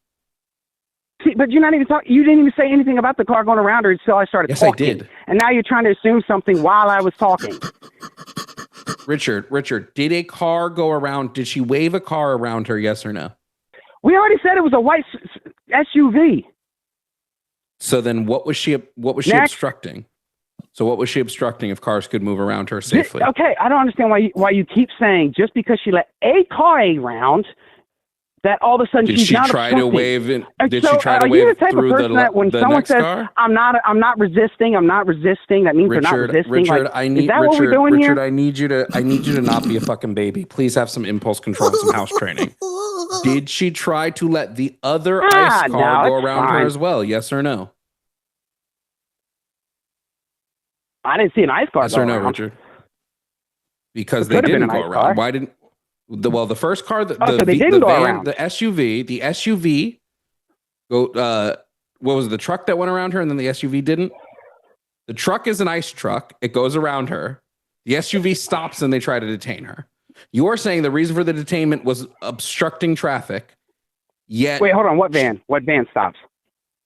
See, but you're not even talking. You didn't even say anything about the car going around her until I started talking. Yes, I did. And now you're trying to assume something while I was talking. Richard, did a car go around? Did she wave a car around her? Yes or no? We already said it was a white SUV. So then what was she obstructing? So what was she obstructing if cars could move around her safely? Okay, I don't understand why you keep saying just because she let a car around that all of a sudden she's not obstructing. Did she try to wave the type through of person that when someone says car? I'm not resisting, that means they're not resisting. Richard, what we're doing here? I need you to not be a fucking baby. Please have some impulse control and some house training. Did she try to let the other ICE car go around her as well? Yes or no? I didn't see an ICE car yes go or no, around. Richard? Because they didn't go around. Car. Why didn't the first car, the SUV go what was it, the truck that went around her and then the SUV didn't? The truck is an ICE truck. It goes around her. The SUV stops and they try to detain her. You're saying the reason for the detainment was obstructing traffic. Yet wait, hold on. What van? What van stops?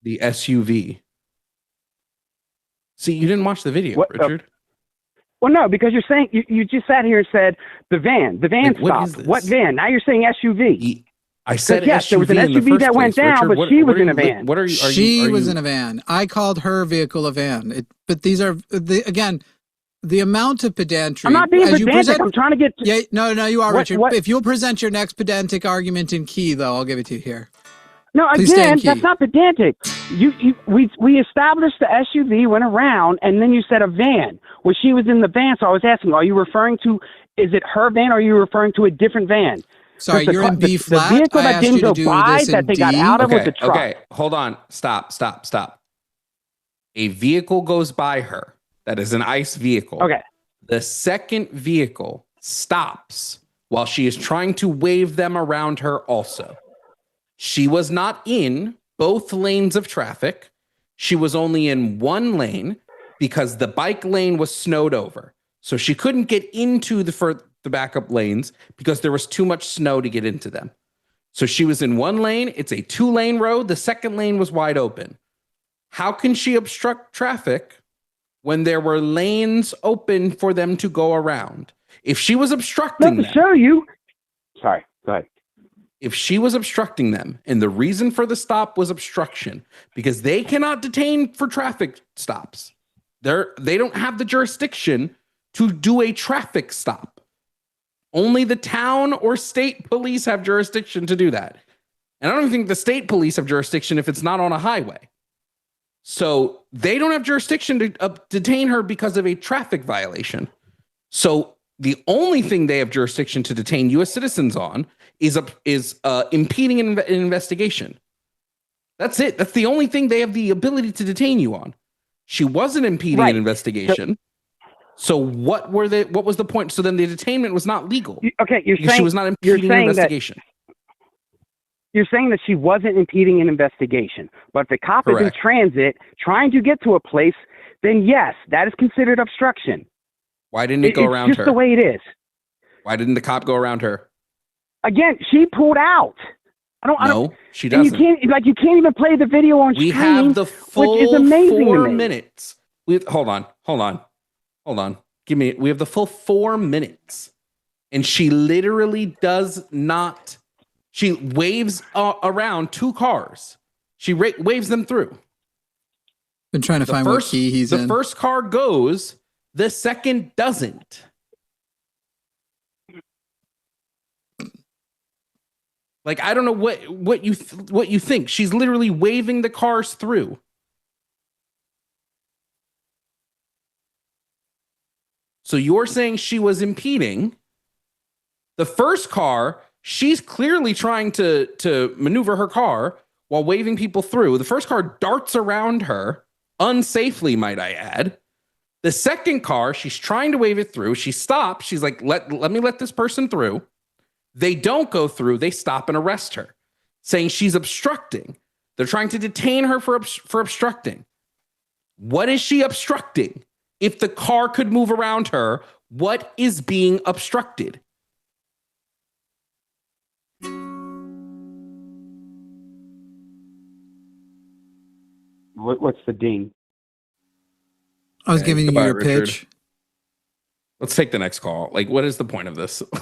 The SUV. See, you didn't watch the video, Richard. Well, no, because you're saying you just sat here and said the van stopped. What van? Now you're saying SUV. I said yes, SUV there was an SUV that went down, Richard, but she was in a van. She was in a van. I called her vehicle a van. But these are again the amount of pedantry. I'm not being pedantic. I'm trying to get. No, you are, Richard. If you'll present your next pedantic argument in key, though, I'll give it to you here. No, again, that's not pedantic. We established the SUV went around, and then you said a van. Well, she was in the van, so I was asking, are you referring to? Is it her van, or are you referring to a different van? Sorry, you're in B flat. The vehicle that didn't go by that they got out of was the truck. Okay, hold on. Stop. A vehicle goes by her. That is an ICE vehicle. Okay. The second vehicle stops while she is trying to wave them around her also. She was not in both lanes of traffic. She was only in one lane because the bike lane was snowed over. So she couldn't get into the backup lanes because there was too much snow to get into them. So she was in one lane. It's a 2-lane road. The second lane was wide open. How can she obstruct traffic when there were lanes open for them to go around? If she was obstructing them. Show you. Sorry, go ahead. If she was obstructing them, and the reason for the stop was obstruction, because they cannot detain for traffic stops. They don't have the jurisdiction to do a traffic stop. Only the town or state police have jurisdiction to do that. And I don't even think the state police have jurisdiction if it's not on a highway. So they don't have jurisdiction to detain her because of a traffic violation. So the only thing they have jurisdiction to detain U.S. citizens on is impeding an investigation. That's it. That's the only thing they have the ability to detain you on. She wasn't impeding an investigation. So what was the point? So then the detainment was not legal. Okay, you're saying she was not impeding an investigation. You're saying that she wasn't impeding an investigation. But if the cop is in transit trying to get to a place, then yes, that is considered obstruction. Why didn't it go around her? It's just the way it is. Why didn't the cop go around her? Again, she pulled out. No, she doesn't. You can't even play the video on screen. We have the full which is amazing 4 minutes. Hold on. We have the full 4 minutes. And she literally does not. She waves around 2 cars. She waves them through. Been trying to find what key he's in. The first car goes. The second doesn't. Like, I don't know what you think. She's literally waving the cars through. So you're saying she was impeding. The first car, She's clearly trying to maneuver her car while waving people through. The first car darts around her, unsafely, might I add. The second car, she's trying to wave it through. She stops. She's like, let me let this person through. They don't go through. They stop and arrest her, saying she's obstructing. They're trying to detain her for obstructing. What is she obstructing? If the car could move around her, what is being obstructed? What's the ding? I was giving you your Richard. pitch. Let's take the next call. Like, what is the point of this? I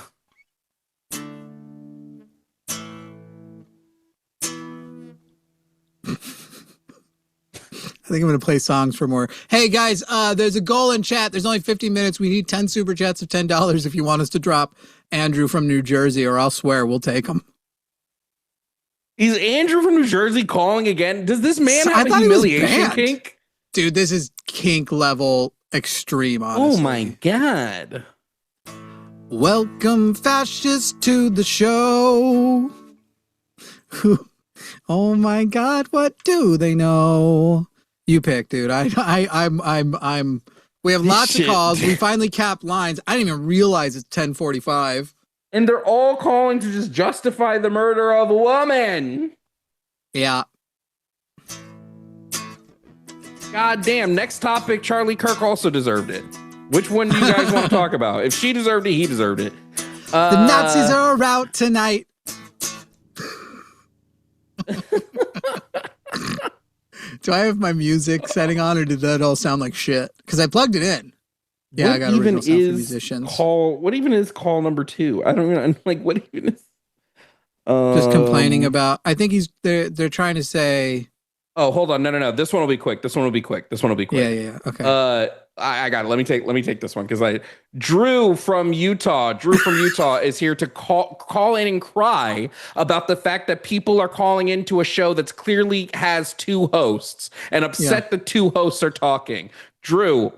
think I'm going to play songs for more. Hey, guys, there's a goal in chat. There's only 50 minutes. We need 10 super chats of $10 if you want us to drop Andrew from New Jersey, or I'll swear we'll take him. Is Andrew from New Jersey calling again? Does this man have a humiliation kink? Dude, this is kink level extreme, honestly. Oh, my God. Welcome, fascists, to the show. Oh, my God, what do they know? You pick, dude. I'm. We have lots of calls. We finally capped lines. I didn't even realize it's 10:45. And they're all calling to just justify the murder of a woman. Yeah. God damn. Next topic. Charlie Kirk also deserved it. Which one do you guys want to talk about? If she deserved it, he deserved it. The Nazis are out tonight. Do I have my music setting on, or did that all sound like shit? Because I plugged it in. Yeah, I got original sound for musicians. What even is call number 2? I don't even like what even is. Just complaining about. I think they're trying to say. Oh, hold on, no. This one will be quick. Yeah. Okay. I got it. Let me take this one because Drew from Utah is here to call in and cry about the fact that people are calling into a show that's clearly has 2 hosts and upset the 2 hosts are talking. Drew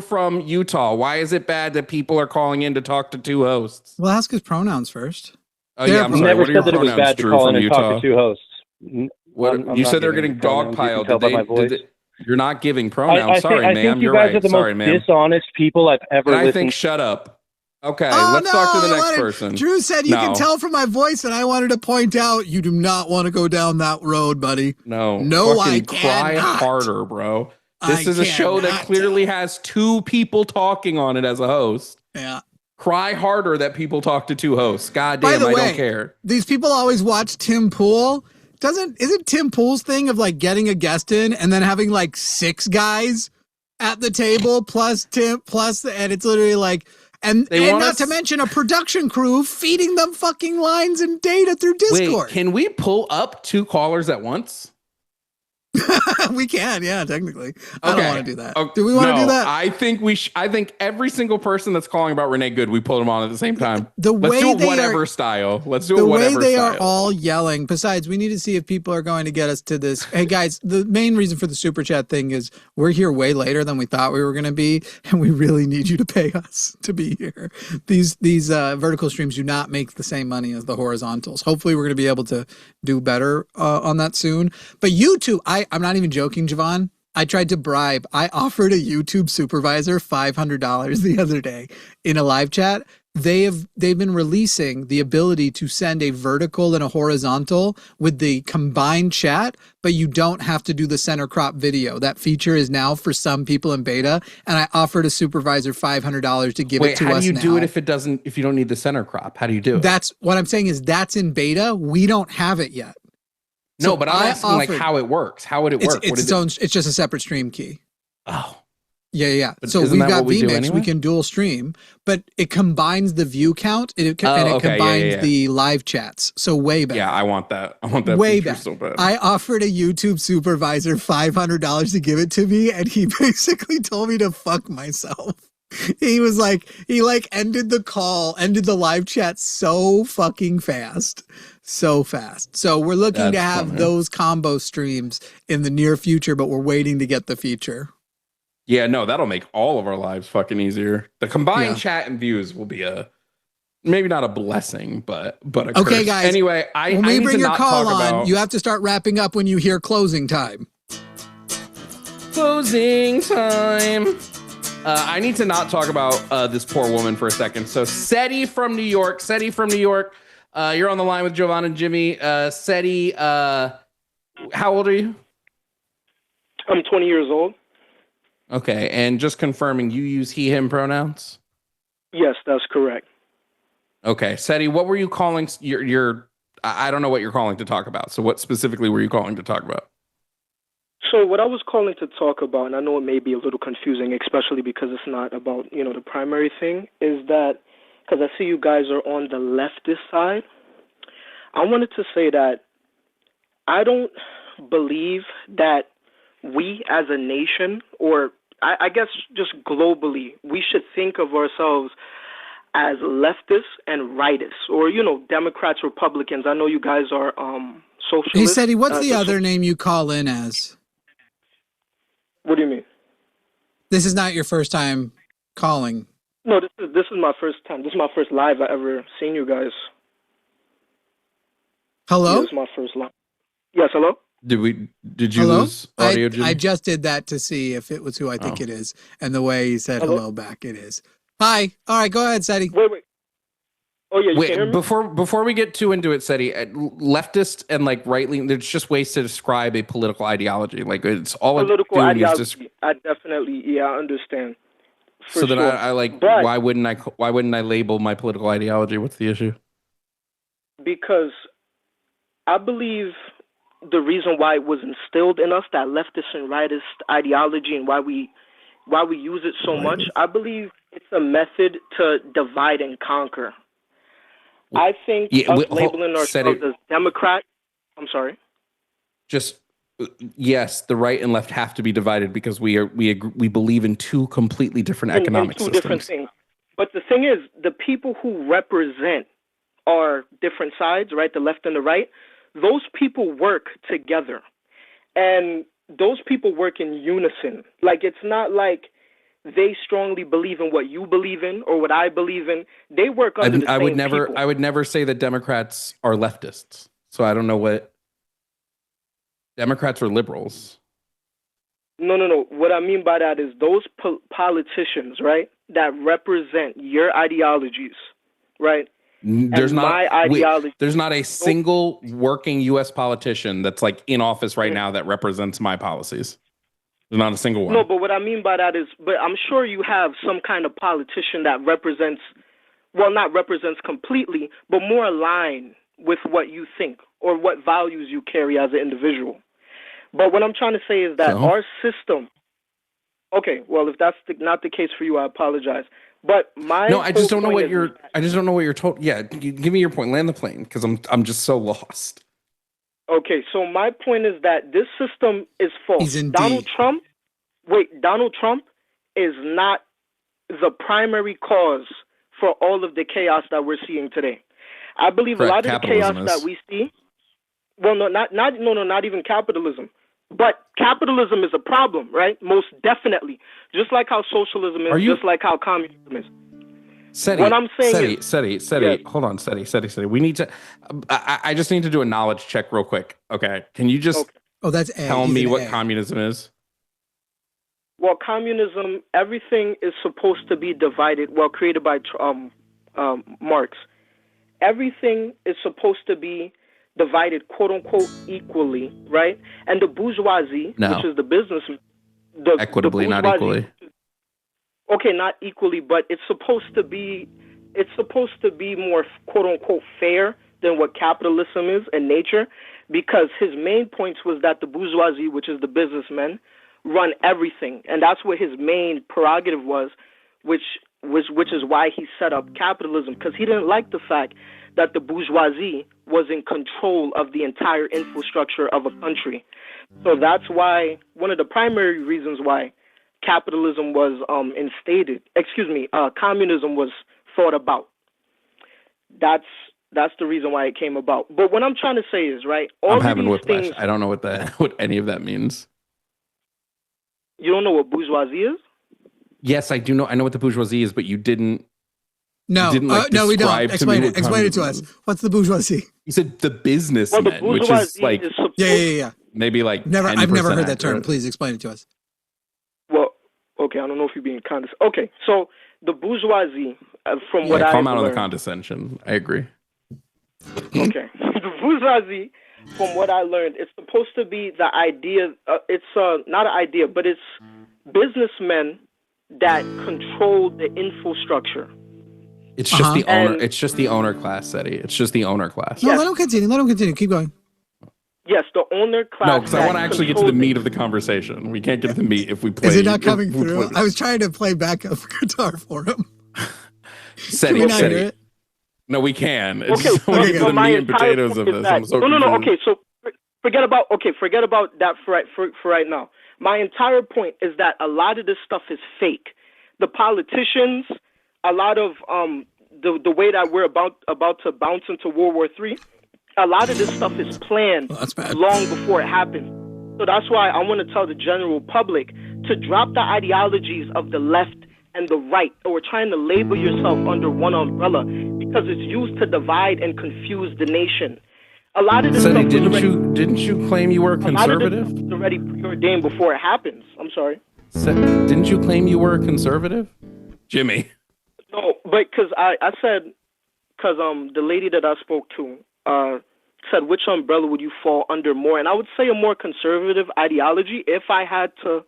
from Utah, why is it bad that people are calling in to talk to 2 hosts? Well, ask his pronouns first. Oh yeah, I'm sorry. Never What are your said that it was pronouns, bad to Drew call from in and Utah? talk to 2 hosts. What you said they're getting dogpiled. You're not giving pronouns. I Sorry, think ma'am. you guys are the most dishonest people I've ever listened. I think shut up. Okay, let's talk to the next person. Drew said you can tell from my voice, and I wanted to point out you do not want to go down that road, buddy. No, I cry cannot. harder, bro. This is a show that clearly has 2 people talking on it as a host. Yeah. Cry harder that people talk to 2 hosts. God damn, I don't care. These people always watch Tim Pool. Isn't Tim Pool's thing of like getting a guest in and then having like 6 guys at the table plus Tim and it's literally like and not to mention a production crew feeding them fucking lines and data through Discord. Wait, can we pull up 2 callers at once? We can, yeah, technically. I don't want to do that. Do we want to do that? I think I think every single person that's calling about Renee Good, we pull them on at the same time. Let's do it whatever style. The way they are all yelling. Besides, we need to see if people are going to get us to this. Hey guys, the main reason for the super chat thing is we're here way later than we thought we were going to be, and we really need you to pay us to be here. These vertical streams do not make the same money as the horizontals. Hopefully, we're going to be able to do better on that soon. But YouTube, I'm not even joking, Jovan. I tried to bribe. I offered a YouTube supervisor $500 the other day in a live chat. They've been releasing the ability to send a vertical and a horizontal with the combined chat, but you don't have to do the center crop video. That feature is now for some people in beta, and I offered a supervisor $500 to give it to us now. How do you do it if you don't need the center crop? How do you do it? That's what I'm saying is that's in beta. We don't have it yet. No, but I'm asking like how it works. How would it work? It's just a separate stream key. Oh. Yeah. But so we've got vMix. Anyway? We can dual stream, but it combines the view count and it combines the live chats. So way better. Yeah, I want that. I want that way feature better. so bad. I offered a YouTube supervisor $500 to give it to me, and he basically told me to fuck myself. He was like, ended the live chat so fucking fast. So fast. So we're looking to have those combo streams in the near future, but we're waiting to get the feature. Yeah, no, that'll make all of our lives fucking easier. The combined chat and views will be a maybe not a blessing, but a okay, curse. guys. Anyway, when we bring your call on, you have to start wrapping up when you hear closing time. Closing time. I need to not talk about this poor woman for a second. So Seti from New York. You're on the line with Jovan and Jimmy. Seti, how old are you? I'm 20 years old. Okay, and just confirming, you use he, him pronouns? Yes, that's correct. Okay, Seti, what were you calling I don't know what you're calling to talk about. So what specifically were you calling to talk about? So what I was calling to talk about, and I know it may be a little confusing, especially because it's not about, the primary thing, is that, because I see you guys are on the leftist side, I wanted to say that I don't believe that we as a nation, or I guess just globally, we should think of ourselves as leftists and rightists, or, Democrats, Republicans. I know you guys are socialists. Hey, Seti, what's the other name you call in as? What do you mean? This is not your first time calling. No, this is my first time. This is my first live I ever seen you guys. Hello? This is my first live. Yes, hello? Did you lose audio, Jimmy? I just did that to see if it was who I think it is. And the way he said hello back, it is. Hi. All right, go ahead, Seti. Wait. Oh, yeah, you can hear me? Before we get too into it, Seti, leftist and right-leaning, there's just ways to describe a political ideology. Like, it's all political ideology. I definitely, I understand. So then but, why wouldn't I label my political ideology? What's the issue? Because I believe the reason why it was instilled in us, that leftist and rightist ideology, and why we use it so much, I believe it's a method to divide and conquer. I think labeling ourselves as Democrat. I'm sorry. Just yes, the right and left have to be divided because we believe in two completely different economic systems. Different things. But the thing is, the people who represent our different sides, right, the left and the right, those people work together, and those people work in unison. Like, it's not like they strongly believe in what you believe in or what I believe in. They work under the same people. I would never say that Democrats are leftists. So I don't know what Democrats are liberals. No. What I mean by that is those politicians, right, that represent your ideologies, right? There's not a single working U.S. politician that's in office right now that represents my policies. There's not a single one. No, but what I mean by that is, but I'm sure you have some kind of politician that represents, well, not represents completely, but more aligned with what you think or what values you carry as an individual. But what I'm trying to say is that our system, okay, well, if that's not the case for you, I apologize. But I just don't know what you're told. Yeah, give me your point. Land the plane, because I'm just so lost. Okay, so my point is that this system is false. Donald Trump is not the primary cause for all of the chaos that we're seeing today. I believe a lot of the chaos that we see. Well, not even capitalism. But capitalism is a problem, right? Most definitely. Just like how socialism is, just like how communism is. Seti, what I'm saying Seti, hold on, Seti. We need to. I just need to do a knowledge check real quick. Okay, can you just tell me what communism is? Well, communism, everything is supposed to be divided. Well, created by Marx. Everything is supposed to be divided, quote unquote, equally, right? And the bourgeoisie, which is the business, equitably, not equally. Okay, not equally, but it's supposed to be more, quote unquote, fair than what capitalism is in nature, because his main points was that the bourgeoisie, which is the businessmen, run everything, and that's what his main prerogative was, which is why he set up capitalism, because he didn't like the fact that the bourgeoisie was in control of the entire infrastructure of a country. So that's why one of the primary reasons why capitalism was communism was thought about. That's the reason why it came about. But what I'm trying to say is, right, I'm having whiplash. I don't know what any of that means. You don't know what bourgeoisie is? Yes, I do know. I know what the bourgeoisie is, but you didn't No, didn't no, we don't. Explain it. Explain it to us. What's the bourgeoisie? You said the businessman, which is like yeah. Maybe like I've never heard that term. accurate. Please explain it to us. Well, okay, I don't know if you're being condescending. Okay, so the bourgeoisie, from what I come out learned, on the condescension. I agree. Okay, the bourgeoisie, from what I learned, it's supposed to be the idea. It's not an idea, but it's businessmen that control the infrastructure. It's just the owner. It's just the owner class, Eddie. It's just the owner class. No, let him continue. Let him continue. Keep going. Yes, the owner class. No, because I want to actually get to the meat of the conversation. We can't get to the meat if we play. Is it not coming through? I was trying to play backup guitar for him. Can we not hear it? No, we can. It's okay, so the meat and potatoes of this. I'm so no. Okay, so forget about that for right now. My entire point is that a lot of this stuff is fake. The politicians, a lot of the way that we're about to bounce into World War III, a lot of this stuff is planned long before it happens. So that's why I want to tell the general public to drop the ideologies of the left and the right, or trying to label yourself under one umbrella, because it's used to divide and confuse the nation. A lot of this stuff didn't you claim you were conservative? A lot of this is already preordained before it happens. I'm sorry. Didn't you claim you were a conservative, Jimmy? No, but because I said, because the lady that I spoke to said, which umbrella would you fall under more? And I would say a more conservative ideology if I had to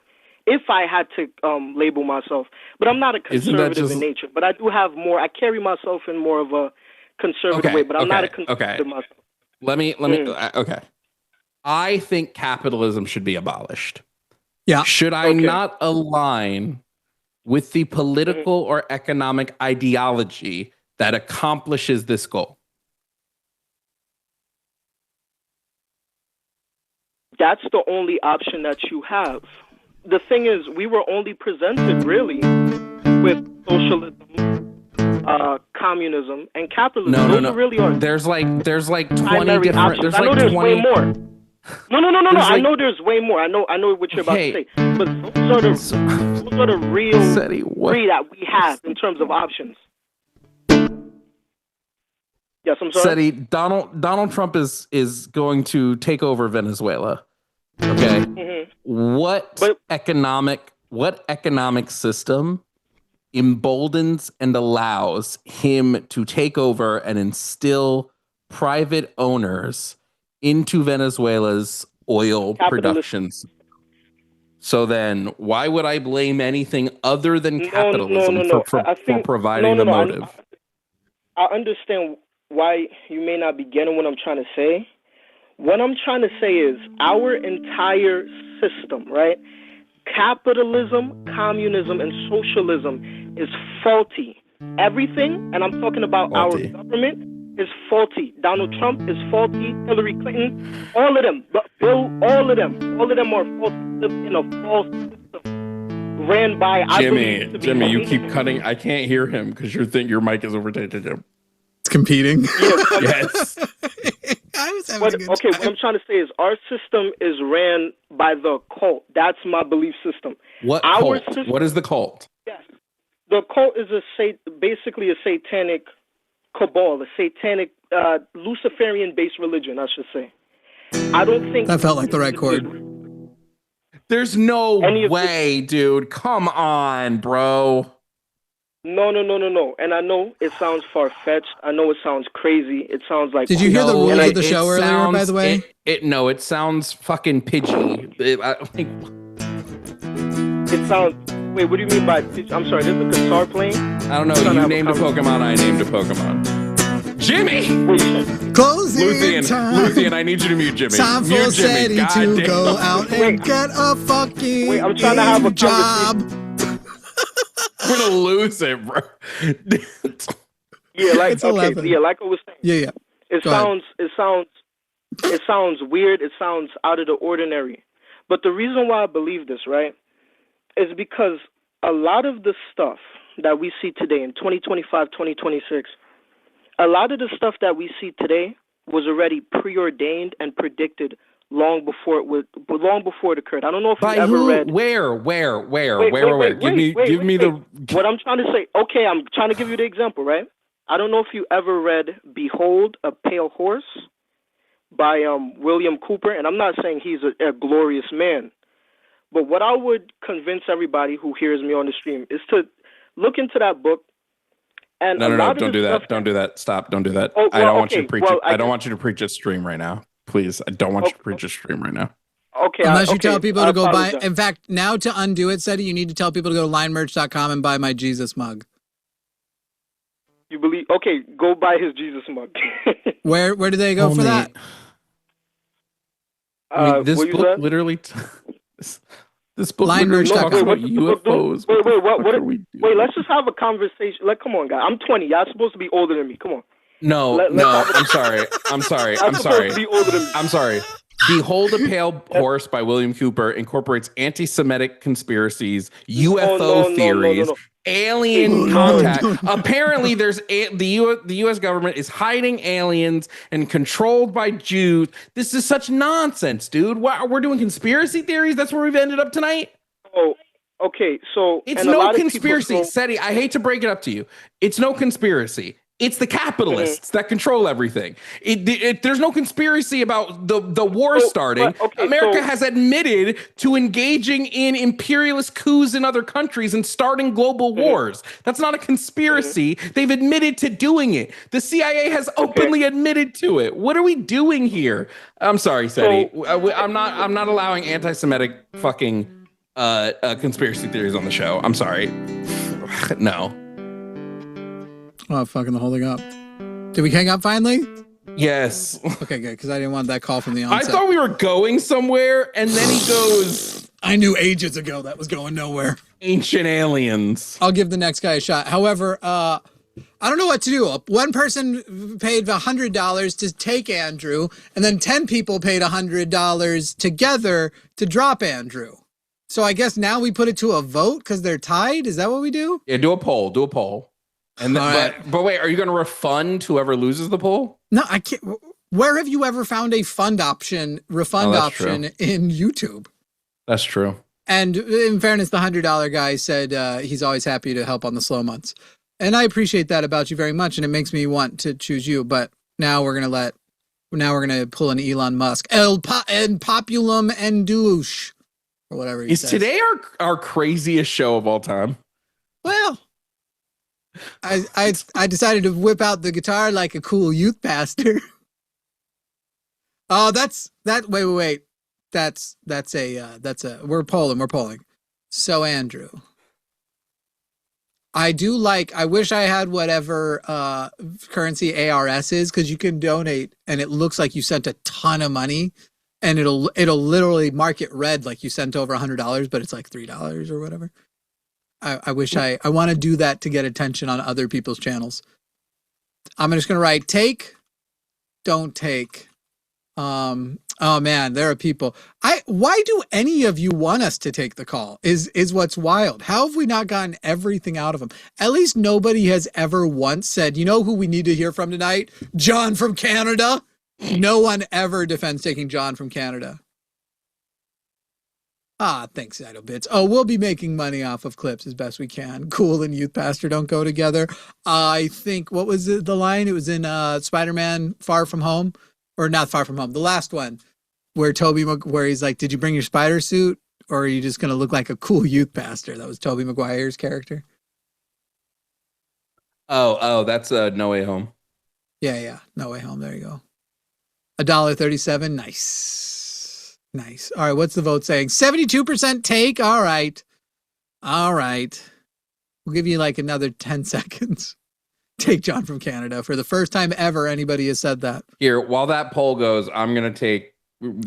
label myself. But I'm not a conservative in nature. But I do have more. I carry myself in more of a conservative way. But I'm not a conservative myself. Let me. Okay. I think capitalism should be abolished. Yeah. Should I not align with the political or economic ideology that accomplishes this goal? That's the only option that you have. The thing is, we were only presented really with socialism, communism, and capitalism. No. Those really are. There's like 20 different. Options. I know there's way more. No. I know there's way more. I know what you're about to say. But those are the real three that we have in terms of options. Yes, I'm sorry. Seti, Donald Trump is going to take over Venezuela. Okay. What economic system emboldens and allows him to take over and instill private owners into Venezuela's oil productions? So then why would I blame anything other than capitalism for providing the motive? I understand why you may not be getting what I'm trying to say. What I'm trying to say is our entire system, right? Capitalism, communism, and socialism is faulty. Everything, and I'm talking about our government, is faulty. Donald Trump is faulty. Hillary Clinton, all of them. Bill, all of them are faulty. Live in a false system ran by. Jimmy, you keep cutting. I can't hear him because your mic is overtaking him. It's competing. Yes. What I'm trying to say is our system is ran by the cult. That's my belief system. What cult? What is the cult? Yes. The cult is basically a satanic cabal, a satanic Luciferian-based religion, I should say. I don't think... That felt like the right chord. There's no way, dude. Come on, bro. No. And I know it sounds far-fetched. I know it sounds crazy. It sounds like... Did you hear the rules of the show earlier, by the way? It sounds fucking pidgey. It sounds... Wait, what do you mean by... I'm sorry, there's a guitar playing? I don't know. You named a Pokemon, I named a Pokemon. Jimmy! Closing time. Luthien, I need you to mute Jimmy. Time for Seti to go out and get a fucking I'm trying to have a job. We're gonna lose it, bro. Like I was saying. Yeah. It sounds weird. It sounds out of the ordinary. But the reason why I believe this, right, is because a lot of the stuff that we see today in 2025, 2026, a lot of the stuff that we see today was already preordained and predicted long before it occurred. I don't know if you By ever who? read. Where? Give me the. What I'm trying to say. Okay, I'm trying to give you the example, right? I don't know if you ever read "Behold a Pale Horse" by William Cooper, and I'm not saying he's a glorious man, but what I would convince everybody who hears me on the stream is to look into that book. And No, don't do that. Don't do that. Stop. Don't do that. Oh, well, I don't want you to preach. Well, I don't want you to preach a stream right now. Please, I don't want you to preach a stream right now. Okay. Unless you tell people to go buy. In fact, now to undo it, Seti, you need to tell people to go to linemerch.com and buy my Jesus mug. You believe? Okay, go buy his Jesus mug. Where do they go for that? I mean, this book literally. This book literally talks about UFOs. Wait, let's just have a conversation. Come on, guys. I'm 20. Y'all supposed to be older than me. Come on. No. I'm sorry. I'm sorry. Behold a Pale Horse by William Cooper incorporates anti-Semitic conspiracies, UFO theories, alien contact. Apparently, the U.S. government is hiding aliens and controlled by Jews. This is such nonsense, dude. We're doing conspiracy theories. That's where we've ended up tonight. Oh, okay. So it's no conspiracy, Seti. I hate to break it up to you. It's no conspiracy. It's the capitalists that control everything. There's no conspiracy about the war starting. America has admitted to engaging in imperialist coups in other countries and starting global wars. That's not a conspiracy. They've admitted to doing it. The CIA has openly admitted to it. What are we doing here? I'm sorry, Seti. I'm not allowing anti-Semitic fucking conspiracy theories on the show. I'm sorry. No. Oh, fucking the holding up. Did we hang up finally? Yes. Okay, good, because I didn't want that call from the onset. I thought we were going somewhere, and then he goes... I knew ages ago that was going nowhere. Ancient aliens. I'll give the next guy a shot. However, I don't know what to do. One person paid $100 to take Andrew, and then 10 people paid $100 together to drop Andrew. So I guess now we put it to a vote because they're tied? Is that what we do? Yeah, do a poll. And then, but wait, are you going to refund whoever loses the poll? No, I can't. Where have you ever found a refund option in YouTube? That's true. And in fairness, the $100 guy said he's always happy to help on the slow months. And I appreciate that about you very much. And it makes me want to choose you. But now we're going to pull an Elon Musk. En populum endouche. Or whatever he says. Is today our craziest show of all time? Well, I decided to whip out the guitar like a cool youth pastor. Oh, wait. That's we're polling. So Andrew, I wish I had whatever currency ARS is, because you can donate and it looks like you sent a ton of money, and it'll literally mark it red like you sent over $100, but it's like $3 or whatever. I wish I want to do that to get attention on other people's channels. I'm just going to write take, don't take. Oh man, there are people. Why do any of you want us to take the call is what's wild. How have we not gotten everything out of them? At least nobody has ever once said, you know who we need to hear from tonight? John from Canada. No one ever defends taking John from Canada. Thanks, Idle Bits. Oh, we'll be making money off of clips as best we can. Cool and youth pastor don't go together. I think, what was the line? It was in Spider-Man Far From Home, or not Far From Home, the last one, where he's like, did you bring your spider suit, or are you just going to look like a cool youth pastor? That was Tobey Maguire's character. Oh, that's No Way Home. Yeah, No Way Home. There you go. $1.37. Nice. All right, what's the vote saying? 72% take. All right. We'll give you like another 10 seconds. Take John from Canada. For the first time ever, anybody has said that. Here, while that poll goes, I'm going to take,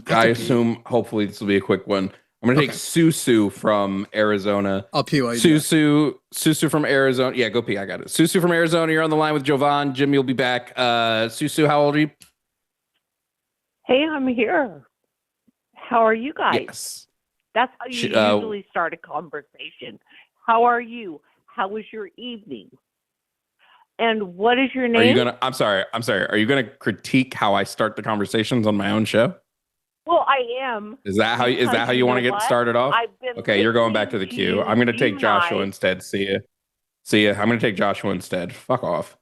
I assume, hopefully this will be a quick one. I'm going to take Susu from Arizona. I'll pee while you Susu from Arizona. Yeah, go pee. I got it. Susu from Arizona. You're on the line with Jovan. Jimmy will be back. Susu, how old are you? Hey, I'm here. How are you guys? Yes. That's how you usually start a conversation. How are you? How was your evening? And what is your name? I'm sorry. Are you gonna critique how I start the conversations on my own show? Well, I am. Is that how you want to get started off? Okay, you're going back to the queue. I'm going to take Joshua instead. See ya. I'm going to take Joshua instead. Fuck off.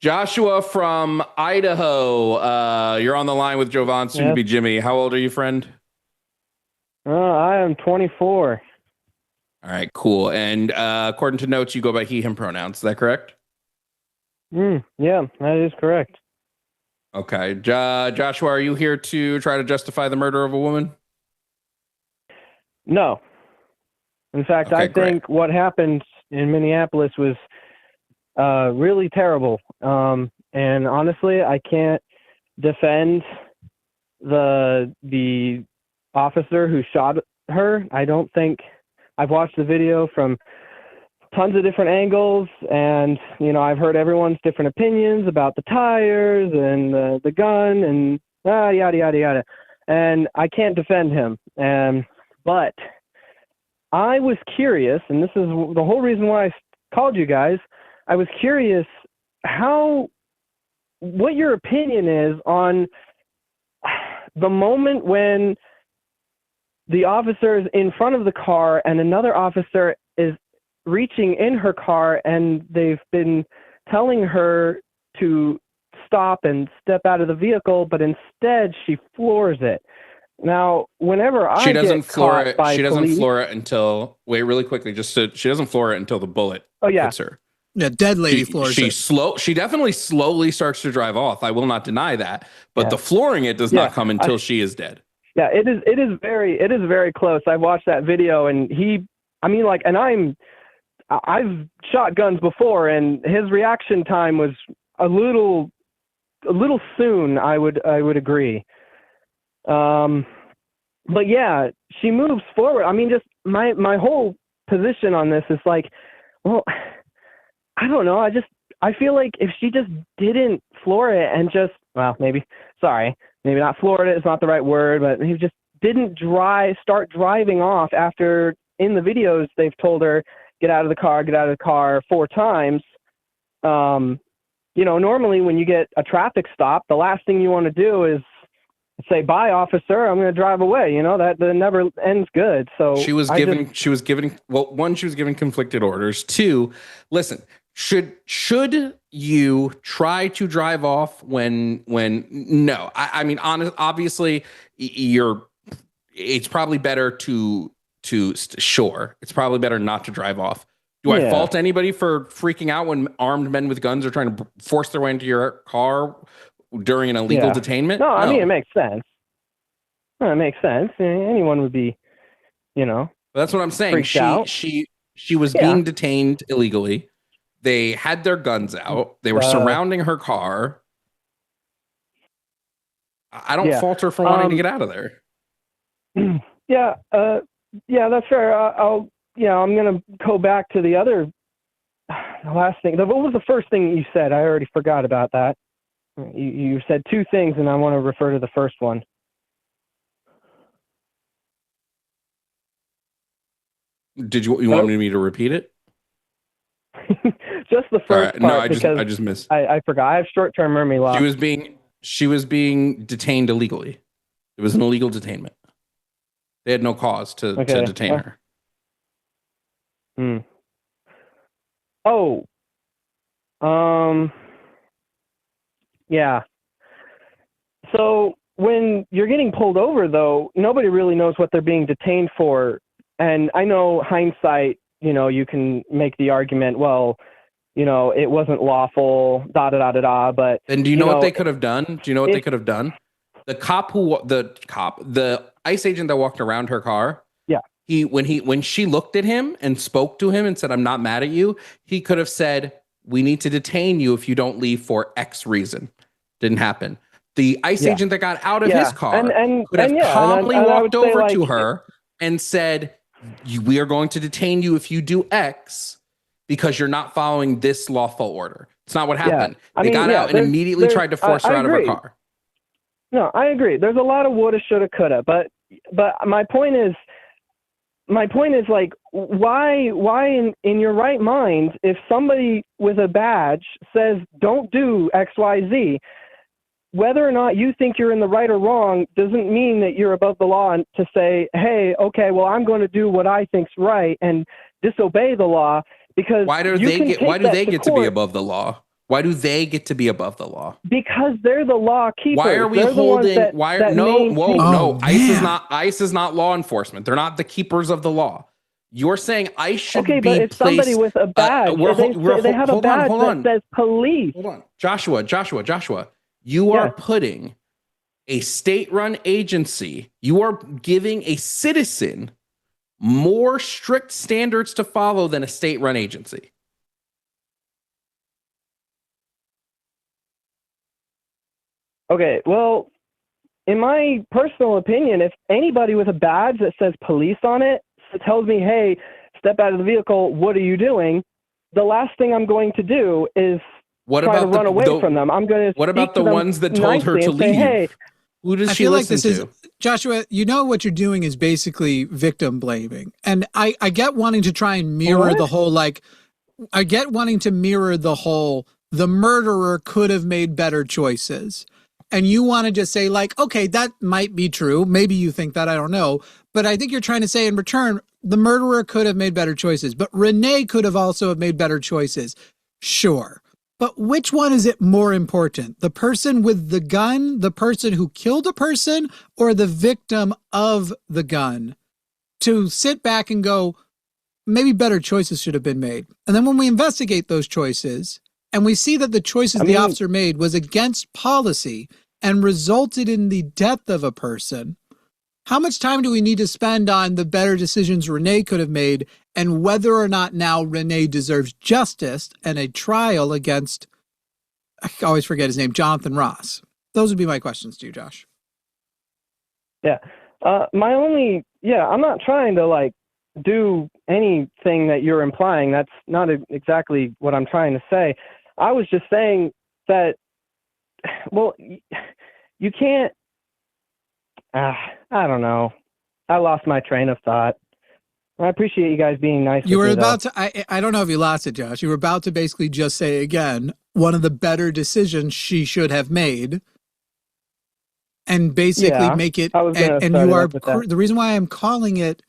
Joshua from Idaho. You're on the line with Jovan, soon to be Jimmy. How old are you, friend? I am 24. All right, cool. And according to notes, you go by he, him pronouns. Is that correct? Yeah, that is correct. Okay. Joshua, are you here to try to justify the murder of a woman? No. In fact, I think what happened in Minneapolis was really terrible. And honestly, I can't defend the officer who shot her. I don't think I've watched the video from tons of different angles, and I've heard everyone's different opinions about the tires and the gun and yada yada yada, and I can't defend him. But I was curious, and this is the whole reason why I called you guys. I was curious what your opinion is on the moment when the officer is in front of the car and another officer is reaching in her car, and they've been telling her to stop and step out of the vehicle, but instead she floors it. Now, whenever she doesn't floor it until she doesn't floor it until the bullet hits her. Yeah, dead lady floors it. She definitely slowly starts to drive off. I will not deny that, but the flooring it does not come until she is dead. Yeah, it is very close. I watched that video, and I've shot guns before, and his reaction time was a little soon. I would agree. But yeah, she moves forward. I mean, just my whole position on this is like, well, I don't know. I feel like if she just didn't floor it and maybe not floor it is not the right word, but he just didn't start driving off after, in the videos they've told her, get out of the car 4 times. Normally when you get a traffic stop, the last thing you want to do is say, bye, officer, I'm going to drive away. That never ends good. So she was giving conflicted orders. 2, listen, should you try to drive off when no, I mean, obviously it's probably better it's probably better not to drive off. Do I fault anybody for freaking out when armed men with guns are trying to force their way into your car during an illegal detainment? No, I mean, it makes sense. It makes sense. Anyone would be, That's what I'm saying. She was being detained illegally. They had their guns out. They were surrounding her car. I don't fault her for wanting to get out of there. Yeah, that's fair. I'm going to go back to the last thing. What was the first thing you said? I already forgot about that. You said 2 things, and I want to refer to the first one. Did you want me to repeat it? Just the first part. No, I just missed. I forgot. I have short-term memory loss. She was being detained illegally. It was an illegal detainment. They had no cause to detain her. Oh. Yeah. So when you're getting pulled over, though, nobody really knows what they're being detained for. And I know hindsight, you can make the argument, well, it wasn't lawful, but... And do you know what they could have done? Do you know what they could have done? The ICE agent that walked around her car, when she looked at him and spoke to him and said, I'm not mad at you, he could have said, we need to detain you if you don't leave for X reason. Didn't happen. The ICE agent that got out of his car could have calmly walked over to her and said, we are going to detain you if you do X because you're not following this lawful order. It's not what happened. They got out and immediately tried to force her out of her car. No, I agree. There's a lot of woulda, shoulda, coulda, but my point is like, why in your right mind, if somebody with a badge says don't do X, Y, Z, whether or not you think you're in the right or wrong doesn't mean that you're above the law and to say, hey, okay, well, I'm going to do what I think's right and disobey the law, because why do they get to be above the law? Why do they get to be above the law? Because they're the law keepers. Why are we they're holding? No. ICE is not law enforcement. They're not the keepers of the law. You're saying ICE should be but if somebody with a badge, they have a badge that says police. Hold on, Joshua. You are putting a state-run agency. You are giving a citizen more strict standards to follow than a state-run agency. Okay, well, in my personal opinion, if anybody with a badge that says police on it tells me, hey, step out of the vehicle, what are you doing? The last thing I'm going to do is try to run away from them. I'm going to. What about the ones that told her to leave? Say, hey, who does she listen to? Joshua, you know what you're doing is basically victim blaming. And I get wanting to try and mirror the whole, the murderer could have made better choices. And you want to just say okay, that might be true. Maybe you think that, I don't know. But I think you're trying to say in return, the murderer could have made better choices, but Renee could have also have made better choices. Sure. But which one is it more important? The person with the gun, the person who killed a person, or the victim of the gun? To sit back and go, maybe better choices should have been made. And then when we investigate those choices, and we see that the choices the officer made was against policy and resulted in the death of a person, how much time do we need to spend on the better decisions Renee could have made and whether or not now Renee deserves justice and a trial against, I always forget his name, Jonathan Ross? Those would be my questions to you, Josh. Yeah. I'm not trying to do anything that you're implying. That's not exactly what I'm trying to say. I was just saying that, well, you can't, I don't know. I lost my train of thought. I appreciate you guys being nice. You were about to, I don't know if you lost it, Josh. You were about to basically just say again, one of the better decisions she should have made and basically make it, and you are, the reason why I'm calling it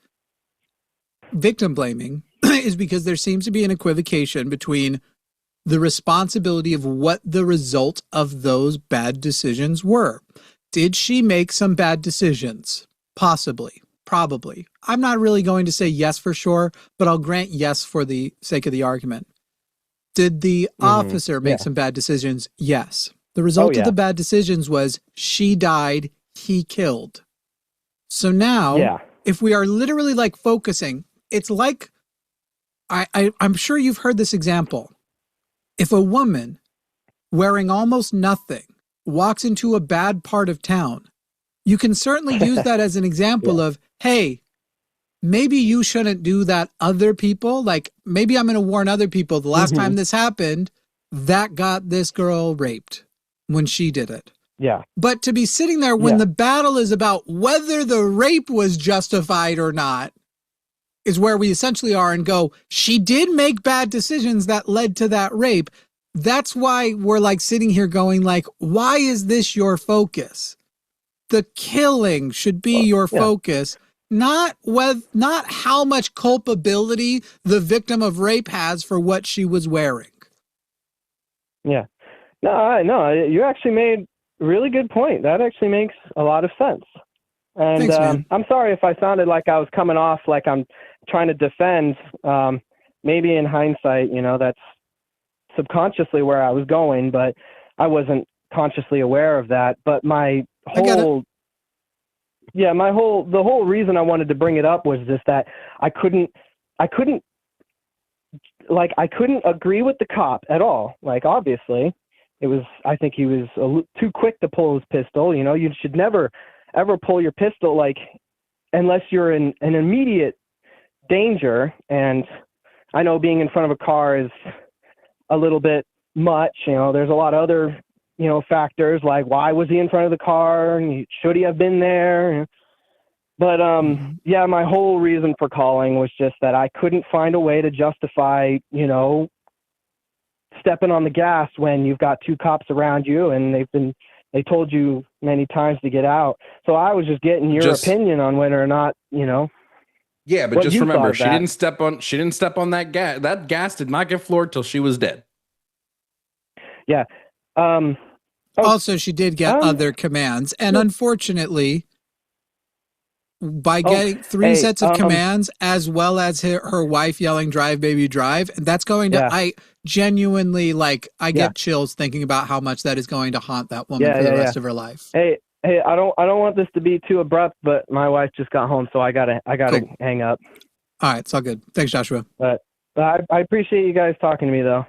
victim blaming is because there seems to be an equivocation between the responsibility of what the result of those bad decisions were. Did she make some bad decisions? Possibly. Probably. I'm not really going to say yes for sure, but I'll grant yes for the sake of the argument. Did the officer make some bad decisions? Yes. The result of the bad decisions was she died, he killed. So now, if we are literally focusing, it's like, I'm sure you've heard this example. If a woman wearing almost nothing walks into a bad part of town, you can certainly use that as an example of, hey, maybe you shouldn't do that. Other people, maybe I'm going to warn other people. The last time this happened, that got this girl raped when she did it. Yeah. But to be sitting there when the battle is about whether the rape was justified or not is where we essentially are, and go, she did make bad decisions that led to that rape. That's why we're sitting here going why is this your focus? The killing should be your focus, not how much culpability the victim of rape has for what she was wearing. Yeah. No, you actually made a really good point. That actually makes a lot of sense. And Thanks, I'm sorry if I sounded like I was coming off like I'm trying to defend. Maybe in hindsight, that's subconsciously where I was going, but I wasn't consciously aware of that. But the whole reason I wanted to bring it up was just that I couldn't agree with the cop at all. Obviously I think he was too quick to pull his pistol. You should never ever pull your pistol unless you're in an immediate danger. And I know being in front of a car is a little bit much. There's a lot of other factors like why was he in front of the car and should he have been there. But my whole reason for calling was just that I couldn't find a way to justify stepping on the gas when you've got two cops around you and they've been they told you many times to get out. So I was just getting your opinion on whether or not, Yeah, but just remember, she didn't step on that gas. That gas did not get floored till she was dead. Yeah. Also, she did get other commands, and unfortunately, by getting three sets of commands, as well as her wife yelling "Drive, baby, drive," that's going to. I genuinely get chills thinking about how much that is going to haunt that woman for the rest of her life. Hey, I don't want this to be too abrupt, but my wife just got home, so I gotta cool. Hang up. All right, it's all good. Thanks, Joshua. But I appreciate you guys talking to me, though.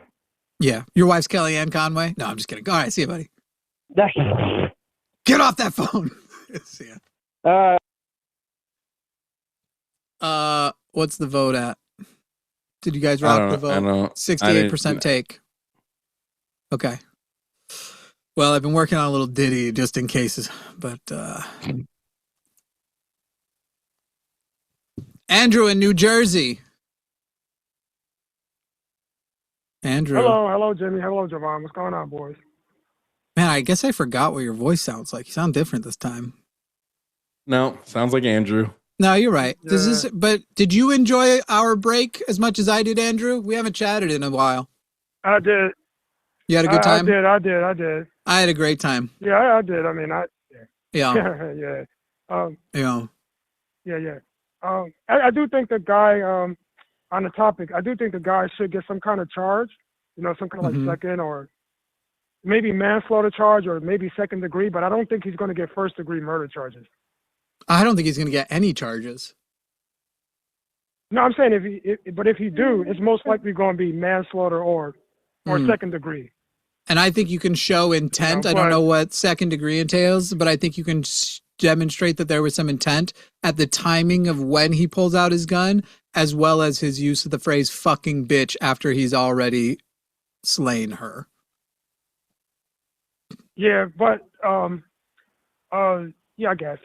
Yeah, your wife's Kellyanne Conway. No, I'm just kidding. All right, see you, buddy. Get off that phone. See ya. What's the vote at? Did you guys rock the vote? 68% take. Okay. Well, I've been working on a little ditty just in cases, but Andrew in New Jersey. Andrew. Hello, Jimmy. Hello, Jovan. What's going on, boys? Man, I guess I forgot what your voice sounds like. You sound different this time. No, sounds like Andrew. No, you're right. Yeah. But did you enjoy our break as much as I did, Andrew? We haven't chatted in a while. I did. You had a good time? I did. I had a great time. Yeah, I did. I mean, Yeah. Yeah. I do think the guy, on the topic, I do think the guy should get some kind of charge, some kind of like second or maybe manslaughter charge or maybe second degree, but I don't think he's going to get first degree murder charges. I don't think he's going to get any charges. No, I'm saying if he do, it's most likely going to be manslaughter or second degree. And I think you can show intent. I don't know what second degree entails, but I think you can demonstrate that there was some intent at the timing of when he pulls out his gun, as well as his use of the phrase fucking bitch after he's already slain her. Yeah, but yeah, I guess.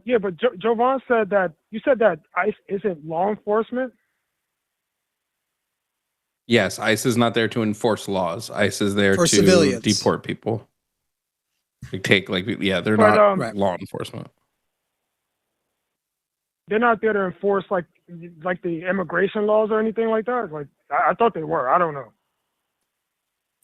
Yeah, but Jovan said that you said that ICE isn't law enforcement. Yes, ICE is not there to enforce laws. ICE is there for to civilians. Deport people. They're not law enforcement. They're not there to enforce like the immigration laws or anything like that. Like I thought they were. I don't know.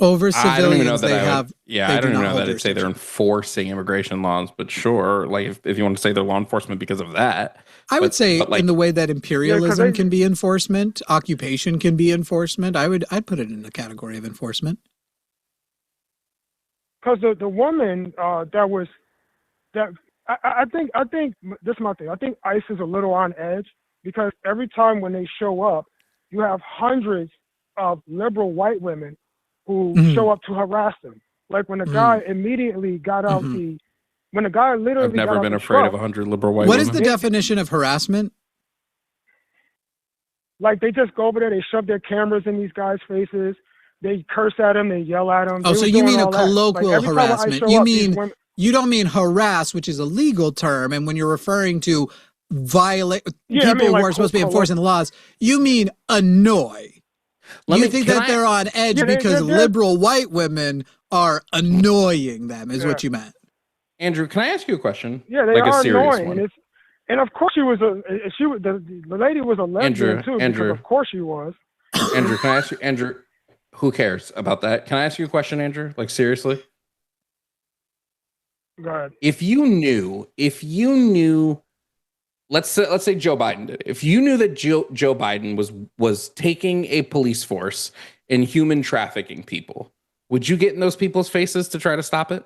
Over civilians, I don't even know that I don't even know that I'd say they're enforcing immigration laws, but sure, like if you want to say they're law enforcement because of that. I would say in the way that imperialism can be enforcement, occupation can be enforcement. I'd put it in the category of enforcement. Because the woman I think this is my thing. I think ICE is a little on edge because every time when they show up, you have hundreds of liberal white women who show up to harass them. Like when the guy immediately got out when the guy literally I've never been afraid of 100 liberal white women. What is the definition of harassment? Like they just go over there, they shove their cameras in these guys' faces, they curse at them, they yell at them. Oh, so you mean a colloquial harassment? You don't mean harass, which is a legal term, and when you're referring to violate people who are supposed to be enforcing the laws, you mean annoy. You think that they're on edge because liberal white women are annoying them, is what you meant. Andrew, can I ask you a question? Yeah, they are annoying. And of course the lady was a lesbian too, because of course she was. Andrew, can I ask you, Andrew, who cares about that? Can I ask you a question, Andrew? Like seriously? Go ahead. If you knew, let's say Joe Biden did. If you knew that Joe Biden was taking a police force and human trafficking people, would you get in those people's faces to try to stop it?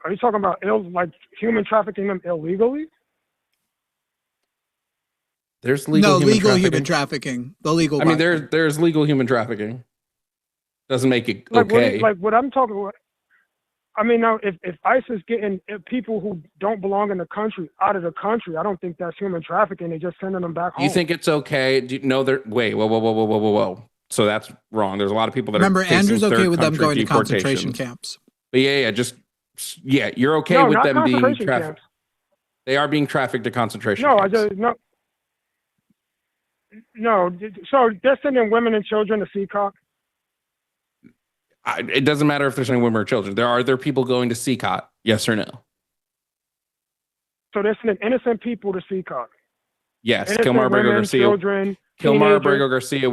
Are you talking about human trafficking them illegally? There's legal human trafficking. The legal. I mean, there's legal human trafficking. Doesn't make it okay. What I'm talking about. I mean, now if ICE is getting people who don't belong in the country out of the country, I don't think that's human trafficking. They're just sending them back home. You think it's okay? Wait, whoa. So that's wrong. There's a lot of people that remember Andrew's okay with them going to concentration camps. But you're okay with them being trafficked. Camps. They are being trafficked to concentration camps. No. So they're sending women and children to Seacock. It doesn't matter if there's any women or children. Are there people going to CCOT? Yes or no? So they're sending innocent people to CCOT. Yes, Innocent Kilmar Abrego women, Garcia. children, Kilmar teenagers. Abrego Garcia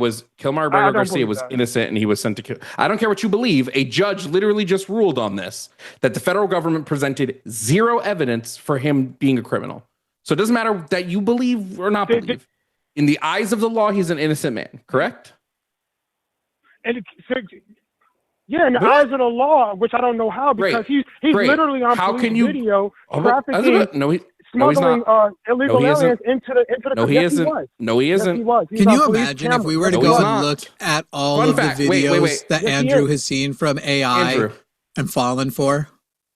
was that. innocent, and he was sent to kill. I don't care what you believe. A judge literally just ruled on this, that the federal government presented zero evidence for him being a criminal. So it doesn't matter that you believe or not believe. In the eyes of the law, he's an innocent man. Correct? Yeah, in the eyes of the law, which I don't know how, because he's literally on police video trafficking, smuggling illegal aliens into the No, he isn't. No, he isn't. Can you imagine if we were to go and look at all of the videos that Andrew has seen from AI and fallen for?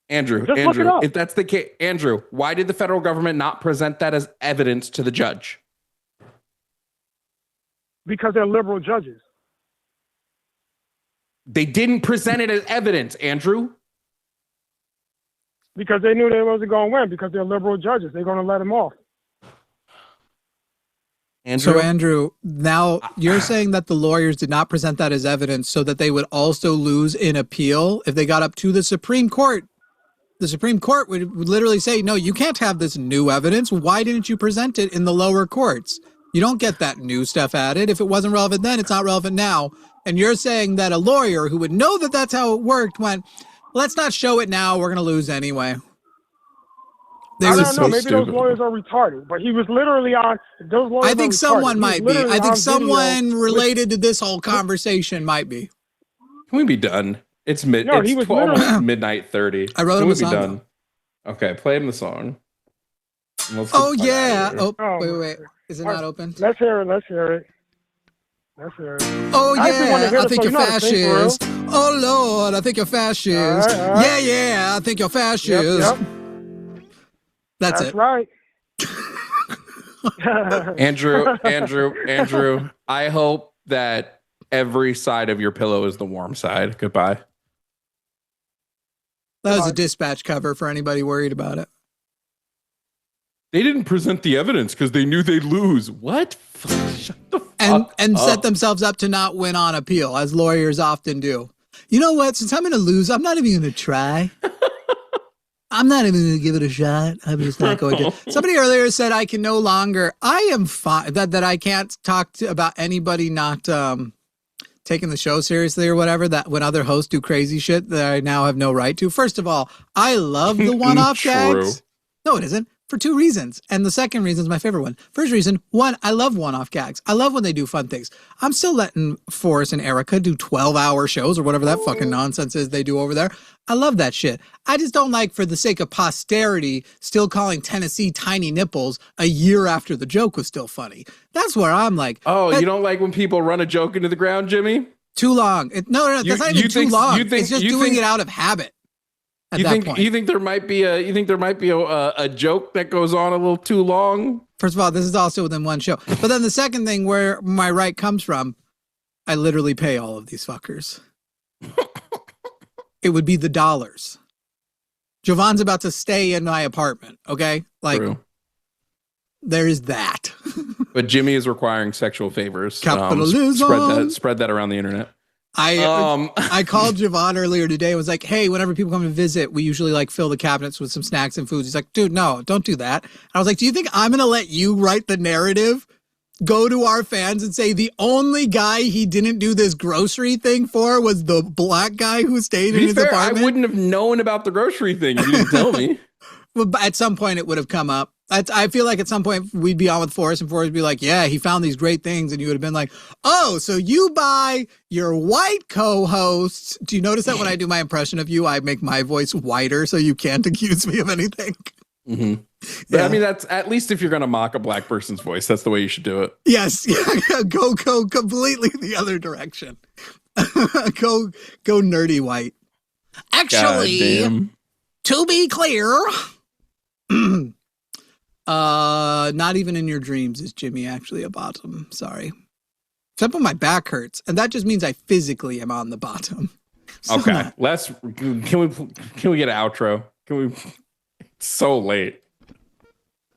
Andrew, if that's the case, Andrew, why did the federal government not present that as evidence to the judge? Because they're liberal judges. They didn't present it as evidence, Andrew. Because they knew they wasn't going to win, because they're liberal judges. They're going to let them off. So, Andrew, now you're saying that the lawyers did not present that as evidence so that they would also lose in appeal if they got up to the Supreme Court. The Supreme Court would literally say, no, you can't have this new evidence. Why didn't you present it in the lower courts? You don't get that new stuff added. If it wasn't relevant then, it's not relevant now. And you're saying that a lawyer who would know that that's how it worked went, let's not show it now. We're going to lose anyway. I don't know. Maybe those lawyers are retarded. But he was literally on those lawyers. I think someone might be. I think someone related to this whole conversation might be. Can we be done? It's almost midnight 30. I wrote him a song. Done? Okay, play him the song. Oh yeah. Wait. Is it not open? Let's hear it. Oh yeah, I think you're fascist. Oh Lord, I think you're fascist. Yeah, I think you're fascist. Yep. That's it. Right. Andrew, I hope that every side of your pillow is the warm side. Goodbye. That was a dispatch cover for anybody worried about it. They didn't present the evidence because they knew they'd lose. What? Shut the fuck up. Set themselves up to not win on appeal, as lawyers often do. You know what? Since I'm going to lose, I'm not even going to try. I'm not even going to give it a shot. I'm just not going to. Somebody earlier said I can no longer. I am fine. That I can't talk about anybody not taking the show seriously or whatever. That when other hosts do crazy shit that I now have no right to. First of all, I love the one-off gags. No, it isn't. For two reasons. And the second reason is my favorite one. First reason, I love one-off gags. I love when they do fun things. I'm still letting Forrest and Erica do 12-hour shows or whatever that fucking nonsense is they do over there. I love that shit. I just don't like, for the sake of posterity, still calling Tennessee tiny nipples a year after the joke was still funny. That's where I'm like. Oh, you don't like when people run a joke into the ground, Jimmy? Too long. No, that's not even too long. It's just doing it out of habit. You think there might be a joke that goes on a little too long? First of all, this is also within one show. But then the second thing where my right comes from, I literally pay all of these fuckers. It would be the dollars. Jovan's about to stay in my apartment, okay? Like, True. There is that. But Jimmy is requiring sexual favors. Capitalism. Spread that around the internet. I called Jovan earlier today and was like, hey, whenever people come to visit, we usually like fill the cabinets with some snacks and foods. He's like, dude, no, don't do that. And I was like, do you think I'm going to let you write the narrative, go to our fans and say the only guy he didn't do this grocery thing for was the black guy who stayed in his apartment? I wouldn't have known about the grocery thing if you didn't tell me. Well, at some point it would have come up. I feel like at some point we'd be on with Forrest and Forrest would be like, yeah, he found these great things. And you would have been like, oh, so you buy your white co-hosts. Do you notice that when I do my impression of you, I make my voice whiter so you can't accuse me of anything? Mm-hmm. But yeah. I mean, that's at least if you're going to mock a black person's voice, that's the way you should do it. Yes. Go completely the other direction. Go nerdy white. Actually, to be clear, not even in your dreams is Jimmy actually a bottom. Sorry. Except when my back hurts. And that just means I physically am on the bottom. So okay. Can we get an outro? It's so late.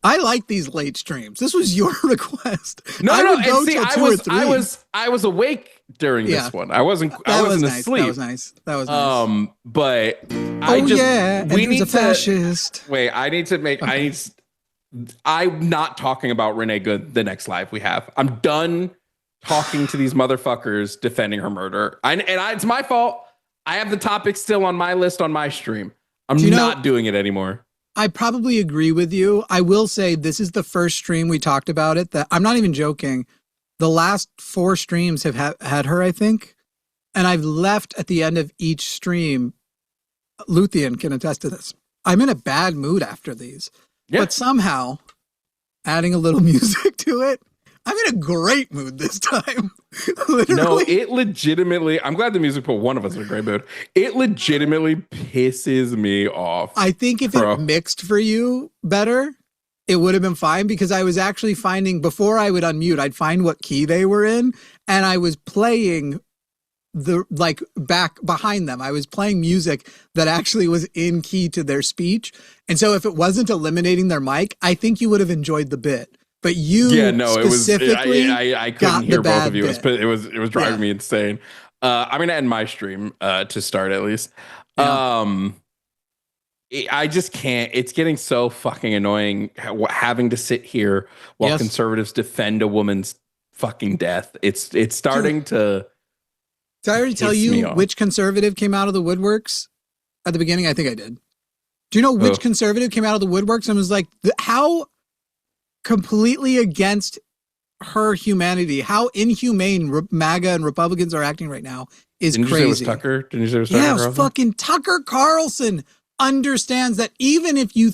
I like these late streams. This was your request. No. And see, I was awake during this one. I wasn't asleep. That was nice. But we need a fascist. Wait, I'm not talking about Renee Good the next live we have. I'm done talking to these motherfuckers defending her murder. It's my fault. I have the topic still on my list on my stream. I'm not doing it anymore. I probably agree with you. I will say this is the first stream we talked about it. That I'm not even joking. The last 4 streams have had her, I think. And I've left at the end of each stream. Luthien can attest to this. I'm in a bad mood after these. Yeah. But somehow, adding a little music to it, I'm in a great mood this time. No, it legitimately, I'm glad the music put one of us in a great mood. It legitimately pisses me off. I think if it mixed for you better, it would have been fine, because I was actually finding, before I would unmute, I'd find what key they were in, and I was playing back behind them. I was playing music that actually was in key to their speech. And so if it wasn't eliminating their mic, I think you would have enjoyed the bit. But you specifically I couldn't hear both of you. It was driving me insane. I'm gonna end my stream to start at least. Yeah. I just can't. It's getting so fucking annoying having to sit here while conservatives defend a woman's fucking death. It's starting to. Did I already tell you which conservative came out of the woodworks at the beginning? I think I did. Do you know which conservative came out of the woodworks and was like, how completely against her humanity, how inhumane MAGA and Republicans are acting right now is crazy. Didn't you say it was Tucker? Didn't you say it was Tucker? Yeah, it was fucking Tucker Carlson understands that even if you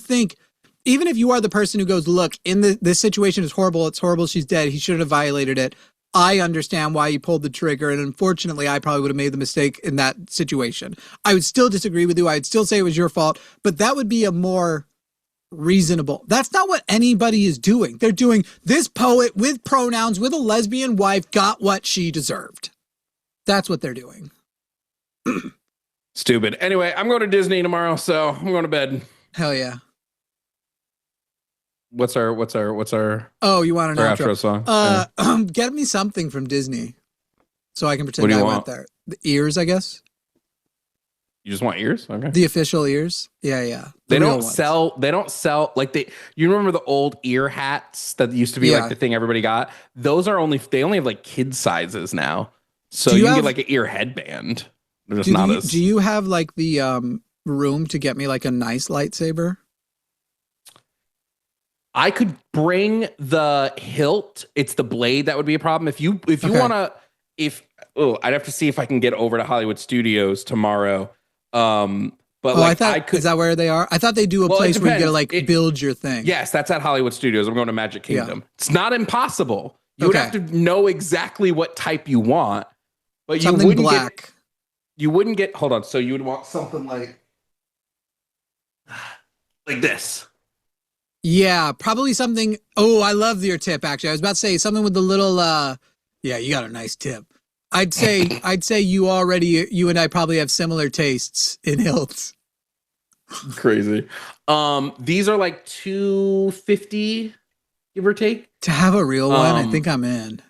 are the person who goes, look, this situation is horrible, it's horrible, she's dead, he shouldn't have violated it. I understand why you pulled the trigger, and unfortunately, I probably would have made the mistake in that situation. I would still disagree with you. I'd still say it was your fault, but that would be a more reasonable. That's not what anybody is doing. They're doing this poet with pronouns, with a lesbian wife, got what she deserved. That's what they're doing. Stupid. Anyway, I'm going to Disney tomorrow, so I'm going to bed. Hell yeah. What's our oh, you want an outro song? Get me something from Disney so I can pretend I went there. The ears, I guess. You just want ears? Okay. The official ears? Yeah. They don't sell like you remember the old ear hats that used to be like the thing everybody got? Those are they only have like kid sizes now. So you can get like an ear headband. Do you have like the room to get me like a nice lightsaber? I could bring the hilt. It's the blade that would be a problem. If you want to, I'd have to see if I can get over to Hollywood Studios tomorrow. But I thought, is that where they are? I thought they do a place where you get to build your thing. Yes, that's at Hollywood Studios. I'm going to Magic Kingdom. Yeah. It's not impossible. You would have to know exactly what type you want, but something you wouldn't you wouldn't get. Hold on. So you would want something like this. Yeah, probably something. Oh, I love your tip. Actually, I was about to say something with the little. Yeah, you got a nice tip. I'd say you and I probably have similar tastes in hilts. Crazy. These are like $250, give or take. To have a real one, I think I'm in.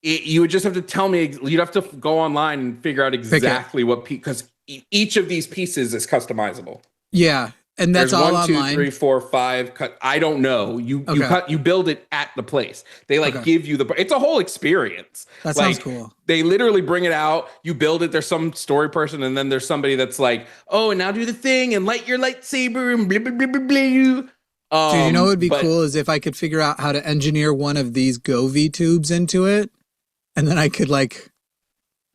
You would just have to tell me. You'd have to go online and figure out exactly what because each of these pieces is customizable. Yeah. And that's all online. 1, 2, 3, 4, 5. Cut. I don't know. You build it at the place. They give you it's a whole experience. That sounds cool. They literally bring it out. You build it. There's some story person, and then there's somebody that's like, oh, and now do the thing and light your lightsaber and blah blah blah blah blah. Dude, you know what would be cool is if I could figure out how to engineer one of these Govee tubes into it, and then I could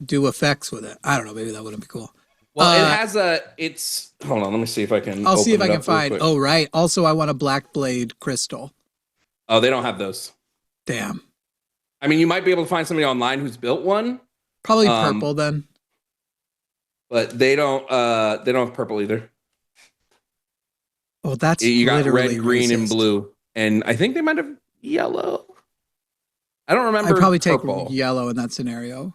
do effects with it. I don't know. Maybe that wouldn't be cool. Well, it has hold on, let me see if I can. I'll see if I can find. Oh, right. Also, I want a black blade crystal. Oh, they don't have those. Damn. I mean, you might be able to find somebody online who's built one. Probably purple then. But they don't have purple either. Oh, that's you got red, racist. Green, and blue. And I think they might have yellow. I don't remember. I'd probably purple. take yellow in that scenario.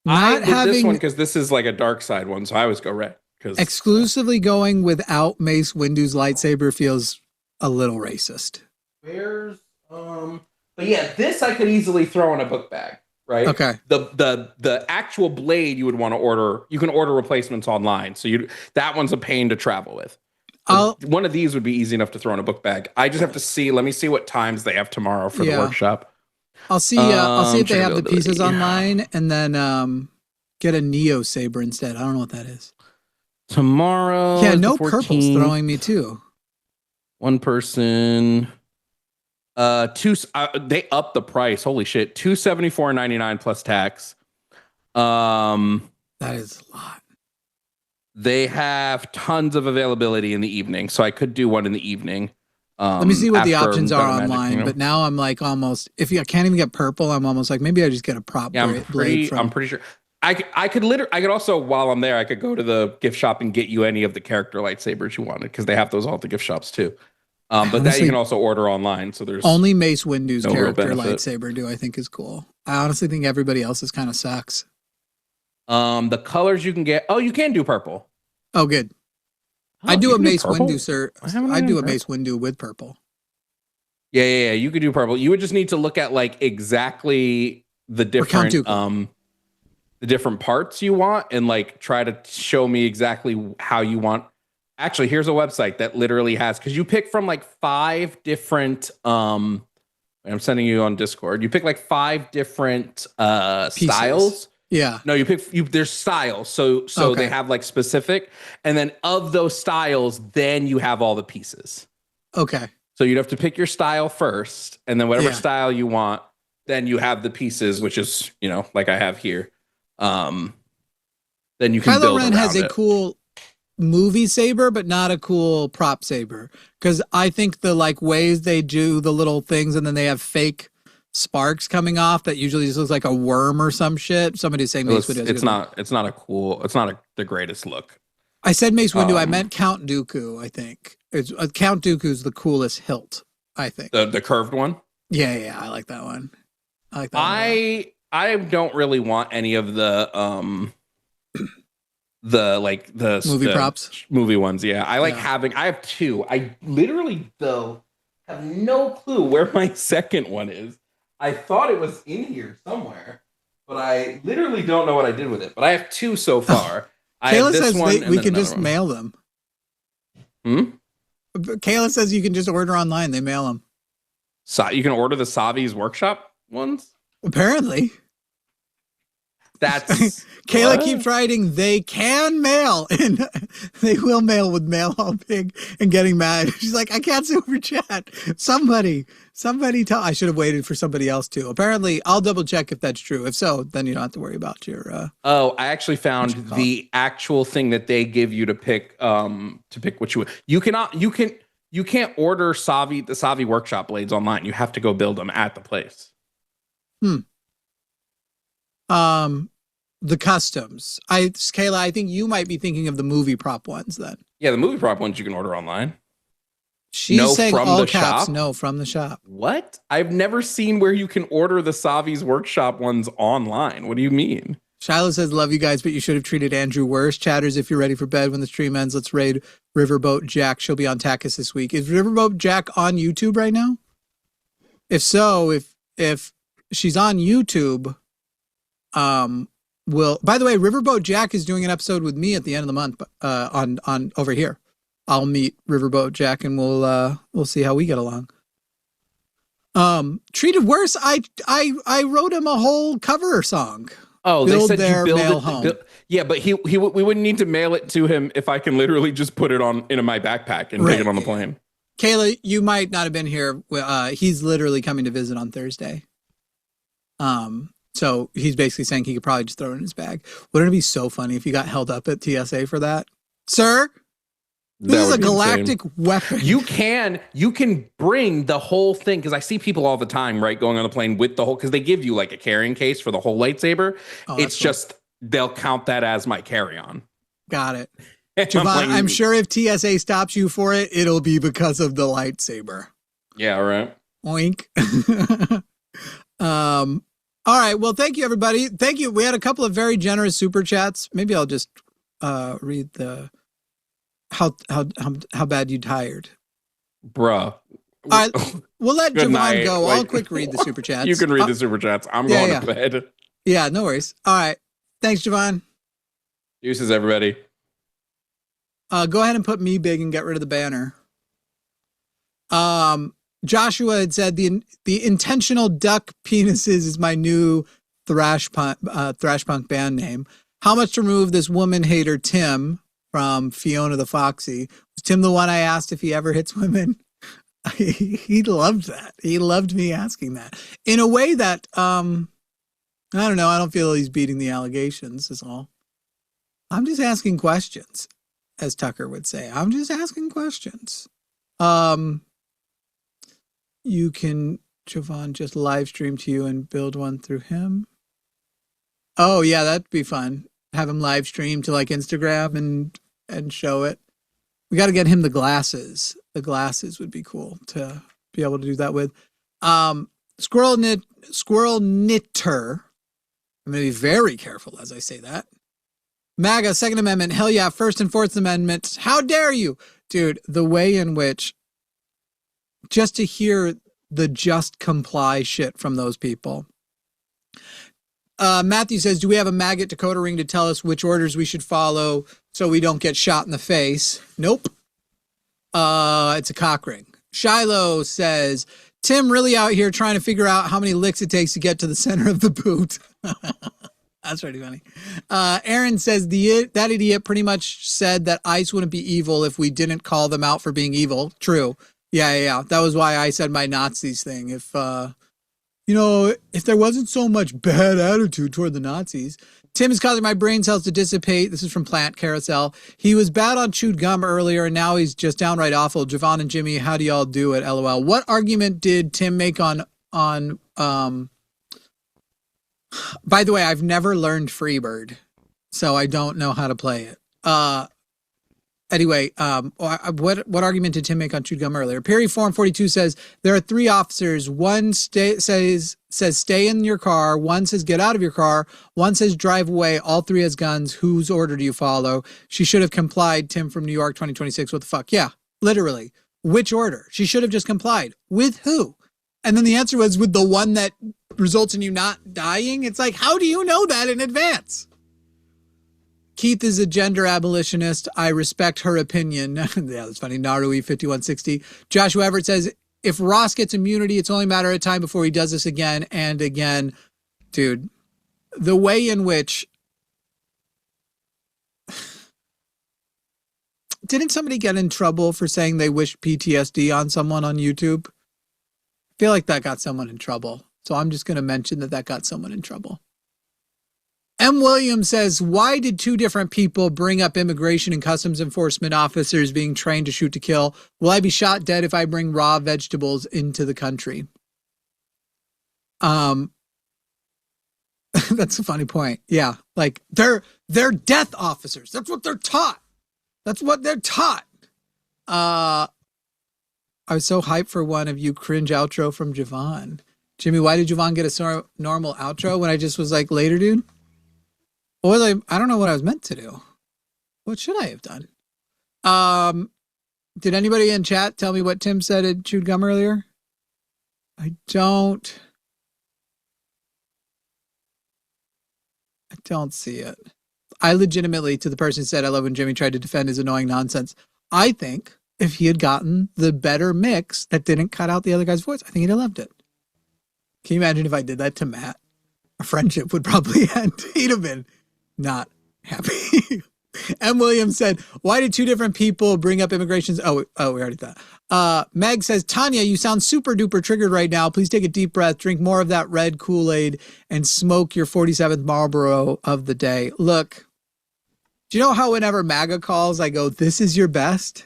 I did this one because this is like a dark side one, so I always go red. Exclusively going without Mace Windu's lightsaber feels a little racist. Where's but yeah, this I could easily throw in a book bag, right? Okay. The actual blade you would want to order, you can order replacements online. So that one's a pain to travel with. One of these would be easy enough to throw in a book bag. I just have to see. Let me see what times they have tomorrow for the workshop. I'll see if they have the pieces online, and then get a Neo Saber instead. I don't know what that is. Tomorrow. Yeah, no purple's throwing me too. One person. They upped the price. Holy shit. $274.99 plus tax. That is a lot. They have tons of availability in the evening, so I could do one in the evening. Let me see what the options are online. But now I'm like almost, if I can't even get purple, I'm almost like maybe I just get a prop blade. I'm pretty sure. I could also, while I'm there, I could go to the gift shop and get you any of the character lightsabers you wanted, because they have those all at the gift shops too. But honestly, that you can also order online. So there's only Mace Windu's character lightsaber I think is cool. I honestly think everybody else's kind of sucks. The colors you can get. Oh, you can do purple. Oh, good. I do a Mace Windu, sir. I do a Mace Windu with purple. Yeah. You could do purple. You would just need to look at like exactly the different the different parts you want, and like try to show me exactly how you want. Actually, here's a website that literally has, because you pick from like 5 different. I'm sending you on Discord. You pick like 5 different styles. Yeah. No, there's styles. So okay. They have like specific, and then of those styles, then you have all the pieces. Okay. So you'd have to pick your style first, and then whatever style you want, then you have the pieces, which is, like I have here. Then you can build around it. Kylo Ren has a cool movie saber, but not a cool prop saber, because I think the like ways they do the little things, and then they have fake sparks coming off that usually just looks like a worm or some shit. Somebody's saying Mace Windu. It's not the greatest look. I said Mace Windu. I meant Count Dooku. I think it's Count Dooku's the coolest hilt. I think the curved one. Yeah. I like that one. I don't really want any of the movie props, movie ones. Yeah, I like having. I have 2. I literally have no clue where my second one is. I thought it was in here somewhere, but I literally don't know what I did with it. But I have 2 so far. Kayla says we can just mail them. Kayla says you can just order online. They mail them. So you can order the Savi's Workshop ones? Apparently. That's Kayla keeps writing, they can mail, and they will mail with mail all big and getting mad. She's like, I can't super chat. Somebody tell. I should have waited for somebody else to. Apparently, I'll double check if that's true. If so, then you don't have to worry about your. I actually found the actual thing that they give you to pick what you cannot. You can't order the Savi Workshop blades online. You have to go build them at the place. The customs. Kayla, I think you might be thinking of the movie prop ones then. Yeah, the movie prop ones you can order online. She's saying from all caps. Shop? No, from the shop. What? I've never seen where you can order the Savi's Workshop ones online. What do you mean? Shiloh says, love you guys, but you should have treated Andrew worse. Chatters, if you're ready for bed when the stream ends, let's raid Riverboat Jack. She'll be on Takis this week. Is Riverboat Jack on YouTube right now? If so, if she's on YouTube, by the way, Riverboat Jack is doing an episode with me at the end of the month on over here. I'll meet Riverboat Jack and we'll see how we get along. Treated worse. I wrote him a whole cover song. Oh, they said their you build mail it. Home. Yeah, but we wouldn't need to mail it to him if I can literally just put it into my backpack and take it on the plane. Kayla, you might not have been here. He's literally coming to visit on Thursday. So he's basically saying he could probably just throw it in his bag. Wouldn't it be so funny if you got held up at TSA for that? Sir, this is a galactic weapon. You can bring the whole thing, because I see people all the time, right, going on the plane with the whole, because they give you like a carrying case for the whole lightsaber. It's just, they'll count that as my carry-on. Got it. Jovan, I'm sure if TSA stops you for it, it'll be because of the lightsaber. Yeah, right. Oink. All right. Well, thank you, everybody. Thank you. We had a couple of very generous super chats. Maybe I'll just read the how bad you tired. Bruh. All right, we'll let Good Jovan night. go. Like, I'll quick read the super chats. You can read the super chats. I'm going to bed. Yeah, no worries. All right. Thanks, Jovan. Deuces, everybody. Go ahead and put me big and get rid of the banner. Joshua had said the intentional duck penises is my new thrash punk band name. How much to remove this woman hater Tim from Fiona the Foxy? Was Tim the one I asked if he ever hits women? He loved that. He loved me asking that in a way that I don't know. I don't feel he's beating the allegations is all. I'm just asking questions, as Tucker would say. I'm just asking questions. You can, Jovan, just live stream to you and build one through him. Oh yeah, that'd be fun. Have him live stream to like Instagram and show it. We got to get him the glasses. The glasses would be cool to be able to do that with. Squirrel knitter. I'm going to be very careful as I say that. MAGA, Second Amendment. Hell yeah. First and Fourth Amendment. How dare you? Dude, the way in which just to hear the just comply shit from those people. Matthew says, do we have a maggot decoder ring to tell us which orders we should follow so we don't get shot in the face? Nope. It's a cock ring. Shiloh says, Tim really out here trying to figure out how many licks it takes to get to the center of the boot. That's pretty funny. Aaron says, that idiot pretty much said that ICE wouldn't be evil if we didn't call them out for being evil. True. Yeah. That was why I said my Nazis thing. If there wasn't so much bad attitude toward the Nazis. Tim is causing my brain cells to dissipate. This is from Plant Carousel. He was bad on chewed gum earlier, and now he's just downright awful. Jovan and Jimmy, how do y'all do it? LOL. What argument did Tim make on by the way, I've never learned Freebird, so I don't know how to play it. Anyway, what argument did Tim make on chewed gum earlier? Perry Form 42 says there are 3 officers. One says stay in your car. One says get out of your car. One says drive away. All 3 has guns. Whose order do you follow? She should have complied. Tim from New York, 2026. What the fuck? Yeah, literally. Which order? She should have just complied. With who? And then the answer was with the one that results in you not dying. It's like, how do you know that in advance? Keith is a gender abolitionist. I respect her opinion. Yeah, that's funny. Narui 5160. Joshua Everett says, if Ross gets immunity, it's only a matter of time before he does this again and again. Dude, the way in which... Didn't somebody get in trouble for saying they wished PTSD on someone on YouTube? I feel like that got someone in trouble. So I'm just going to mention that got someone in trouble. M. Williams says, why did 2 different people bring up immigration and customs enforcement officers being trained to shoot to kill? Will I be shot dead if I bring raw vegetables into the country? That's a funny point. Yeah, like they're death officers. That's what they're taught. I was so hyped for one of you cringe outro from Jovan. Jimmy, why did Jovan get a normal outro when I just was like, later, dude? Or I don't know what I was meant to do. What should I have done? Did anybody in chat tell me what Tim said at chewed gum earlier? I don't see it. I legitimately, to the person who said, I love when Jimmy tried to defend his annoying nonsense. I think if he had gotten the better mix that didn't cut out the other guy's voice, I think he'd have loved it. Can you imagine if I did that to Matt? Our friendship would probably end. He'd have been not happy. M. Williams said, why did 2 different people bring up immigrations? Oh, we already thought. Meg says, Tanya, you sound super duper triggered right now. Please take a deep breath, drink more of that red Kool-Aid, and smoke your 47th Marlboro of the day. Look, do you know how whenever MAGA calls, I go, this is your best?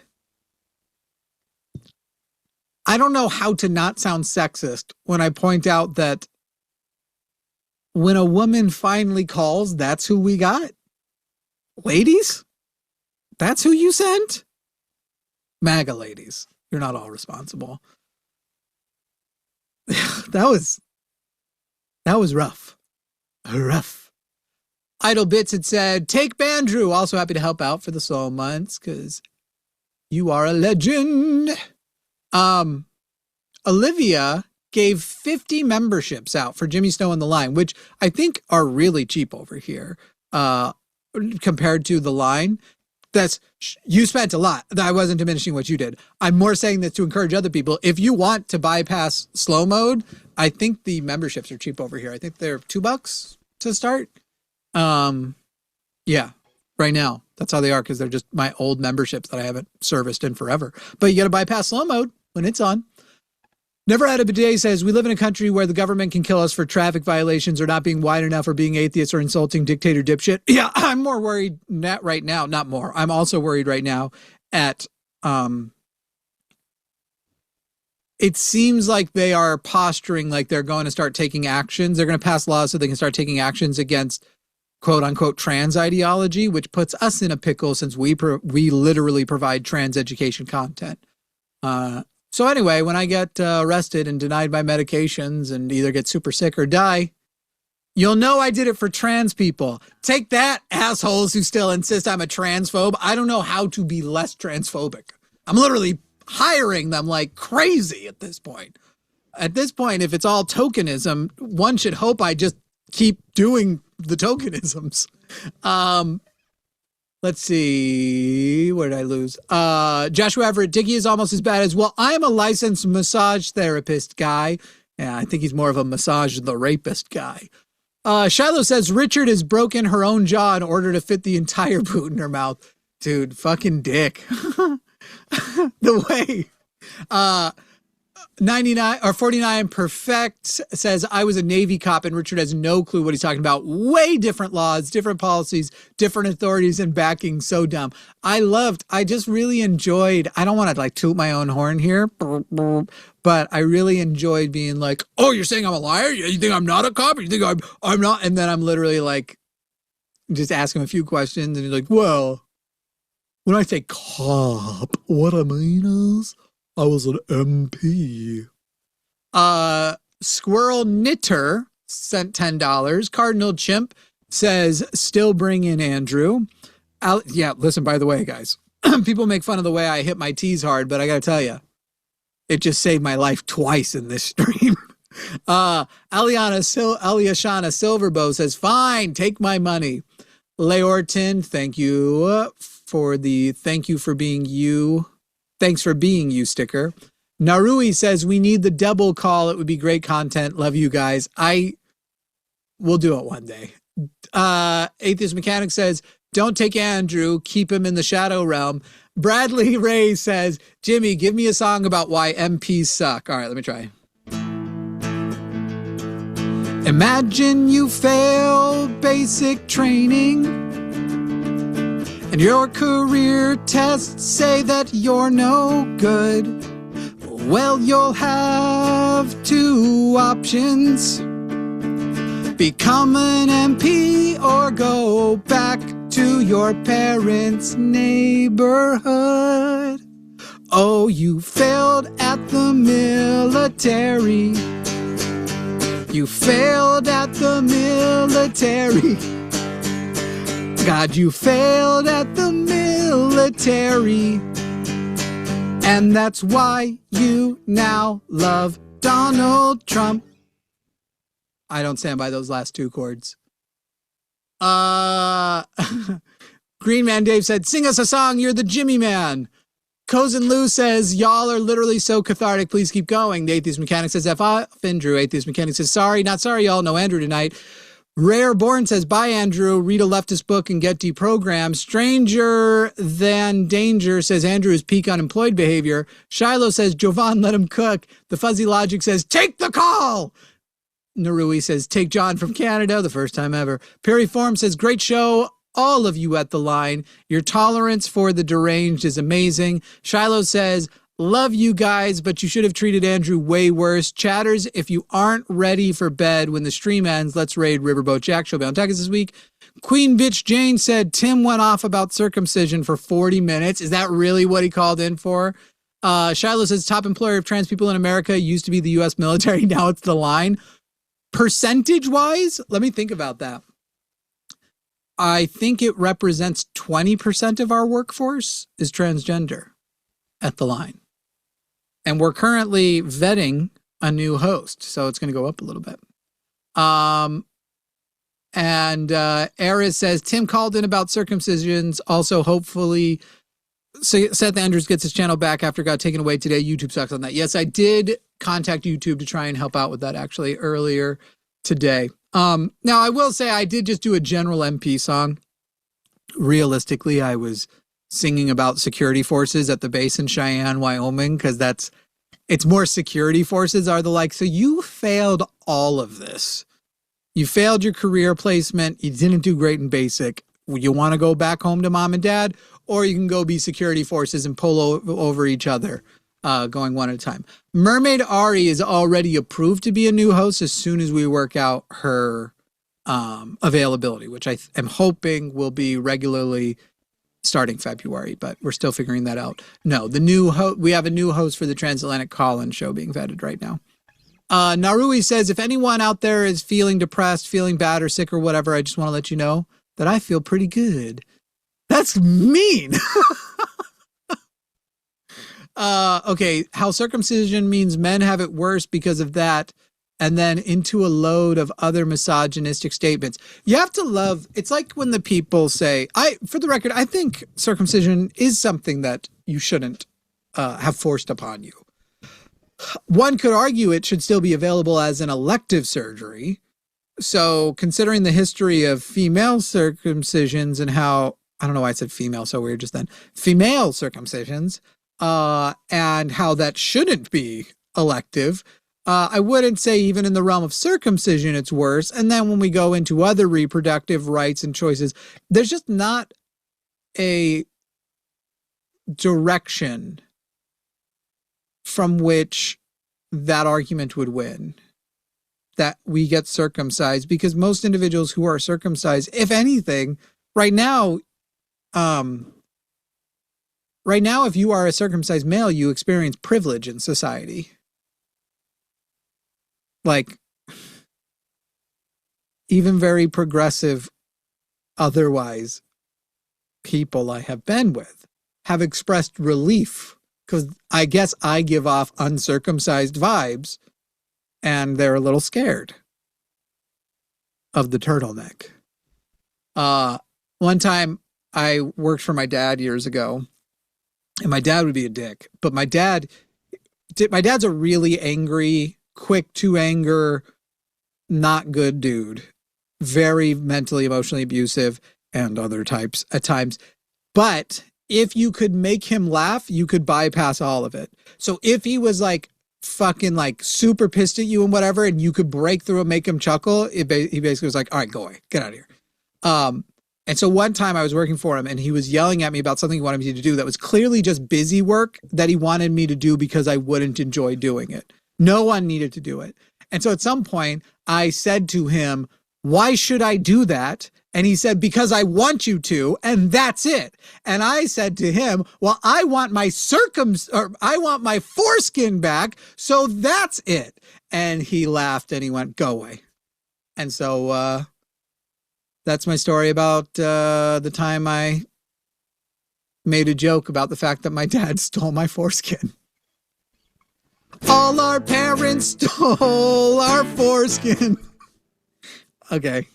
I don't know how to not sound sexist when I point out that when a woman finally calls, that's who we got. Ladies, that's who you sent? MAGA ladies, you're not all responsible. That was rough. Rough. Idle Bits had said, take Bandrew. Also happy to help out for the soul months because you are a legend. Olivia gave 50 memberships out for Jimmy Snow on the Line, which I think are really cheap over here compared to the Line. You spent a lot. I wasn't diminishing what you did. I'm more saying this to encourage other people. If you want to bypass slow mode, I think the memberships are cheap over here. I think they're $2 to start. Yeah, right now. That's how they are, because they're just my old memberships that I haven't serviced in forever. But you got to bypass slow mode when it's on. Never Had a Bidet says, we live in a country where the government can kill us for traffic violations or not being wide enough or being atheists or insulting dictator dipshit. Yeah, I'm more worried right now. Not more. I'm also worried right now at, it seems like they are posturing like they're going to start taking actions. They're going to pass laws so they can start taking actions against quote unquote trans ideology, which puts us in a pickle since we literally provide trans education content. So anyway, when I get arrested and denied my medications and either get super sick or die, you'll know I did it for trans people. Take that, assholes who still insist I'm a transphobe. I don't know how to be less transphobic. I'm literally hiring them like crazy at this point. At this point, if it's all tokenism, one should hope I just keep doing the tokenisms. Let's see. Where did I lose? Joshua Everett, Dickie is almost as bad as, well, I'm a licensed massage therapist guy. Yeah, I think he's more of a massage the rapist guy. Shiloh says Richard has broken her own jaw in order to fit the entire boot in her mouth. Dude, fucking dick. The way. 99 or 49 Perfect says, I was a Navy cop and Richard has no clue what he's talking about. Way different laws, different policies, different authorities and backing. So dumb. I just really enjoyed, I don't want to like toot my own horn here, but I really enjoyed being like, oh, you're saying I'm a liar? You think I'm not a cop? You think I'm not? And then I'm literally like, just ask him a few questions and he's like, well, when I say cop, what I mean is, I was an MP. Squirrel Knitter sent $10. Cardinal Chimp says, still bring in Andrew. Yeah, listen, by the way, guys, people make fun of the way I hit my T's hard, but I got to tell you, it just saved my life twice in this stream. Aliashana Silverbow says, fine, take my money. Leorton, thank you for being you. Thanks for being you sticker. Narui says, we need the double call. It would be great content. Love you guys. We'll do it one day. Atheist Mechanic says, don't take Andrew. Keep him in the shadow realm. Bradley Ray says, Jimmy, give me a song about why MPs suck. All right, let me try. Imagine you fail basic training and your career tests say that you're no good. Well, you'll have two options. Become an MP or go back to your parents' neighborhood. Oh, you failed at the military. You failed at the military. God, you failed at the military. And that's why you now love Donald Trump. I don't stand by those last two chords. Green Man Dave said, sing us a song, you're the Jimmy Man. Cozen Lou says, y'all are literally so cathartic, please keep going. The Atheist Mechanic says, F off, Andrew. Atheist Mechanic says, sorry, not sorry, y'all, no Andrew tonight. Rare Born says, bye, Andrew. Read a leftist book and get deprogrammed. Stranger Than Danger says, Andrew is peak unemployed behavior. Shiloh says, Jovan, let him cook. The Fuzzy Logic says, take the call. Narui says, take John from Canada, the first time ever. Perry Form says, great show. All of you at the line. Your tolerance for the deranged is amazing. Shiloh says, love you guys, but you should have treated Andrew way worse. Chatters, if you aren't ready for bed when the stream ends, let's raid Riverboat Jack. She'll be on Texas this week. Queen Bitch Jane said Tim went off about circumcision for 40 minutes. Is that really what he called in for? Shiloh says top employer of trans people in America used to be the U.S. military. Now it's the line. Percentage-wise, let me think about that. I think it represents 20% of our workforce is transgender at the line. And we're currently vetting a new host, so it's going to go up a little bit. And Eris says, Tim called in about circumcisions. Also, hopefully, Seth Andrews gets his channel back after it got taken away today. YouTube sucks on that. Yes, I did contact YouTube to try and help out with that actually earlier today. Now, I will say I did just do a general MP song. Realistically, I was singing about security forces at the base in Cheyenne, Wyoming, because it's more security forces are the like, so you failed all of this. You failed your career placement. You didn't do great in basic. You want to go back home to mom and dad, or you can go be security forces and pull over each other, going one at a time. Mermaid Ari is already approved to be a new host as soon as we work out her availability, which I am hoping will be regularly starting February, but we're still figuring that out. No, we have a new host for the Transatlantic Call-In show being vetted right now. Narui says, if anyone out there is feeling depressed, feeling bad or sick or whatever, I just want to let you know that I feel pretty good. That's mean. Okay, how circumcision means men have it worse because of that, and then into a load of other misogynistic statements. You have to love, it's like when the people say, for the record, I think circumcision is something that you shouldn't have forced upon you. One could argue it should still be available as an elective surgery. So considering the history of female circumcisions and how, I don't know why I said female so weird just then, female circumcisions, and how that shouldn't be elective, I wouldn't say even in the realm of circumcision it's worse. And then when we go into other reproductive rights and choices, there's just not a direction from which that argument would win, that we get circumcised, because most individuals who are circumcised, if anything, right now, if you are a circumcised male, you experience privilege in society. Like, even very progressive, otherwise, people I have been with have expressed relief, because I guess I give off uncircumcised vibes, and they're a little scared of the turtleneck. One time I worked for my dad years ago, and my dad would be a dick, but my dad's a really angry, quick to anger, not good dude, very mentally, emotionally abusive, and other types at times. But if you could make him laugh, you could bypass all of it. So if he was like fucking like super pissed at you and whatever, and you could break through and make him chuckle, he basically was like, all right, go away, get out of here. And so one time I was working for him and he was yelling at me about something he wanted me to do that was clearly just busy work that he wanted me to do because I wouldn't enjoy doing it. No one needed to do it. And so at some point I said to him, why should I do that? And he said, because I want you to, and that's it. And I said to him, well, I want my foreskin back, so that's it. And he laughed and he went, go away. And so that's my story about the time I made a joke about the fact that my dad stole my foreskin. All our parents stole our foreskin. Okay.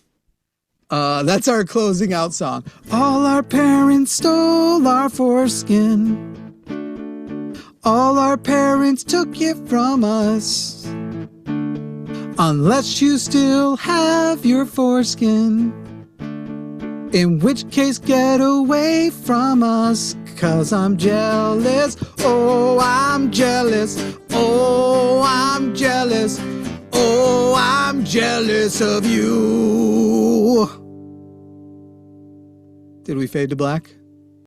That's our closing out song. All our parents stole our foreskin. All our parents took it from us. Unless you still have your foreskin. In which case, get away from us. 'Cause I'm jealous. Oh, I'm jealous. Oh, I'm jealous. Oh, I'm jealous of you. Did we fade to black?